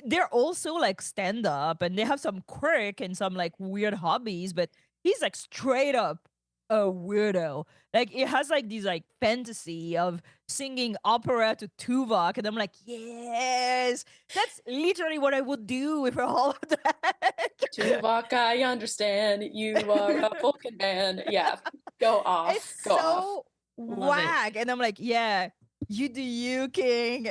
they're also like stand up and they have some quirk and some like weird hobbies, but he's like straight up a weirdo. Like it has like these like fantasy of singing opera to Tuvok, and I'm like, yes, that's literally what I would do with a holodeck. Tuvok, I understand. You are a Vulcan man. Yeah. Go off. It's Go off. so Love it. whack, and I'm like, yeah, you do you, King.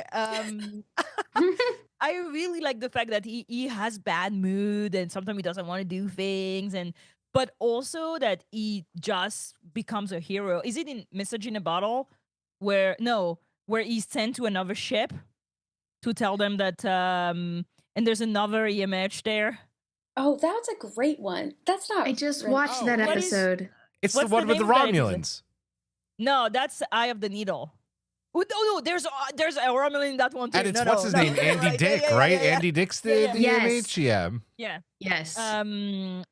I really like the fact that he has bad mood and sometimes he doesn't want to do things, and but also that he just becomes a hero. Is it in Message in a Bottle where he's sent to another ship to tell them that and there's another EMH there? Oh, that's a great one. That's not. I just watched that what is- episode. It's What's the one the with the name of that episode? Romulans. No, that's Eye of the Needle. Oh, no, there's a Romulan in that one too. And it's No, what's no, his no. name? Andy Right, Dick, yeah, right? yeah, yeah. Andy Dick's the Yeah, yeah. EMH. Yeah. Yeah. Yes.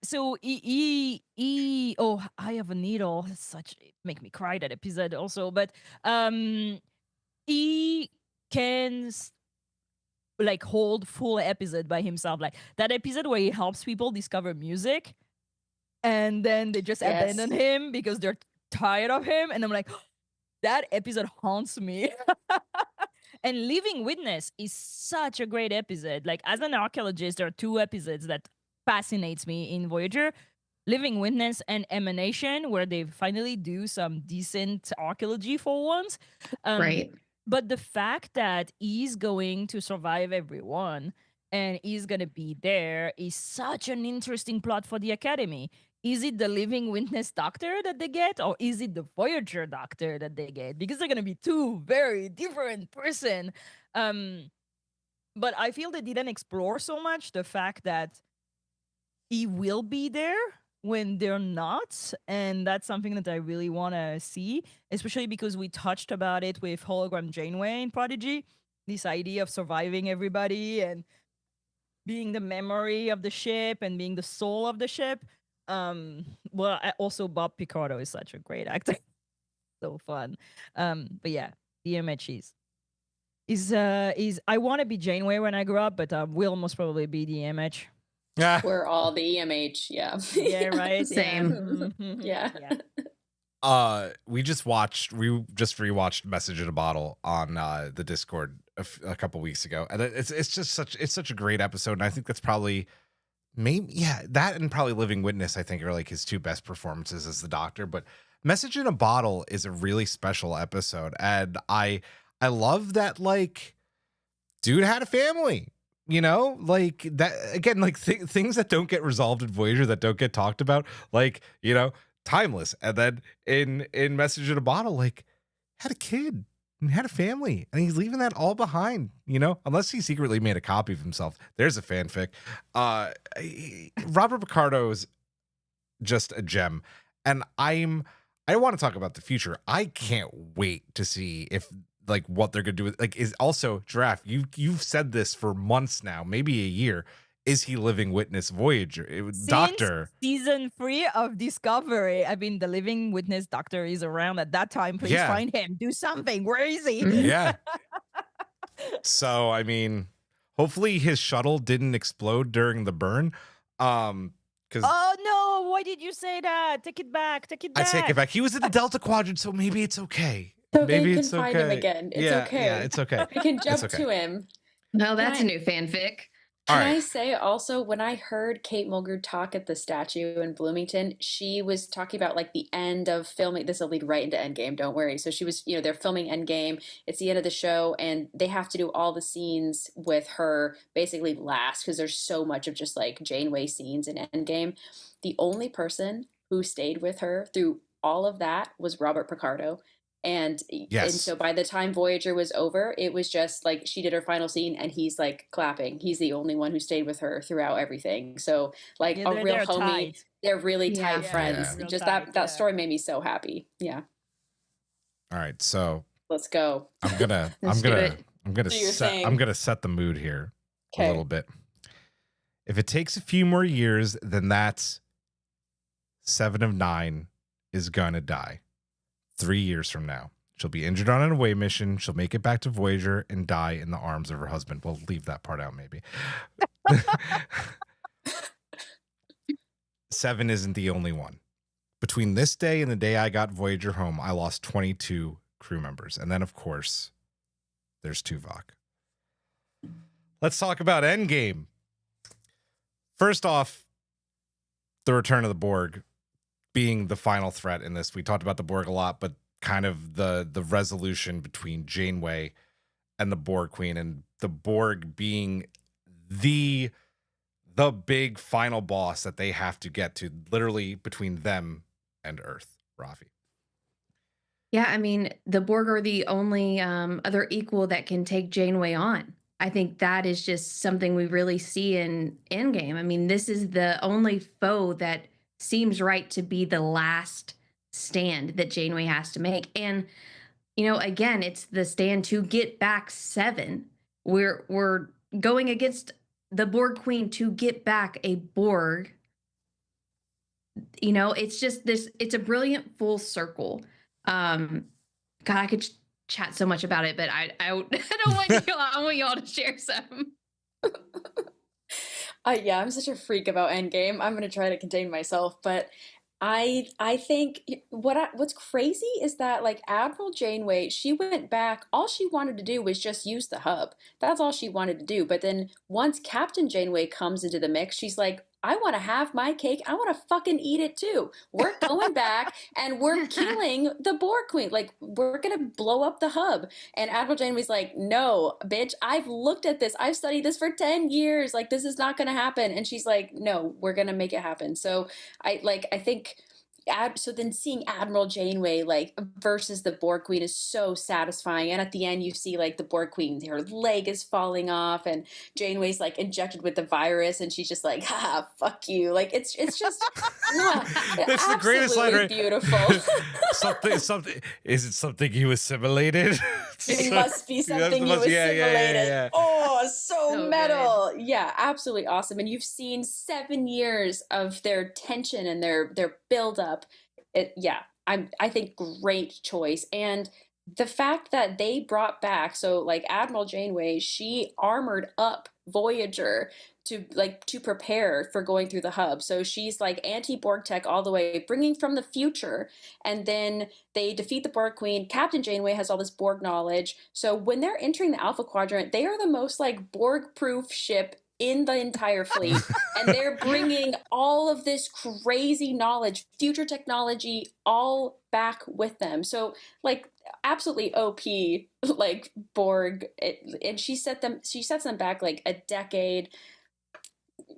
So he oh, Eye of a Needle. That's such make me cry that episode also. But he can like hold full episode by himself. Like that episode where he helps people discover music, and then they just Yes. abandon him because they're tired of him. And I'm like, that episode haunts me. And Living Witness is such a great episode. Like as an archaeologist, there are two episodes that fascinates me in Voyager. Living Witness and Emanation, where they finally do some decent archaeology for once. Right. But the fact that he's going to survive everyone and he's going to be there is such an interesting plot for the Academy. Is it the Living Witness doctor that they get, or is it the Voyager doctor that they get? Because they're going to be two very different person. But I feel they didn't explore so much the fact that he will be there when they're not, and that's something that I really want to see, especially because we touched about it with Hologram Janeway in Prodigy, this idea of surviving everybody and being the memory of the ship and being the soul of the ship. Also Bob Picardo is such a great actor. So fun. But yeah, the MH is I want to be Janeway when I grow up, but will most probably be the MH. Yeah. We're all the EMH. Yeah. Yeah, right. Same. Yeah. Yeah. We just rewatched Message in a Bottle on the Discord a couple weeks ago, and it's such a great episode, and I think that's probably that and probably Living Witness I think are like his two best performances as the Doctor. But Message in a Bottle is a really special episode, and I love that, like, dude had a family. You know, like that again, like things that don't get resolved in Voyager, that don't get talked about, like, you know, Timeless. And then in Message in a Bottle, like, had a kid and had a family, and he's leaving that all behind, you know, unless he secretly made a copy of himself. There's a fanfic. Robert Picardo's just a gem, and I want to talk about the future. I can't wait to see if, like, what they're gonna do with, like, is also Giraffe. You've said this for months now, maybe a year. Is he Living Witness Voyager Doctor? Season 3 of Discovery. I mean, the Living Witness Doctor is around at that time. Please find him. Do something. Where is he? Yeah. So I mean, hopefully his shuttle didn't explode during the burn. Because oh no! Why did you say that? Take it back. Take it back. I take it back. He was in the Delta Quadrant, so maybe it's okay. So Maybe they it's can find okay. him again. It's okay. Yeah, it's okay. We can jump okay. to him. No, that's a Right. new fanfic. All Can right. I say also, when I heard Kate Mulgrew talk at the statue in Bloomington, she was talking about like the end of filming. This will lead right into Endgame, don't worry. So she was, they're filming Endgame. It's the end of the show, and they have to do all the scenes with her basically last because there's so much of just like Janeway scenes in Endgame. The only person who stayed with her through all of that was Robert Picardo. And so by the time Voyager was over, it was just like she did her final scene and he's like clapping. He's the only one who stayed with her throughout everything. So like a real they're homie. tight. They're really tight Yeah. friends. Yeah. Just Real tight, that story made me so happy. Yeah. All right. So Let's go. I'm gonna Let's do it. I'm gonna So you're set. saying- I'm gonna set the mood here a Okay. little bit. If it takes a few more years, then that's 7 of 9 is gonna die. 3 years from now, she'll be injured on an away mission. She'll make it back to Voyager and die in the arms of her husband. We'll leave that part out, maybe. 7 isn't the only one. Between this day and the day I got Voyager home, I lost 22 crew members. And then, of course, there's Tuvok. Let's talk about Endgame. First off, the return of the Borg being the final threat in this. We talked about the Borg a lot, but kind of the resolution between Janeway and the Borg Queen, and the Borg being the big final boss that they have to get to, literally between them and Earth. Raffi. Yeah, I mean, the Borg are the only other equal that can take Janeway on. I think that is just something we really see in Endgame. I mean, this is the only foe that seems right to be the last stand that Janeway has to make. And, you know, again, it's the stand to get back 7. We're going against the Borg Queen to get back a Borg. You know, it's just this, it's a brilliant full circle. God, I could chat so much about it, but I don't want you. I want y'all to share some. Yeah, I'm such a freak about Endgame. I'm gonna try to contain myself, but I think what's crazy is that like Admiral Janeway, she went back. All she wanted to do was just use the hub. That's all she wanted to do. But then once Captain Janeway comes into the mix, she's like, I want to have my cake. I want to fucking eat it too. We're going back and we're killing the Borg Queen. Like, we're going to blow up the hub. And Admiral Janeway's like, no, bitch, I've looked at this. I've studied this for 10 years. Like, this is not going to happen. And she's like, no, we're going to make it happen. So I think... So then seeing Admiral Janeway like versus the Borg Queen is so satisfying, and at the end you see like the Borg Queen, her leg is falling off, and Janeway's like injected with the virus, and she's just like, "Ha, fuck you!" Like it's just That's the greatest line, right? Beautiful. something. Is it something you assimilated? It must be something you assimilated. Yeah. Oh, so metal. Good. Yeah, absolutely awesome. And you've seen 7 years of their tension and their build up. I think great choice. And the fact that they brought back, so like Admiral Janeway, she armored up Voyager to prepare for going through the hub. So she's like anti-Borg tech all the way, bringing from the future. And then they defeat the Borg Queen. Captain Janeway has all this Borg knowledge. So when they're entering the Alpha Quadrant, they are the most like Borg-proof ship in the entire fleet. And they're bringing all of this crazy knowledge, future technology, all back with them. So like absolutely OP, like Borg. And she sets them back like a decade.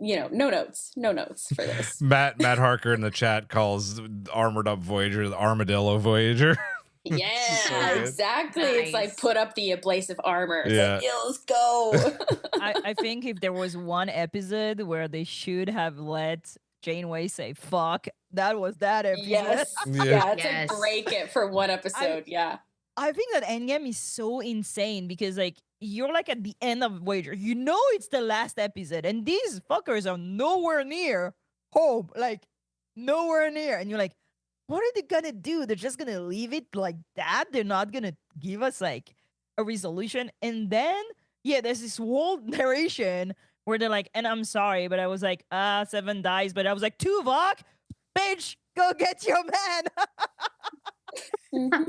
You know, no notes for this. Matt Harker in the chat calls armored up Voyager the Armadillo Voyager. Yeah, So exactly. Nice. It's like put up the abrasive armor. It's Yeah. like, yeah, let's go. I think if there was one episode where they should have let Janeway say fuck, that was that episode. Yes. Yeah. Yeah, it's Yes. like break it for one episode. Yeah. I think that Endgame is so insane because like you're like at the end of Voyager. You know it's the last episode, and these fuckers are nowhere near home. Like nowhere near. And you're like, what are they gonna do? They're just gonna leave it like that? They're not gonna give us like a resolution. And then there's this whole narration where they're like, and I'm sorry, but I was like, 7 dies, but I was like, Tuvok, bitch, go get your man. Mhm.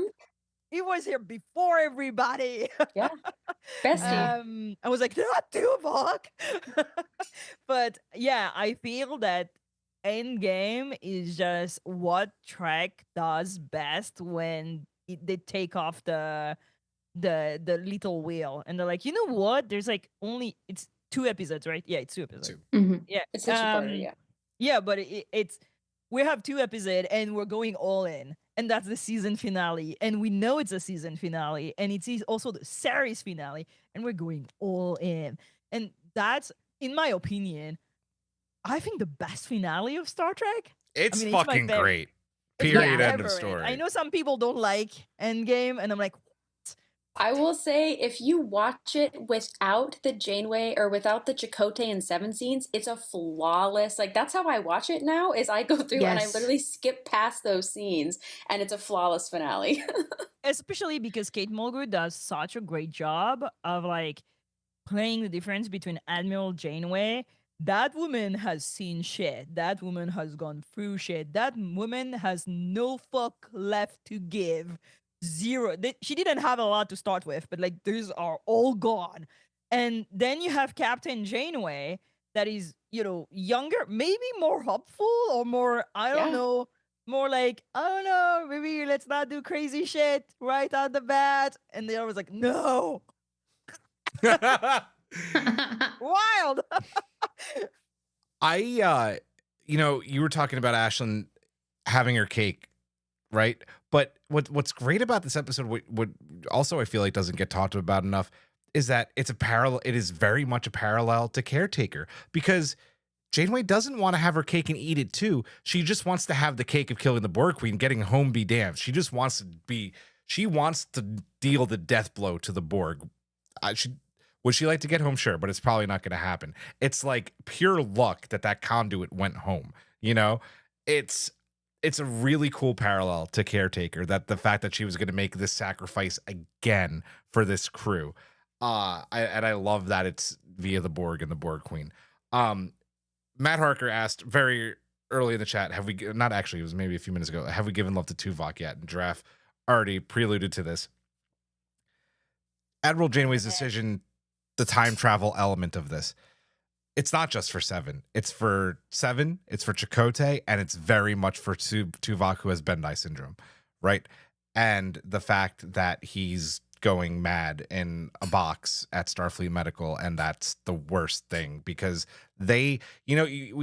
He was here before everybody. Yeah. Bestie. I was like, not Tuvok. But yeah, I feel that Endgame is just what Trek does best when they take off the little wheel and they're like, you know what? There's like it's 2 episodes, right? Yeah, it's 2 episodes. 2. Mhm. Yeah, It's a two-parter, yeah. yeah, but it's we have 2 episodes and we're going all in, and that's the season finale, and we know it's a season finale, and it's also the series finale, and we're going all in, and that's, in my opinion, I think the best finale of Star Trek. It's my fucking favorite. great. It's my Period. End of favorite. story. I know some people don't like Endgame, and I'm like, what? I will say, if you watch it without the Janeway or without the Chakotay and Seven scenes, it's a flawless, like, that's how I watch it now, is I go through and I Yes. literally skip past those scenes, and it's a flawless finale. Especially because Kate Mulgrew does such a great job of like playing the difference between Admiral Janeway. That woman has seen shit. That woman has gone through shit. That woman has no fuck left to give. Zero. She didn't have a lot to start with, but like these are all gone. And then you have Captain Janeway that is, younger, maybe more hopeful or more, I don't Yeah. know, more like, I don't know, maybe let's not do crazy shit right out the bat. And the other was like, no, wild. You were talking about Ashlyn having her cake, right? But what's great about this episode, what also I feel like doesn't get talked about enough, is that it's a parallel. It is very much a parallel to Caretaker, because Janeway doesn't want to have her cake and eat it too. She just wants to have the cake of killing the Borg Queen, getting home be damned. She just wants to deal the death blow to the Borg. Would she like to get home? Sure, but it's probably not going to happen. It's like pure luck that conduit went home. It's a really cool parallel to Caretaker, that the fact that she was going to make this sacrifice again for this crew. I love that it's via the Borg and the Borg Queen. Matt Harker asked very early in the chat, have we, not actually, it was maybe a few minutes ago, have we given love to Tuvok yet? And Giraffe already preluded to this. Admiral Janeway's decision, the time travel element of this, it's not just for Seven. It's for Seven, it's for Chakotay, and it's very much for Tuvok, who has Bendai syndrome, right? And the fact that he's going mad in a box at Starfleet Medical, and that's the worst thing, because we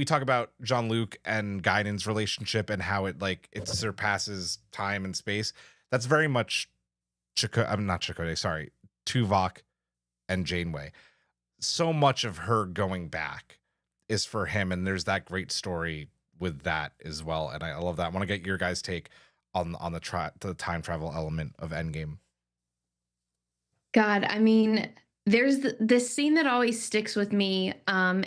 talk about Jean-Luc and Guinan's relationship and how it surpasses time and space. That's very much Tuvok and Janeway. So much of her going back is for him, and there's that great story with that as well, and I love that. I want to get your guys' take on the time travel element of Endgame. God, I mean, there's this scene that always sticks with me,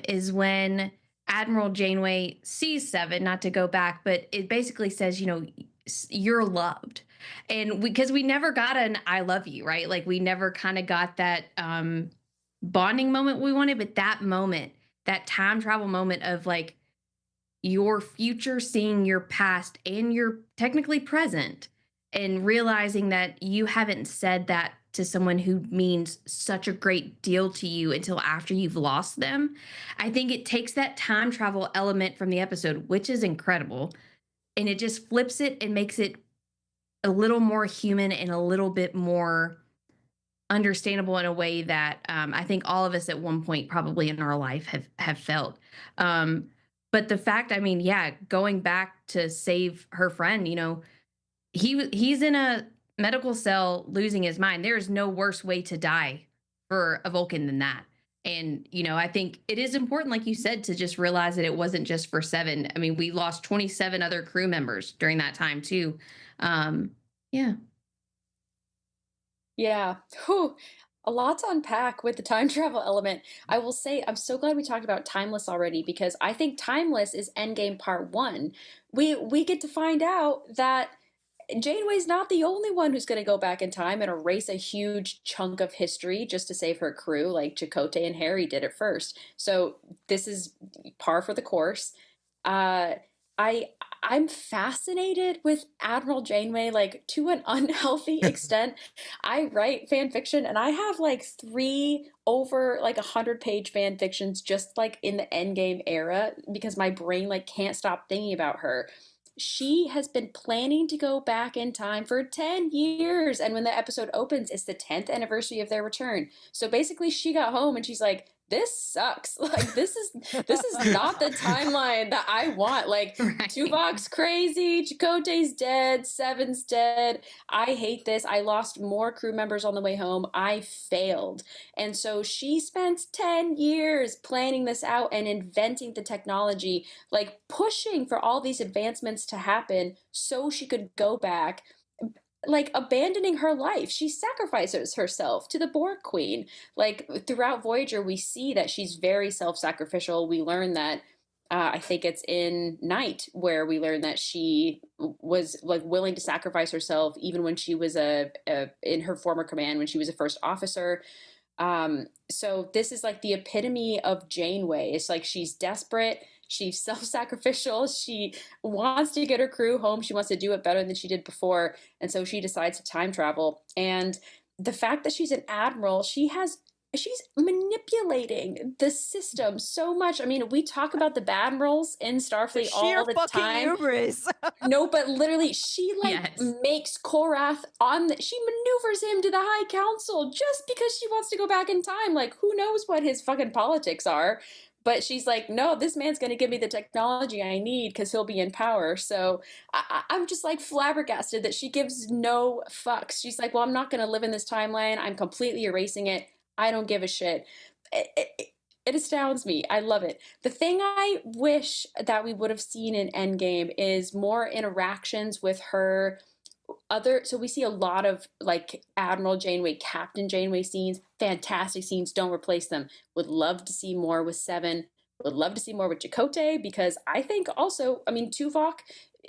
is when Admiral Janeway sees Seven, not to go back, but it basically says, you're loved. And because we never got an I love you, right? Like, we never kind of got that bonding moment we wanted, but that moment, that time travel moment of like your future seeing your past and your technically present, and realizing that you haven't said that to someone who means such a great deal to you until after you've lost them. I think it takes that time travel element from the episode, which is incredible, and it just flips it and makes it a little more human and a little bit more understandable in a way that I think all of us at one point probably in our life have felt. But the fact, I mean, going back to save her friend, he's in a medical cell losing his mind. There is no worse way to die for a Vulcan than that. And, I think it is important, like you said, to just realize that it wasn't just for Seven. I mean, we lost 27 other crew members during that time too. Yeah. Whew. A lot to unpack with the time travel element. I will say, I'm so glad we talked about Timeless already, because I think Timeless is Endgame Part 1. We get to find out that Janeway's not the only one who's going to go back in time and erase a huge chunk of history just to save her crew, like Chakotay and Harry did it first. So this is par for the course. I'm fascinated with Admiral Janeway, like, to an unhealthy extent. I write fan fiction, and I have like 3 over 100-page fan fictions just like in the Endgame era, because my brain can't stop thinking about her. She has been planning to go back in time for 10 years. And when the episode opens, it's the 10th anniversary of their return. So basically she got home and she's like, this sucks. This is not the timeline that I want. Right. Tuvok's crazy, Chakotay's dead, Seven's dead. I hate this. I lost more crew members on the way home. I failed. And so she spends 10 years planning this out and inventing the technology, pushing for all these advancements to happen so she could go back. like abandoning her life. She sacrifices herself to the Borg Queen. Like throughout Voyager, we see that she's very self-sacrificial. We learn that I think it's in Night where we learn that she was like willing to sacrifice herself even when she was in her former command, when she was a first officer. So this is like the epitome of Janeway. It's like she's desperate, she's self-sacrificial, she wants to get her crew home, she wants to do it better than she did before, and so she decides to time travel. And the fact that she's an admiral, she's manipulating the system so much. I mean, we talk about the admirals in Starfleet all the time. Hubris. No, but literally, she makes Korath she maneuvers him to the High Council just because she wants to go back in time. Like, who knows what his fucking politics are? But she's like, no, this man's going to give me the technology I need because he'll be in power. So I'm just like flabbergasted that she gives no fucks. She's like, well, I'm not going to live in this timeline. I'm completely erasing it. I don't give a shit. It astounds me. I love it. The thing I wish that we would have seen in Endgame is more interactions with her so we see a lot of like Admiral Janeway, Captain Janeway scenes, fantastic scenes, don't replace them. Would love to see more with Seven, would love to see more with Chakotay, because I think also, I mean, Tuvok,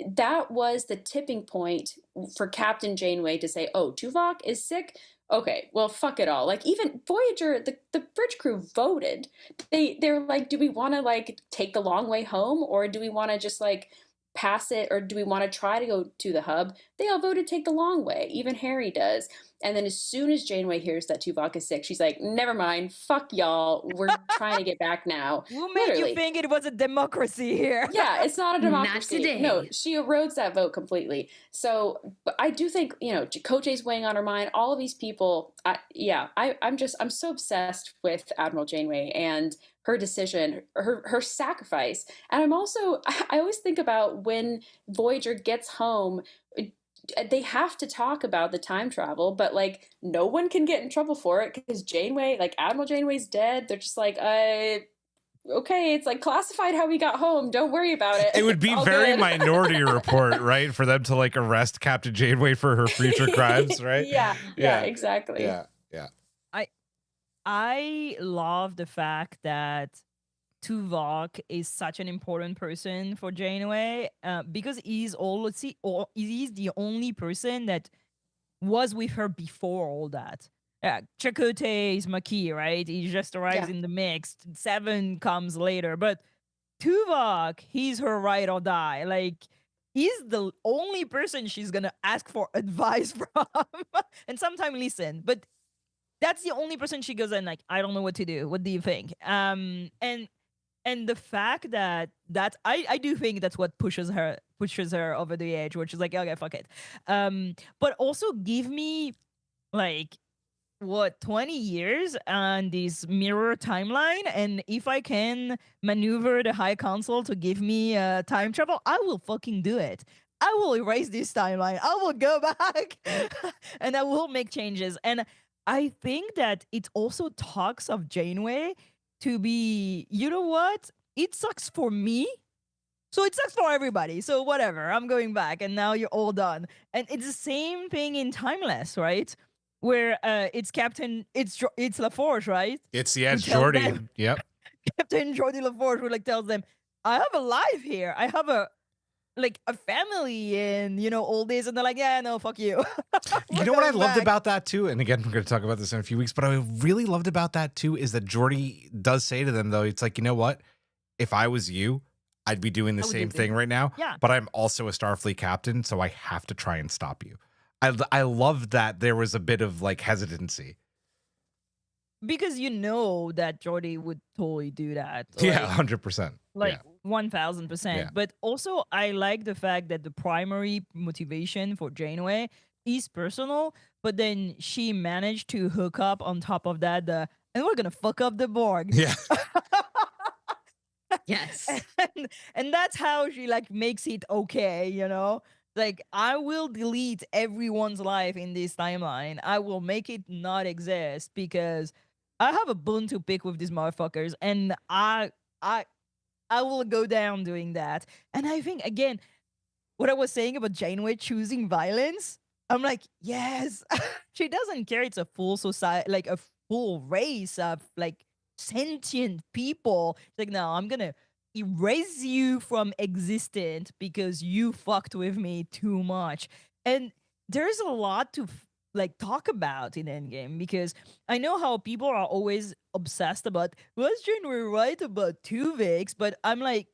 that was the tipping point for Captain Janeway to say, oh, Tuvok is sick? Okay, well, fuck it all. Like, even Voyager, the bridge crew voted. They're like, do we want to, like, take the long way home? Or do we want to just, like, pass it? Or do we want to try to go to the hub? They all voted take the long way. Even Harry does. And then as soon as Janeway hears that Tuvok is sick, she's like, never mind, fuck y'all. We're trying to get back now. Who made you think it was a democracy here? Yeah, it's not a democracy. Not today. No, she erodes that vote completely. So, but I do think, you know, Chakotay's weighing on her mind. All of these people, I'm so obsessed with Admiral Janeway and her decision, her sacrifice. And I always think about when Voyager gets home, they have to talk about the time travel, but like no one can get in trouble for it because Janeway, like Admiral Janeway's dead. They're just like, okay, it's like classified how we got home. Don't worry about it. It would be very good. Minority Report, right? For them to like arrest Captain Janeway for her future crimes, right? Yeah, exactly. Yeah. I love the fact that Tuvok is such an important person for Janeway because he's the only person that was with her before all that. Chakotay is Makee, right? He just arrives in the mix. Seven comes later, but Tuvok, he's her ride or die. Like, he's the only person she's gonna ask for advice from, and sometimes listen. But that's the only person she goes in like, I don't know what to do. What do you think? And the fact that I do think that's what pushes her over the edge, which is like, okay, fuck it. But also give me like 20 years on this mirror timeline, and if I can maneuver the High Council to give me time travel, I will fucking do it. I will erase this timeline. I will go back and I will make changes. And I think that it also talks of Janeway to be, you know what? It sucks for me, so it sucks for everybody. So whatever, I'm going back, and now you're all done. And it's the same thing in Timeless, right? Where it's LaForge, right? It's Geordi. Yep. Captain Geordi LaForge who like tells them, I have a life here. I have a family and, you know, all this. And they're like, yeah, no, fuck you. You know what I loved about that too? And again, we're going to talk about this in a few weeks, but I really loved about that too is that Geordi does say to them, though, it's like, you know what? If I was you, I'd be doing the same thing right now. Yeah. But I'm also a Starfleet captain, so I have to try and stop you. I love that there was a bit of like hesitancy. Because you know that Geordi would totally do that. Yeah, 100%. Like 1000%. Yeah. But also, I like the fact that the primary motivation for Janeway is personal, but then she managed to hook up on top of that, and we're gonna fuck up the Borg. Yeah. Yes. And that's how she like makes it okay, you know? Like, I will delete everyone's life in this timeline. I will make it not exist because I have a bone to pick with these motherfuckers, and I will go down doing that. And I think, again, what I was saying about Janeway choosing violence, I'm like, yes. She doesn't care. It's a full society, like a full race of like sentient people. She's like, no, I'm gonna erase you from existence because you fucked with me too much. And there's a lot to like talk about in Endgame, because I know how people are always obsessed about, was Janeway right about Tuvix? But I'm like,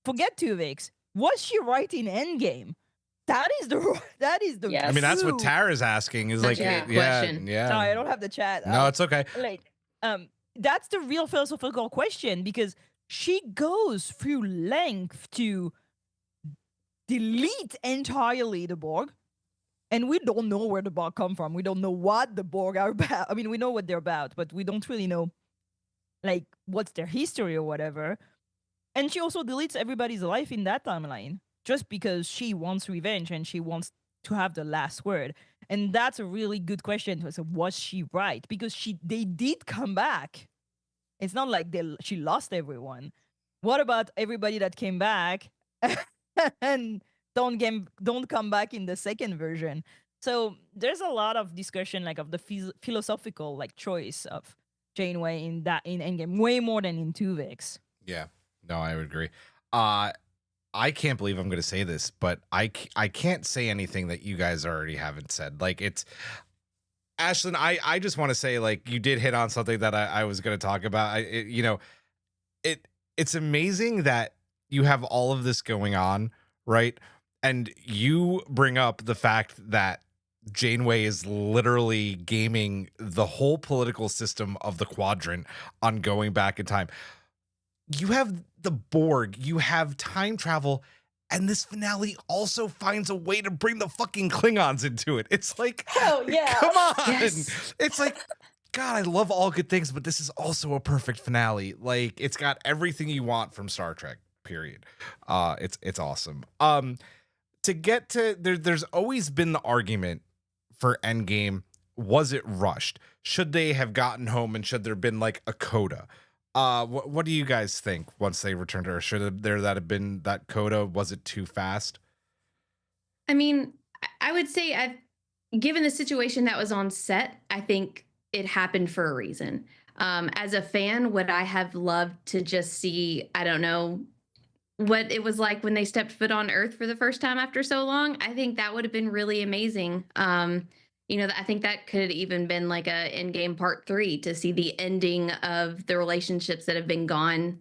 forget Tuvix. Was she right in Endgame? That is the Yes. I mean, that's what true- Tara's asking. Is Such like, a yeah, good question. yeah. Sorry, I don't have the chat. No, it's okay. Like, that's the real philosophical question, because she goes through length to delete entirely the Borg, and we don't know where the Borg come from. We don't know what the Borg are about. I mean, we know what they're about, but we don't really know, like, what's their history or whatever. And she also deletes everybody's life in that timeline just because she wants revenge and she wants to have the last word. And that's a really good question. So was she right? Because they did come back. It's not like she lost everyone. What about everybody that came back and don't come back in the second version? So there's a lot of discussion, like, of the philosophical, like, choice of Janeway in Endgame, way more than in Tuvix. Yeah. No, I would agree. I can't believe I'm going to say this, but I can't say anything that you guys already haven't said. Like, it's Ashlyn, I just want to say, like, you did hit on something that I was going to talk about. It's amazing that you have all of this going on, right? And you bring up the fact that Janeway is literally gaming the whole political system of the quadrant on going back in time. You have the Borg, you have time travel, and this finale also finds a way to bring the fucking Klingons into it. It's like, Hell yeah. come on. Yes. It's like, God, I love all good things, but this is also a perfect finale. Like, it's got everything you want from Star Trek, period. It's awesome. To get to there's always been the argument for Endgame. Was it rushed? Should they have gotten home, and should there have been like a coda? What do you guys think once they returned to Earth? Should there have been that coda? Was it too fast? I mean, I would say, given the situation that was on set, I think it happened for a reason. As a fan, would I have loved to just see, I don't know, what it was like when they stepped foot on Earth for the first time after so long? I think that would have been really amazing. I think that could have even been like a Endgame Part 3, to see the ending of the relationships that have been gone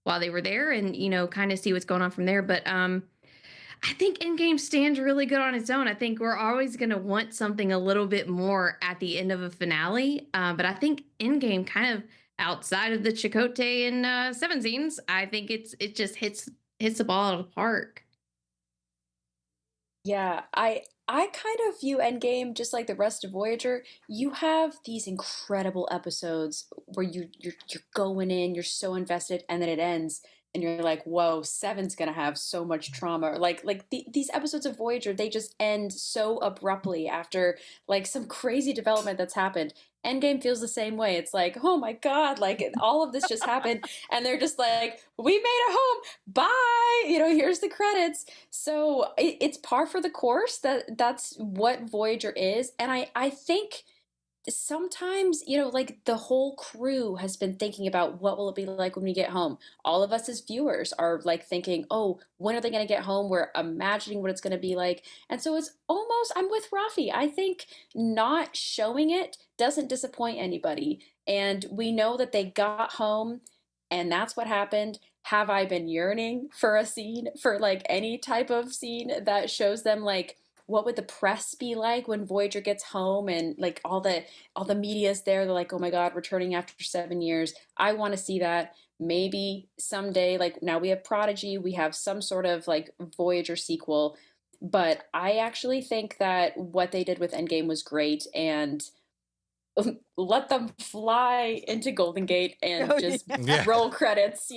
while they were there, and, kind of see what's going on from there. But I think Endgame stands really good on its own. I think we're always going to want something a little bit more at the end of a finale. But I think Endgame, kind of outside of the Chakotay and Seven scenes, I think it just hits the ball out of the park. Yeah, I kind of view Endgame just like the rest of Voyager. You have these incredible episodes where you're going in, you're so invested, and then it ends, and you're like, "Whoa, Seven's gonna have so much trauma." These episodes of Voyager, they just end so abruptly after like some crazy development that's happened. Endgame feels the same way. It's like, oh my God, like all of this just happened, and they're just like, "We made it home. Bye. Here's the credits." So it's par for the course. That's what Voyager is, and I think sometimes, like the whole crew has been thinking about what will it be like when we get home. All of us as viewers are like thinking, oh, when are they going to get home? We're imagining what it's going to be like. And so it's almost, I'm with Raffi. I think not showing it doesn't disappoint anybody. And we know that they got home, and that's what happened. Have I been yearning for a scene, for like any type of scene that shows them like, what would the press be like when Voyager gets home, and like all the media's there? They're like, oh my God, returning after 7 years. I want to see that. Maybe someday, like now we have Prodigy, we have some sort of like Voyager sequel. But I actually think that what they did with Endgame was great, and let them fly into Golden Gate and just roll credits,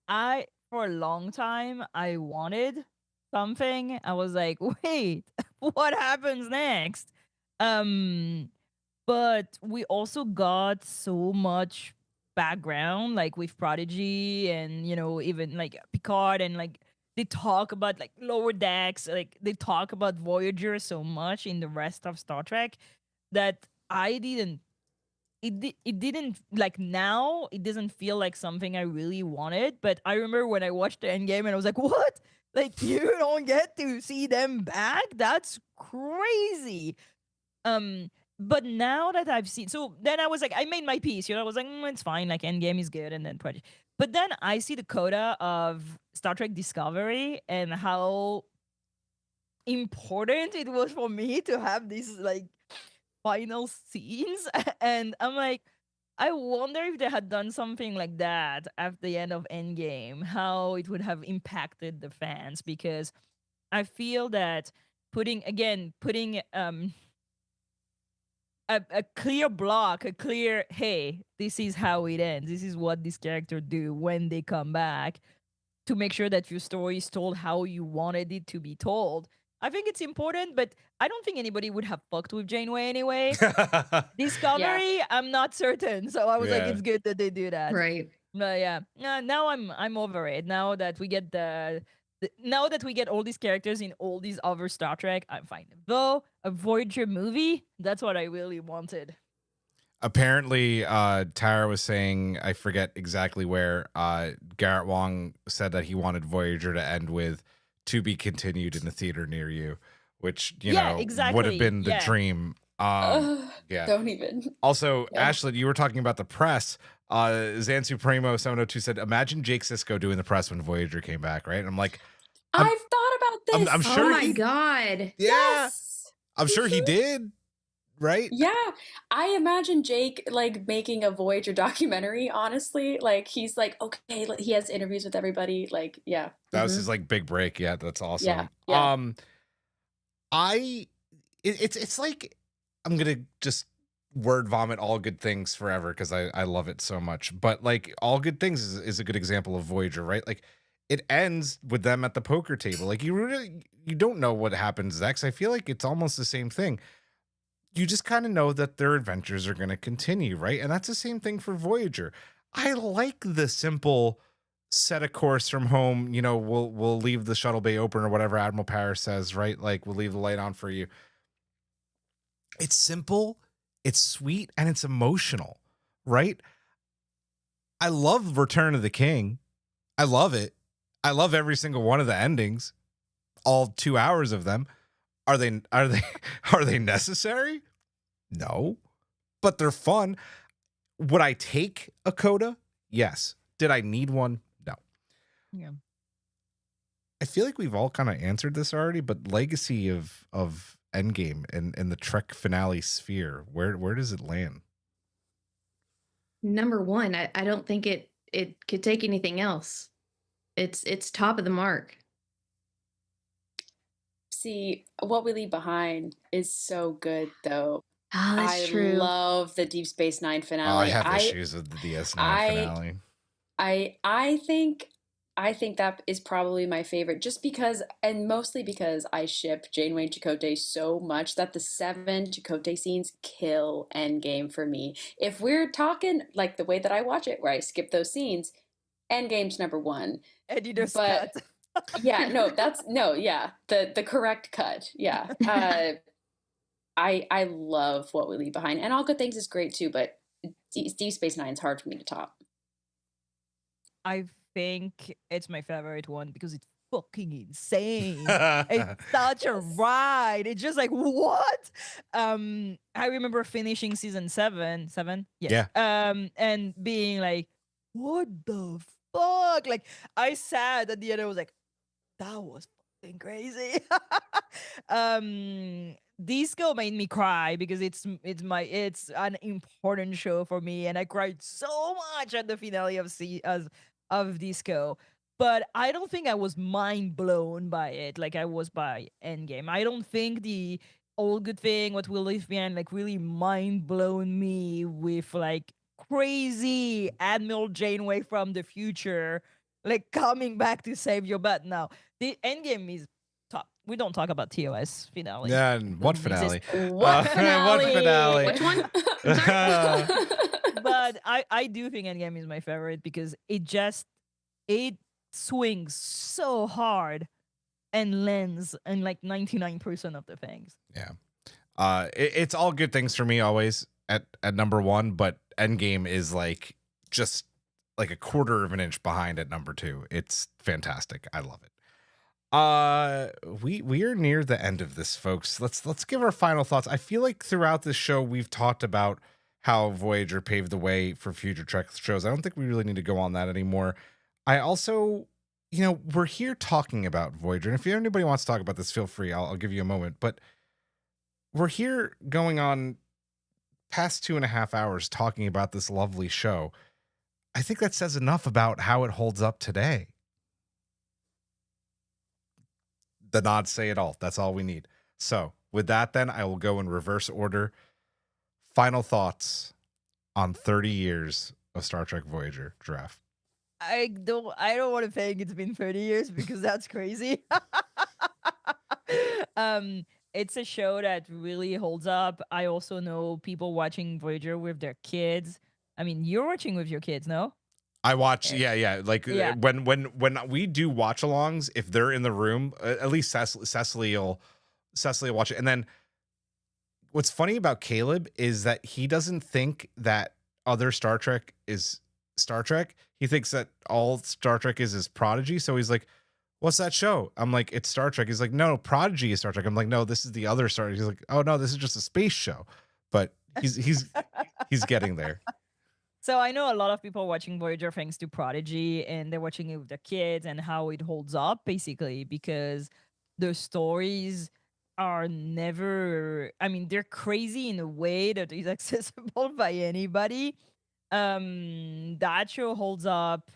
For a long time, I wanted something. I was like, wait, what happens next? But we also got so much background, like with Prodigy and, even like Picard, and like they talk about like lower decks, like they talk about Voyager so much in the rest of Star Trek that it didn't like now it doesn't feel like something I really wanted. But I remember when I watched the Endgame and I was like, what? Like you don't get to see them back? That's crazy. But now that I've seen, so then I was like, I made my peace. I was like, it's fine. Like Endgame is good, and then Prodigy. But then I see the coda of Star Trek Discovery and how important it was for me to have these like final scenes, and I'm like, I wonder if they had done something like that at the end of Endgame, how it would have impacted the fans. Because I feel that putting a clear block, a clear, hey, this is how it ends. This is what this character do when they come back, to make sure that your story is told how you wanted it to be told. I think it's important, but I don't think anybody would have fucked with Janeway anyway. Discovery, I'm not certain. So I was like, it's good that they do that. Right. But yeah, now I'm over it. Now that we get now that we get all these characters in all these other Star Trek, I'm fine. Though a Voyager movie, that's what I really wanted. Apparently, Tara was saying, I forget exactly where, Garrett Wang said that he wanted Voyager to end with "to be continued in a theater near you," which, you know, exactly. would have been the dream. Don't even. Also, Ashlyn, you were talking about the press. Zan Supremo 702 said, imagine Jake Sisko doing the press when Voyager came back, right? And I'm like, I've thought about this. I'm sure. Oh my God. Yeah. Yes. I'm sure he did. Right? Yeah. I imagine Jake like making a Voyager documentary, honestly. Like he's like, okay, he has interviews with everybody. Like, yeah. That was his like big break. Yeah, that's awesome. Yeah. It's like I'm gonna just word vomit all good things forever because I love it so much. But like all good things is a good example of Voyager, right? Like it ends with them at the poker table. Like you don't know what happens next. I feel like it's almost the same thing. You just kind of know that their adventures are going to continue, right? And that's the same thing for Voyager. I like the simple set a course from home. You know, we'll leave the shuttle bay open or whatever Admiral Paris says, right? Like we'll leave the light on for you. It's simple, it's sweet, and it's emotional, right? I love Return of the King. I love it. I love every single one of the endings, all 2 hours of them. Are they necessary? No, but they're fun. Would I take a coda? Yes. Did I need one? No. Yeah. I feel like we've all kind of answered this already, but legacy of Endgame and the Trek finale sphere, where does it land? Number one, I don't think it could take anything else. It's top of the mark. See, What We Leave Behind is so good, though. Oh, that's true. I love the Deep Space Nine finale. Oh, I have issues with the DS9 finale. I think that is probably my favorite, just because, and mostly because I ship Janeway and Chakotay so much that the 7 Chakotay scenes kill Endgame for me. If we're talking like the way that I watch it, where I skip those scenes, Endgame's number one. Editor's cut. The correct cut. Yeah. I love What We Leave Behind, and All Good Things is great too, but Deep Space Nine is hard for me to top. I think it's my favorite one because it's fucking insane. It's such a ride. It's just like, what? I remember finishing season 7. Yeah. And being like, what the fuck? Like I sat at the end, I was like, that was fucking crazy. Disco made me cry because it's an important show for me, and I cried so much at the finale of Disco. But I don't think I was mind blown by it like I was by Endgame. I don't think the All Good Thing, What Will Leave Behind, like really mind blown me with like crazy Admiral Janeway from the future, like coming back to save your butt. Now the Endgame is top. We don't talk about TOS finale. Yeah, and what finale? What finale? What finale? Which one? I'm sorry. But I do think Endgame is my favorite because it swings so hard and lands in like 99% of the things. Yeah. It's all good things for me always at number one, but Endgame is like just like a quarter of an inch behind at number two. It's fantastic. I love it. We are near the end of this, folks. Let's give our final thoughts. I feel like throughout this show we've talked about how Voyager paved the way for future Trek shows. I don't think we really need to go on that anymore. I also, we're here talking about Voyager, and if anybody wants to talk about this, feel free. I'll give you a moment. But we're here going on past 2.5 hours talking about this lovely show. I think that says enough about how it holds up today. The nods say it all. That's all we need. So with that, then I will go in reverse order. Final thoughts on 30 years of Star Trek Voyager. Giraffe. I don't want to think it's been 30 years because that's crazy. It's a show that really holds up. I also know people watching Voyager with their kids. I mean, you're watching with your kids, no? I watch, yeah. Like Yeah. when we do watch alongs, if they're in the room, at least Cecily will watch it. And then what's funny about Caleb is that he doesn't think that other Star Trek is Star Trek. He thinks that all Star Trek is Prodigy. So he's like, "What's that show?" I'm like, "It's Star Trek." He's like, "No, Prodigy is Star Trek." I'm like, "No, this is the other Star Trek." He's like, "Oh no, this is just a space show." But he's getting there. So I know a lot of people watching Voyager thanks to Prodigy, and they're watching it with their kids and how it holds up, basically, because the stories are never, I mean, they're crazy in a way that is accessible by anybody. That show holds up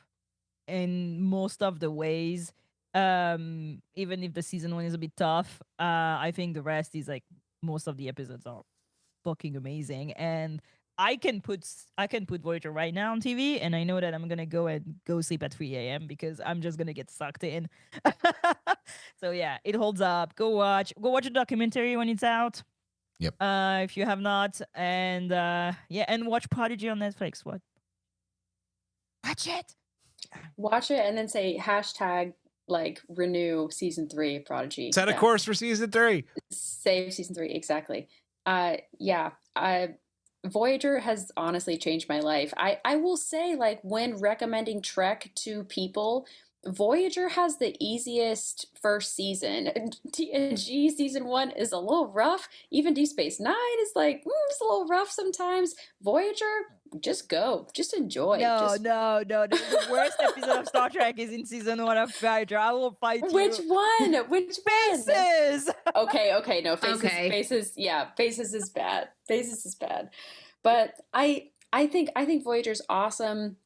in most of the ways. Even if the season 1 is a bit tough, I think the rest is like most of the episodes are fucking amazing. And I can put Voyager right now on TV, and I know that I'm gonna go sleep at 3 a.m. because I'm just gonna get sucked in. So yeah, it holds up. Go watch a documentary when it's out. Yep. If you have not, and and watch Prodigy on Netflix. Watch it. Watch it and then say hashtag like renew season 3 Prodigy. Set a course for season 3. Save season 3, exactly. Voyager has honestly changed my life. I will say, like, when recommending Trek to people, Voyager has the easiest first season. TNG season 1 is a little rough. Even Deep Space Nine is like, it's a little rough sometimes. Voyager, just go. Just enjoy. No. The worst episode of Star Trek is in season 1 of Voyager. I will fight you. Which one? Which Faces. Okay, no, Faces. Okay. Faces is bad. Faces is bad. But I think Voyager's awesome.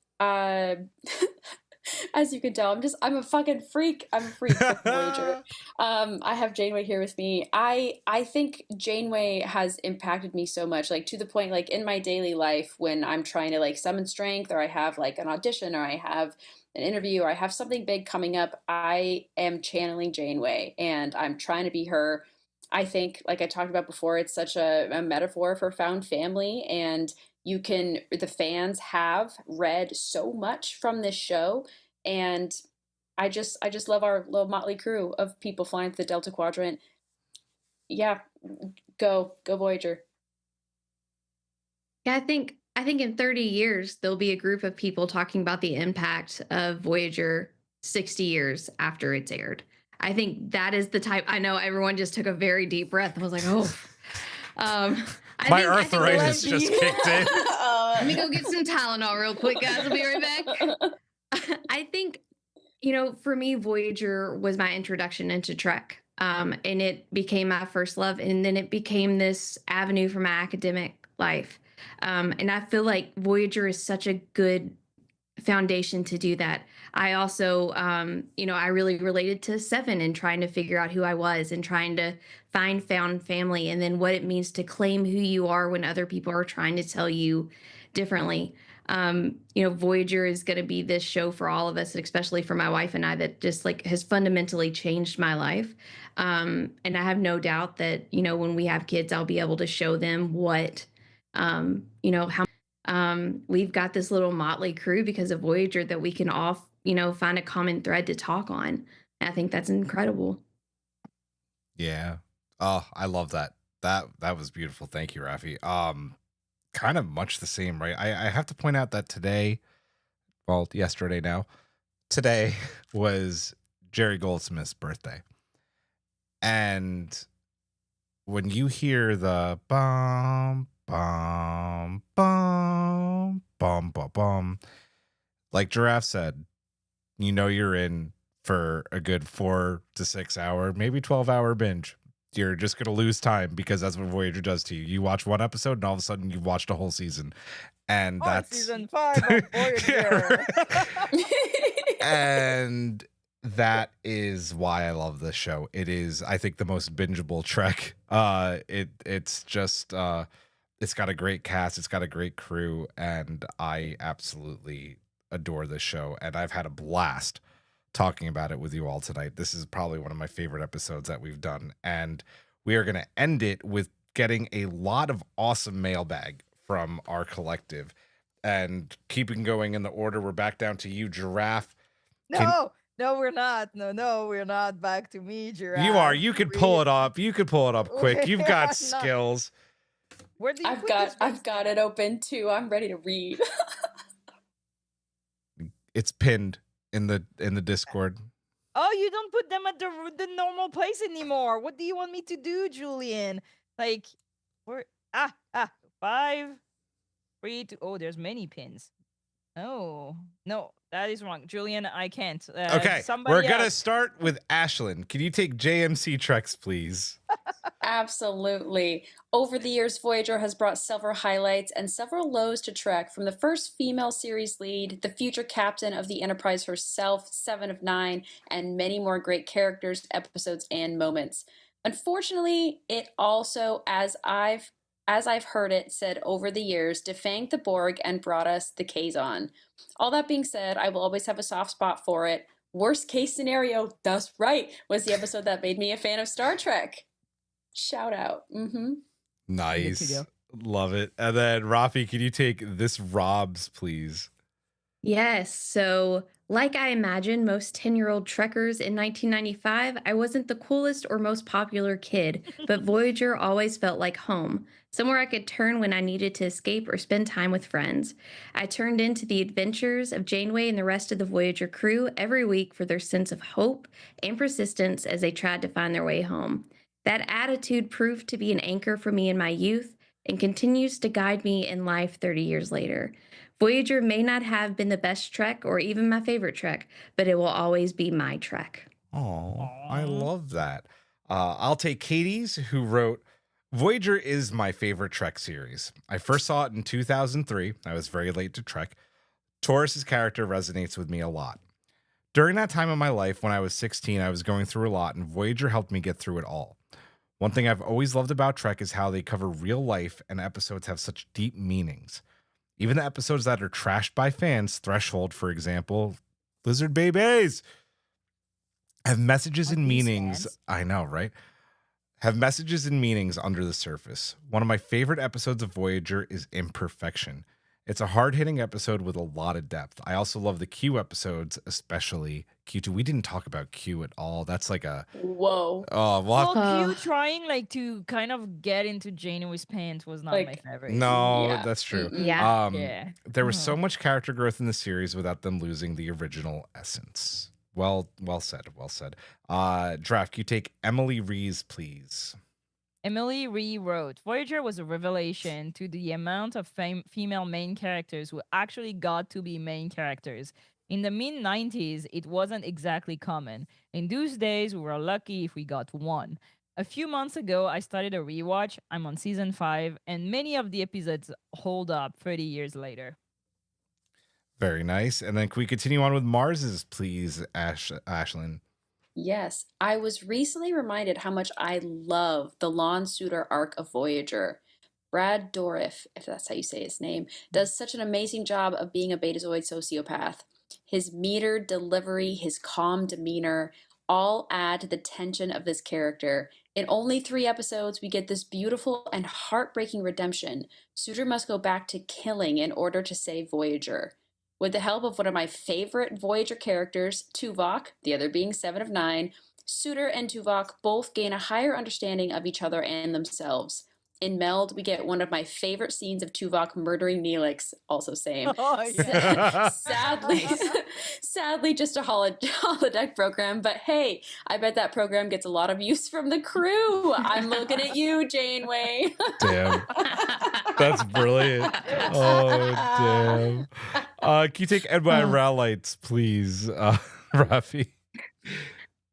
As you can tell, I'm a fucking freak. I'm a freak for Voyager. I have Janeway here with me. I think Janeway has impacted me so much, like to the point, like in my daily life when I'm trying to like summon strength, or I have like an audition, or I have an interview, or I have something big coming up, I am channeling Janeway and I'm trying to be her. I think, like I talked about before, it's such a metaphor for found family, and the fans have read so much from this show, and I just love our little motley crew of people flying through the Delta Quadrant. Yeah, go Voyager. Yeah, I think in 30 years there'll be a group of people talking about the impact of Voyager 60 years after it's aired. I think that is the type. I know everyone just took a very deep breath and was like, "Oh." My arthritis just kicked in. Let me go get some Tylenol real quick, guys. I'll be right back. I think, for me, Voyager was my introduction into Trek. And it became my first love. And then it became this avenue for my academic life. And I feel like Voyager is such a good foundation to do that. I also, I really related to Seven and trying to figure out who I was and trying to find found family, and then what it means to claim who you are when other people are trying to tell you differently. Voyager is going to be this show for all of us, especially for my wife and I, that just like has fundamentally changed my life. And I have no doubt that, when we have kids, I'll be able to show them what, how we've got this little motley crew because of Voyager that we can all, find a common thread to talk on. I think that's incredible. Yeah. Oh, I love that. That was beautiful. Thank you, Raffi. Kind of much the same, right? I have to point out that yesterday now, today was Jerry Goldsmith's birthday. And when you hear the bum, bum, bum, bum, bum, bum, like Giraffe said, you're in for a good 4 to 6 hour, maybe 12-hour binge. You're just going to lose time because that's what Voyager does to you. You watch one episode and all of a sudden you've watched a whole season. And that's season 5 of Voyager. And that is why I love this show. It is, I think, the most bingeable Trek. It's just it's got a great cast, it's got a great crew, and I absolutely adore this show. And I've had a blast talking about it with you all tonight. This is probably one of my favorite episodes that we've done, and we are going to end it with getting a lot of awesome mailbag from our collective. And keeping going in the order, we're back down to you, Giraffe. No, we're not. No, we're not. Back to me, Giraffe. You are. You could pull it up. You could pull it up quick. You've got Not- skills. Where do you I've put this got it open too. I'm ready to read. It's pinned in the Discord. Oh, you don't put them at the normal place anymore. What do you want me to do, Julian? Like, where? 5, 3, 2. Oh, there's many pins. Oh no, that is wrong, Julian. I can't. Okay, we're gonna start with Ashlyn. Can you take JMC Treks, please? Absolutely. Over the years, Voyager has brought several highlights and several lows to Trek, from the first female series lead, the future captain of the Enterprise herself, 7 of 9, and many more great characters, episodes, and moments. Unfortunately, it also, as I've heard it said over the years, defanged the Borg and brought us the Kazon. All that being said, I will always have a soft spot for it. Worst case scenario, that's right, was the episode that made me a fan of Star Trek. Shout out. Mm-hmm. Nice. Love it. And then Raffi, can you take this Robs, please? Yes. So, like I imagine most 10-year-old Trekkers in 1995, I wasn't the coolest or most popular kid, but Voyager always felt like home, somewhere I could turn when I needed to escape or spend time with friends. I turned into the adventures of Janeway and the rest of the Voyager crew every week for their sense of hope and persistence as they tried to find their way home. That attitude proved to be an anchor for me in my youth and continues to guide me in life 30 years later. Voyager may not have been the best Trek or even my favorite Trek, but it will always be my Trek. Oh, I love that. I'll take Katie's, who wrote, Voyager is my favorite Trek series. I first saw it in 2003. I was very late to Trek. Torres's character resonates with me a lot. During that time of my life, when I was 16, I was going through a lot, and Voyager helped me get through it all. One thing I've always loved about Trek is how they cover real life, and episodes have such deep meanings. Even the episodes that are trashed by fans, Threshold, for example, Lizard Babies, have messages and meanings. Fans? I know, right? Have messages and meanings under the surface. One of my favorite episodes of Voyager is Imperfection. It's a hard-hitting episode with a lot of depth. I also love the Q episodes, especially Q2. We didn't talk about Q at all. That's like a... Whoa. Oh, well, Well, Q trying to kind of get into Janeway's pants was not my favorite. no, Yeah. that's true. Yeah. Yeah. There was so much character growth in the series without them losing the original essence. Well said. Draft, you take Emily Rees, please. Emily rewrote, Voyager was a revelation to the amount of female main characters who actually got to be main characters. In the mid-90s, it wasn't exactly common. In those days, we were lucky if we got one. A few months ago, I started a rewatch. I'm on season 5, and many of the episodes hold up 30 years later. Very nice. And then can we continue on with Mars's, please, Ashlyn? Yes, I was recently reminded how much I love the Lon Suitor arc of Voyager. Brad Dourif, if that's how you say his name, does such an amazing job of being a Betazoid sociopath. His metered delivery, his calm demeanor, all add to the tension of this character. In only 3 episodes, we get this beautiful and heartbreaking redemption. Suitor must go back to killing in order to save Voyager. With the help of one of my favorite Voyager characters, Tuvok, the other being 7 of 9, Suitor and Tuvok both gain a higher understanding of each other and themselves. In Meld, we get one of my favorite scenes of Tuvok murdering Neelix, also same. Oh, yeah. Sadly, just a holodeck program, but hey, I bet that program gets a lot of use from the crew. I'm looking at you, Janeway. Damn. That's brilliant. Oh, damn. Can you take Edwin Rowlights, please, Raffi?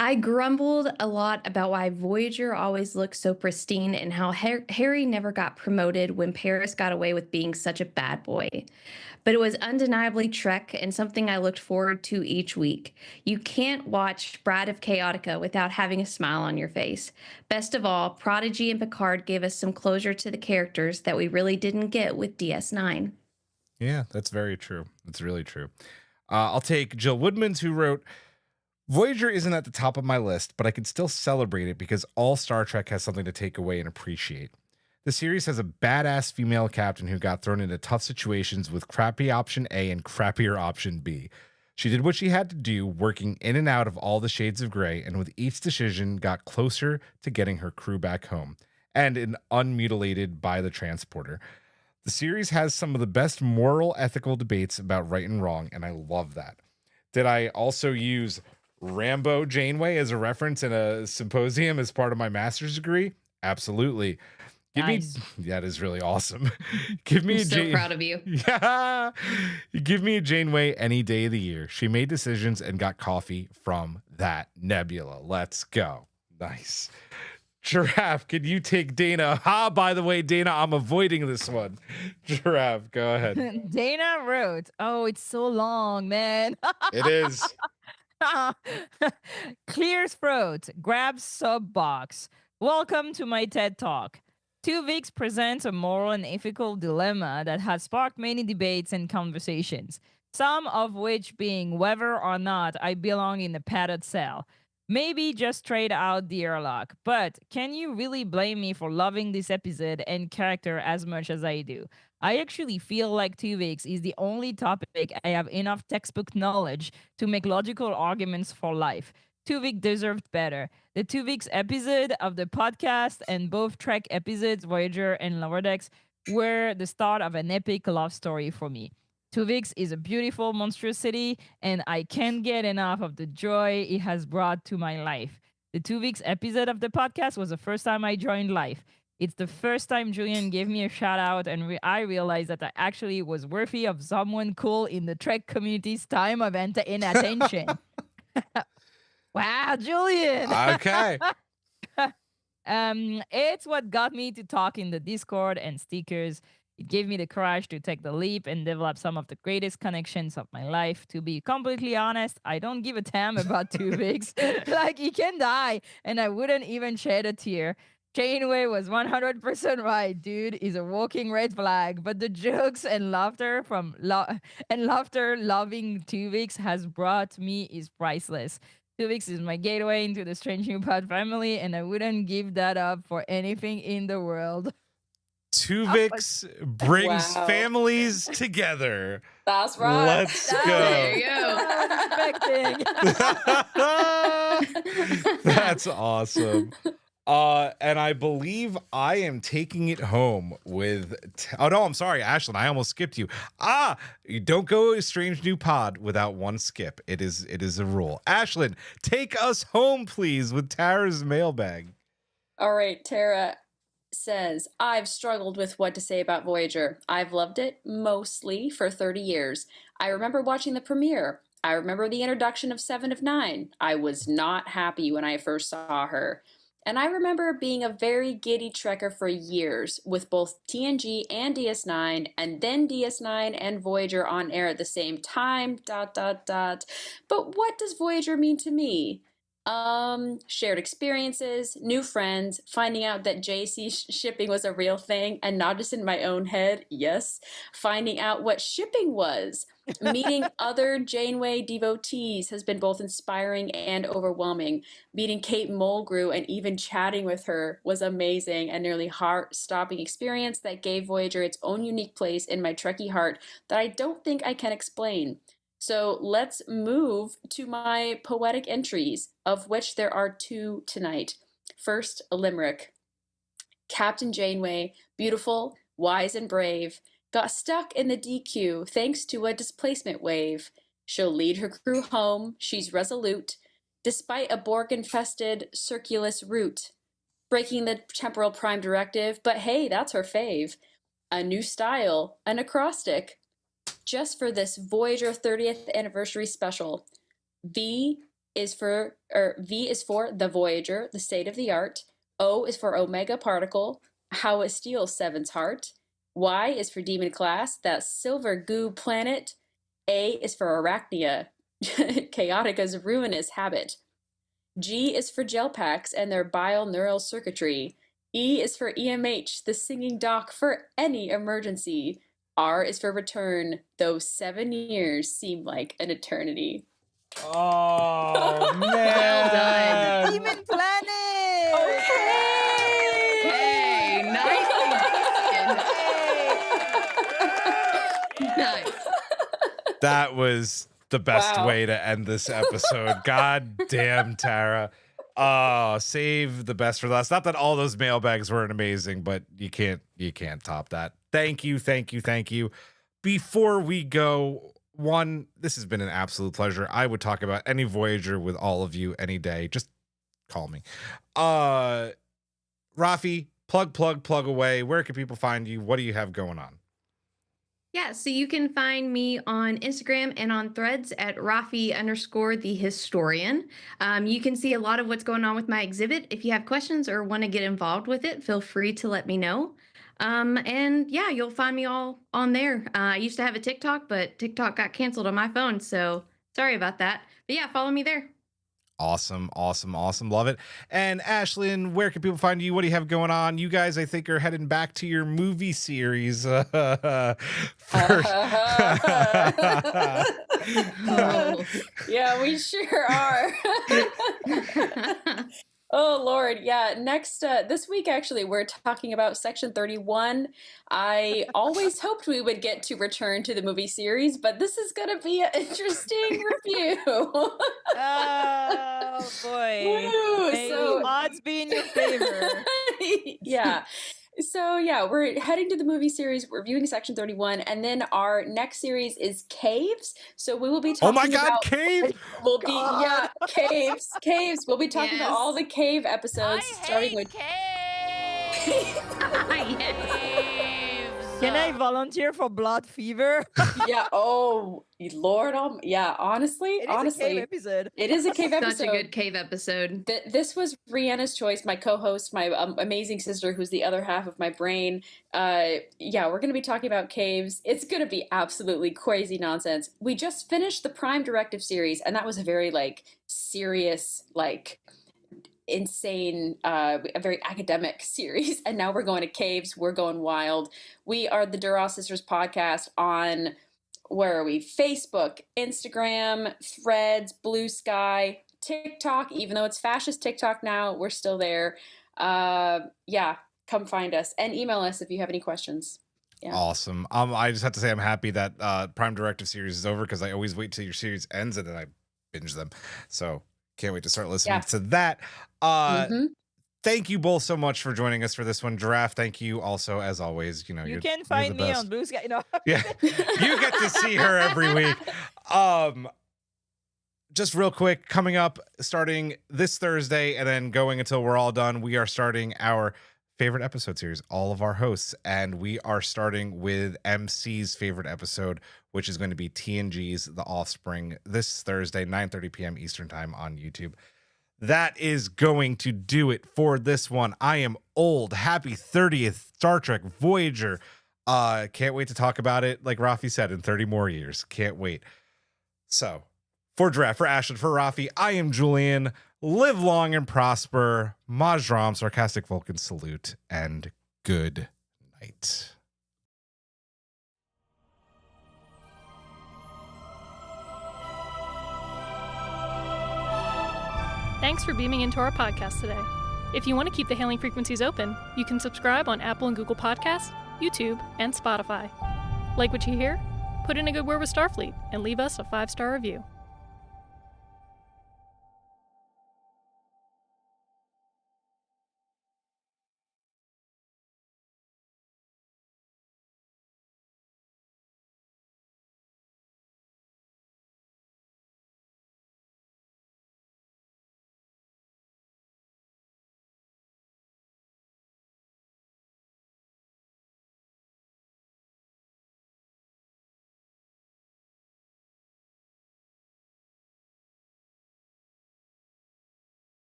I grumbled a lot about why Voyager always looked so pristine and how Harry never got promoted when Paris got away with being such a bad boy. But it was undeniably Trek and something I looked forward to each week. You can't watch Bride of Chaotica without having a smile on your face. Best of all, Prodigy and Picard gave us some closure to the characters that we really didn't get with DS9. Yeah, that's very true. That's really true. I'll take Jill Woodmans, who wrote, Voyager isn't at the top of my list, but I can still celebrate it because all Star Trek has something to take away and appreciate. The series has a badass female captain who got thrown into tough situations with crappy option A and crappier option B. She did what she had to do, working in and out of all the shades of gray, and with each decision got closer to getting her crew back home, and unmutilated by the transporter. The series has some of the best moral, ethical debates about right and wrong, and I love that. Did I also use Rambo Janeway as a reference in a symposium as part of my master's degree? Absolutely. Nice. That is really awesome. Give me I'm so proud of you. Yeah. Give me a Janeway any day of the year. She made decisions and got coffee from that nebula. Let's go. Nice. Giraffe, can you take Dana? By the way, Dana, I'm avoiding this one. Giraffe, go ahead. Dana wrote, oh, it's so long, man. It is. Clears throat, grabs sub box. Welcome to my TED Talk. Tuvix presents a moral and ethical dilemma that has sparked many debates and conversations, some of which being whether or not I belong in a padded cell. Maybe just trade out the airlock, but can you really blame me for loving this episode and character as much as I do? I actually feel like Tuvix is the only topic I have enough textbook knowledge to make logical arguments for life. Tuvix deserved better. The Tuvix episode of the podcast and both Trek episodes, Voyager and Lower Decks, were the start of an epic love story for me. Tuvix is a beautiful monstrosity, and I can't get enough of the joy it has brought to my life. The Tuvix episode of the podcast was the first time I joined live. It's the first time Julian gave me a shout out, and I realized that I actually was worthy of someone cool in the Trek community's time of inattention. Wow, Julian. Okay. It's what got me to talk in the Discord and stickers. It gave me the courage to take the leap and develop some of the greatest connections of my life. To be completely honest, I don't give a damn about Tuvix. Like, he can die, and I wouldn't even shed a tear. Janeway was 100% right. Dude is a walking red flag, but the jokes and laughter from loving Tuvix has brought me is priceless. Tuvix is my gateway into the Strange New Pod family, and I wouldn't give that up for anything in the world. Tuvix brings families together. That's right. Let's go. There you go. That's awesome. And I believe I am taking it home with. Oh no, I'm sorry, Ashlyn. I almost skipped you. You don't go a Strange New Pod without one skip. It is a rule. Ashlyn, take us home, please, with Tara's mailbag. All right, Tara says, I've struggled with what to say about Voyager. I've loved it mostly for 30 years. I remember watching the premiere. I remember the introduction of 7 of 9. I was not happy when I first saw her. And I remember being a very giddy Trekker for years, with both TNG and DS9, and then DS9 and Voyager on air at the same time, ... But what does Voyager mean to me? Shared experiences, new friends, finding out that JC shipping was a real thing and not just in my own head. Yes. Finding out what shipping was. Meeting other Janeway devotees has been both inspiring and overwhelming. Meeting Kate Mulgrew and even chatting with her was amazing and nearly heart-stopping experience that gave Voyager its own unique place in my Trekkie heart that I don't think I can explain. So let's move to my poetic entries, of which there are 2 tonight. First, a limerick. Captain Janeway, beautiful, wise, and brave, got stuck in the DQ thanks to a displacement wave. She'll lead her crew home, she's resolute, despite a Borg-infested circulus route. Breaking the temporal prime directive, but hey, that's her fave. A new style, an acrostic, just for this Voyager 30th anniversary special. V is for the Voyager, the state of the art. O is for Omega Particle, how it steals Seven's heart. Y is for Demon Class, that silver goo planet. A is for Arachnia, Chaotica's ruinous habit. G is for gel packs and their bile neural circuitry. E is for EMH, the singing doc for any emergency. R is for return, though 7 years seem like an eternity. Oh, man. Well done. Demon Planet. Hey, nicely done. Nice. That was the best Wow. way to end this episode. God damn, Tara. Save the best for last. Not that all those mailbags weren't amazing, but you can't top that. Thank you. Before we go, this has been an absolute pleasure. I would talk about any Voyager with all of you any day. Just call me. Raffi, plug away. Where can people find you? What do you have going on? Yeah, so you can find me on Instagram and on Threads at Raffi_the historian. You can see a lot of what's going on with my exhibit. If you have questions or want to get involved with it, feel free to let me know. And yeah, you'll find me all on there. I used to have a TikTok, but TikTok got canceled on my phone, so sorry about that. But yeah, follow me there. Awesome. Love it. And Ashlyn, where can people find you? What do you have going on? You guys, I think, are heading back to your movie series. Oh. Yeah, we sure are. Oh, Lord. Yeah. Next, this week, actually, we're talking about Section 31. I always hoped we would get to return to the movie series, but this is going to be an interesting review. Oh boy. Woo, May so- the odds be in your favor. Yeah. So, yeah, we're heading to the movie series, reviewing Section 31, and then our next series is Caves. So we will be talking Oh my God, about... Cave! We'll be, yeah, Caves. We'll be talking about Yes. all the Cave episodes, starting with... Can I volunteer for Blood Fever? Yeah, oh, Lord, yeah, honestly, It is a cave episode. it is a Cave episode. Such a good cave episode. This was Rhianna's choice, my co-host, my amazing sister, who's the other half of my brain. Yeah, we're going to be talking about caves. It's going to be absolutely crazy nonsense. We just finished the Prime Directive series, and that was a very, serious, insane, a very academic series. And now we're going to caves. We're going wild. We are the Duras Sisters Podcast on... Where are we? Facebook, Instagram, Threads, Blue Sky, TikTok. Even though it's fascist TikTok now, we're still there. Yeah, come find us and email us if you have any questions. Yeah. Awesome. I just have to say I'm happy that Prime Directive series is over because I always wait till your series ends and then I binge them. So can't wait to start listening to that. Thank you both so much for joining us for this one. Giraffe, thank you also, as always. You can find me on Blue Sky. Yeah, you get to see her every week. Just real quick, coming up, starting this Thursday and then going until we're all done, we are starting our favorite episode series, all of our hosts, and we are starting with MC's favorite episode, which is going to be TNG's The Offspring, this Thursday, 9:30 p.m. Eastern Time on YouTube. That is going to do it for this one. I am old. Happy 30th Star Trek Voyager. Can't wait to talk about it, like Raffi said, in 30 more years. Can't wait. So, For Draft, for Ashlyn, for Raffi, I am Julian. Live long and prosper. Majram, sarcastic Vulcan salute, and good night. Thanks for beaming into our podcast today. If you want to keep the hailing frequencies open, you can subscribe on Apple and Google Podcasts, YouTube, and Spotify. Like what you hear? Put in a good word with Starfleet and leave us a 5-star review.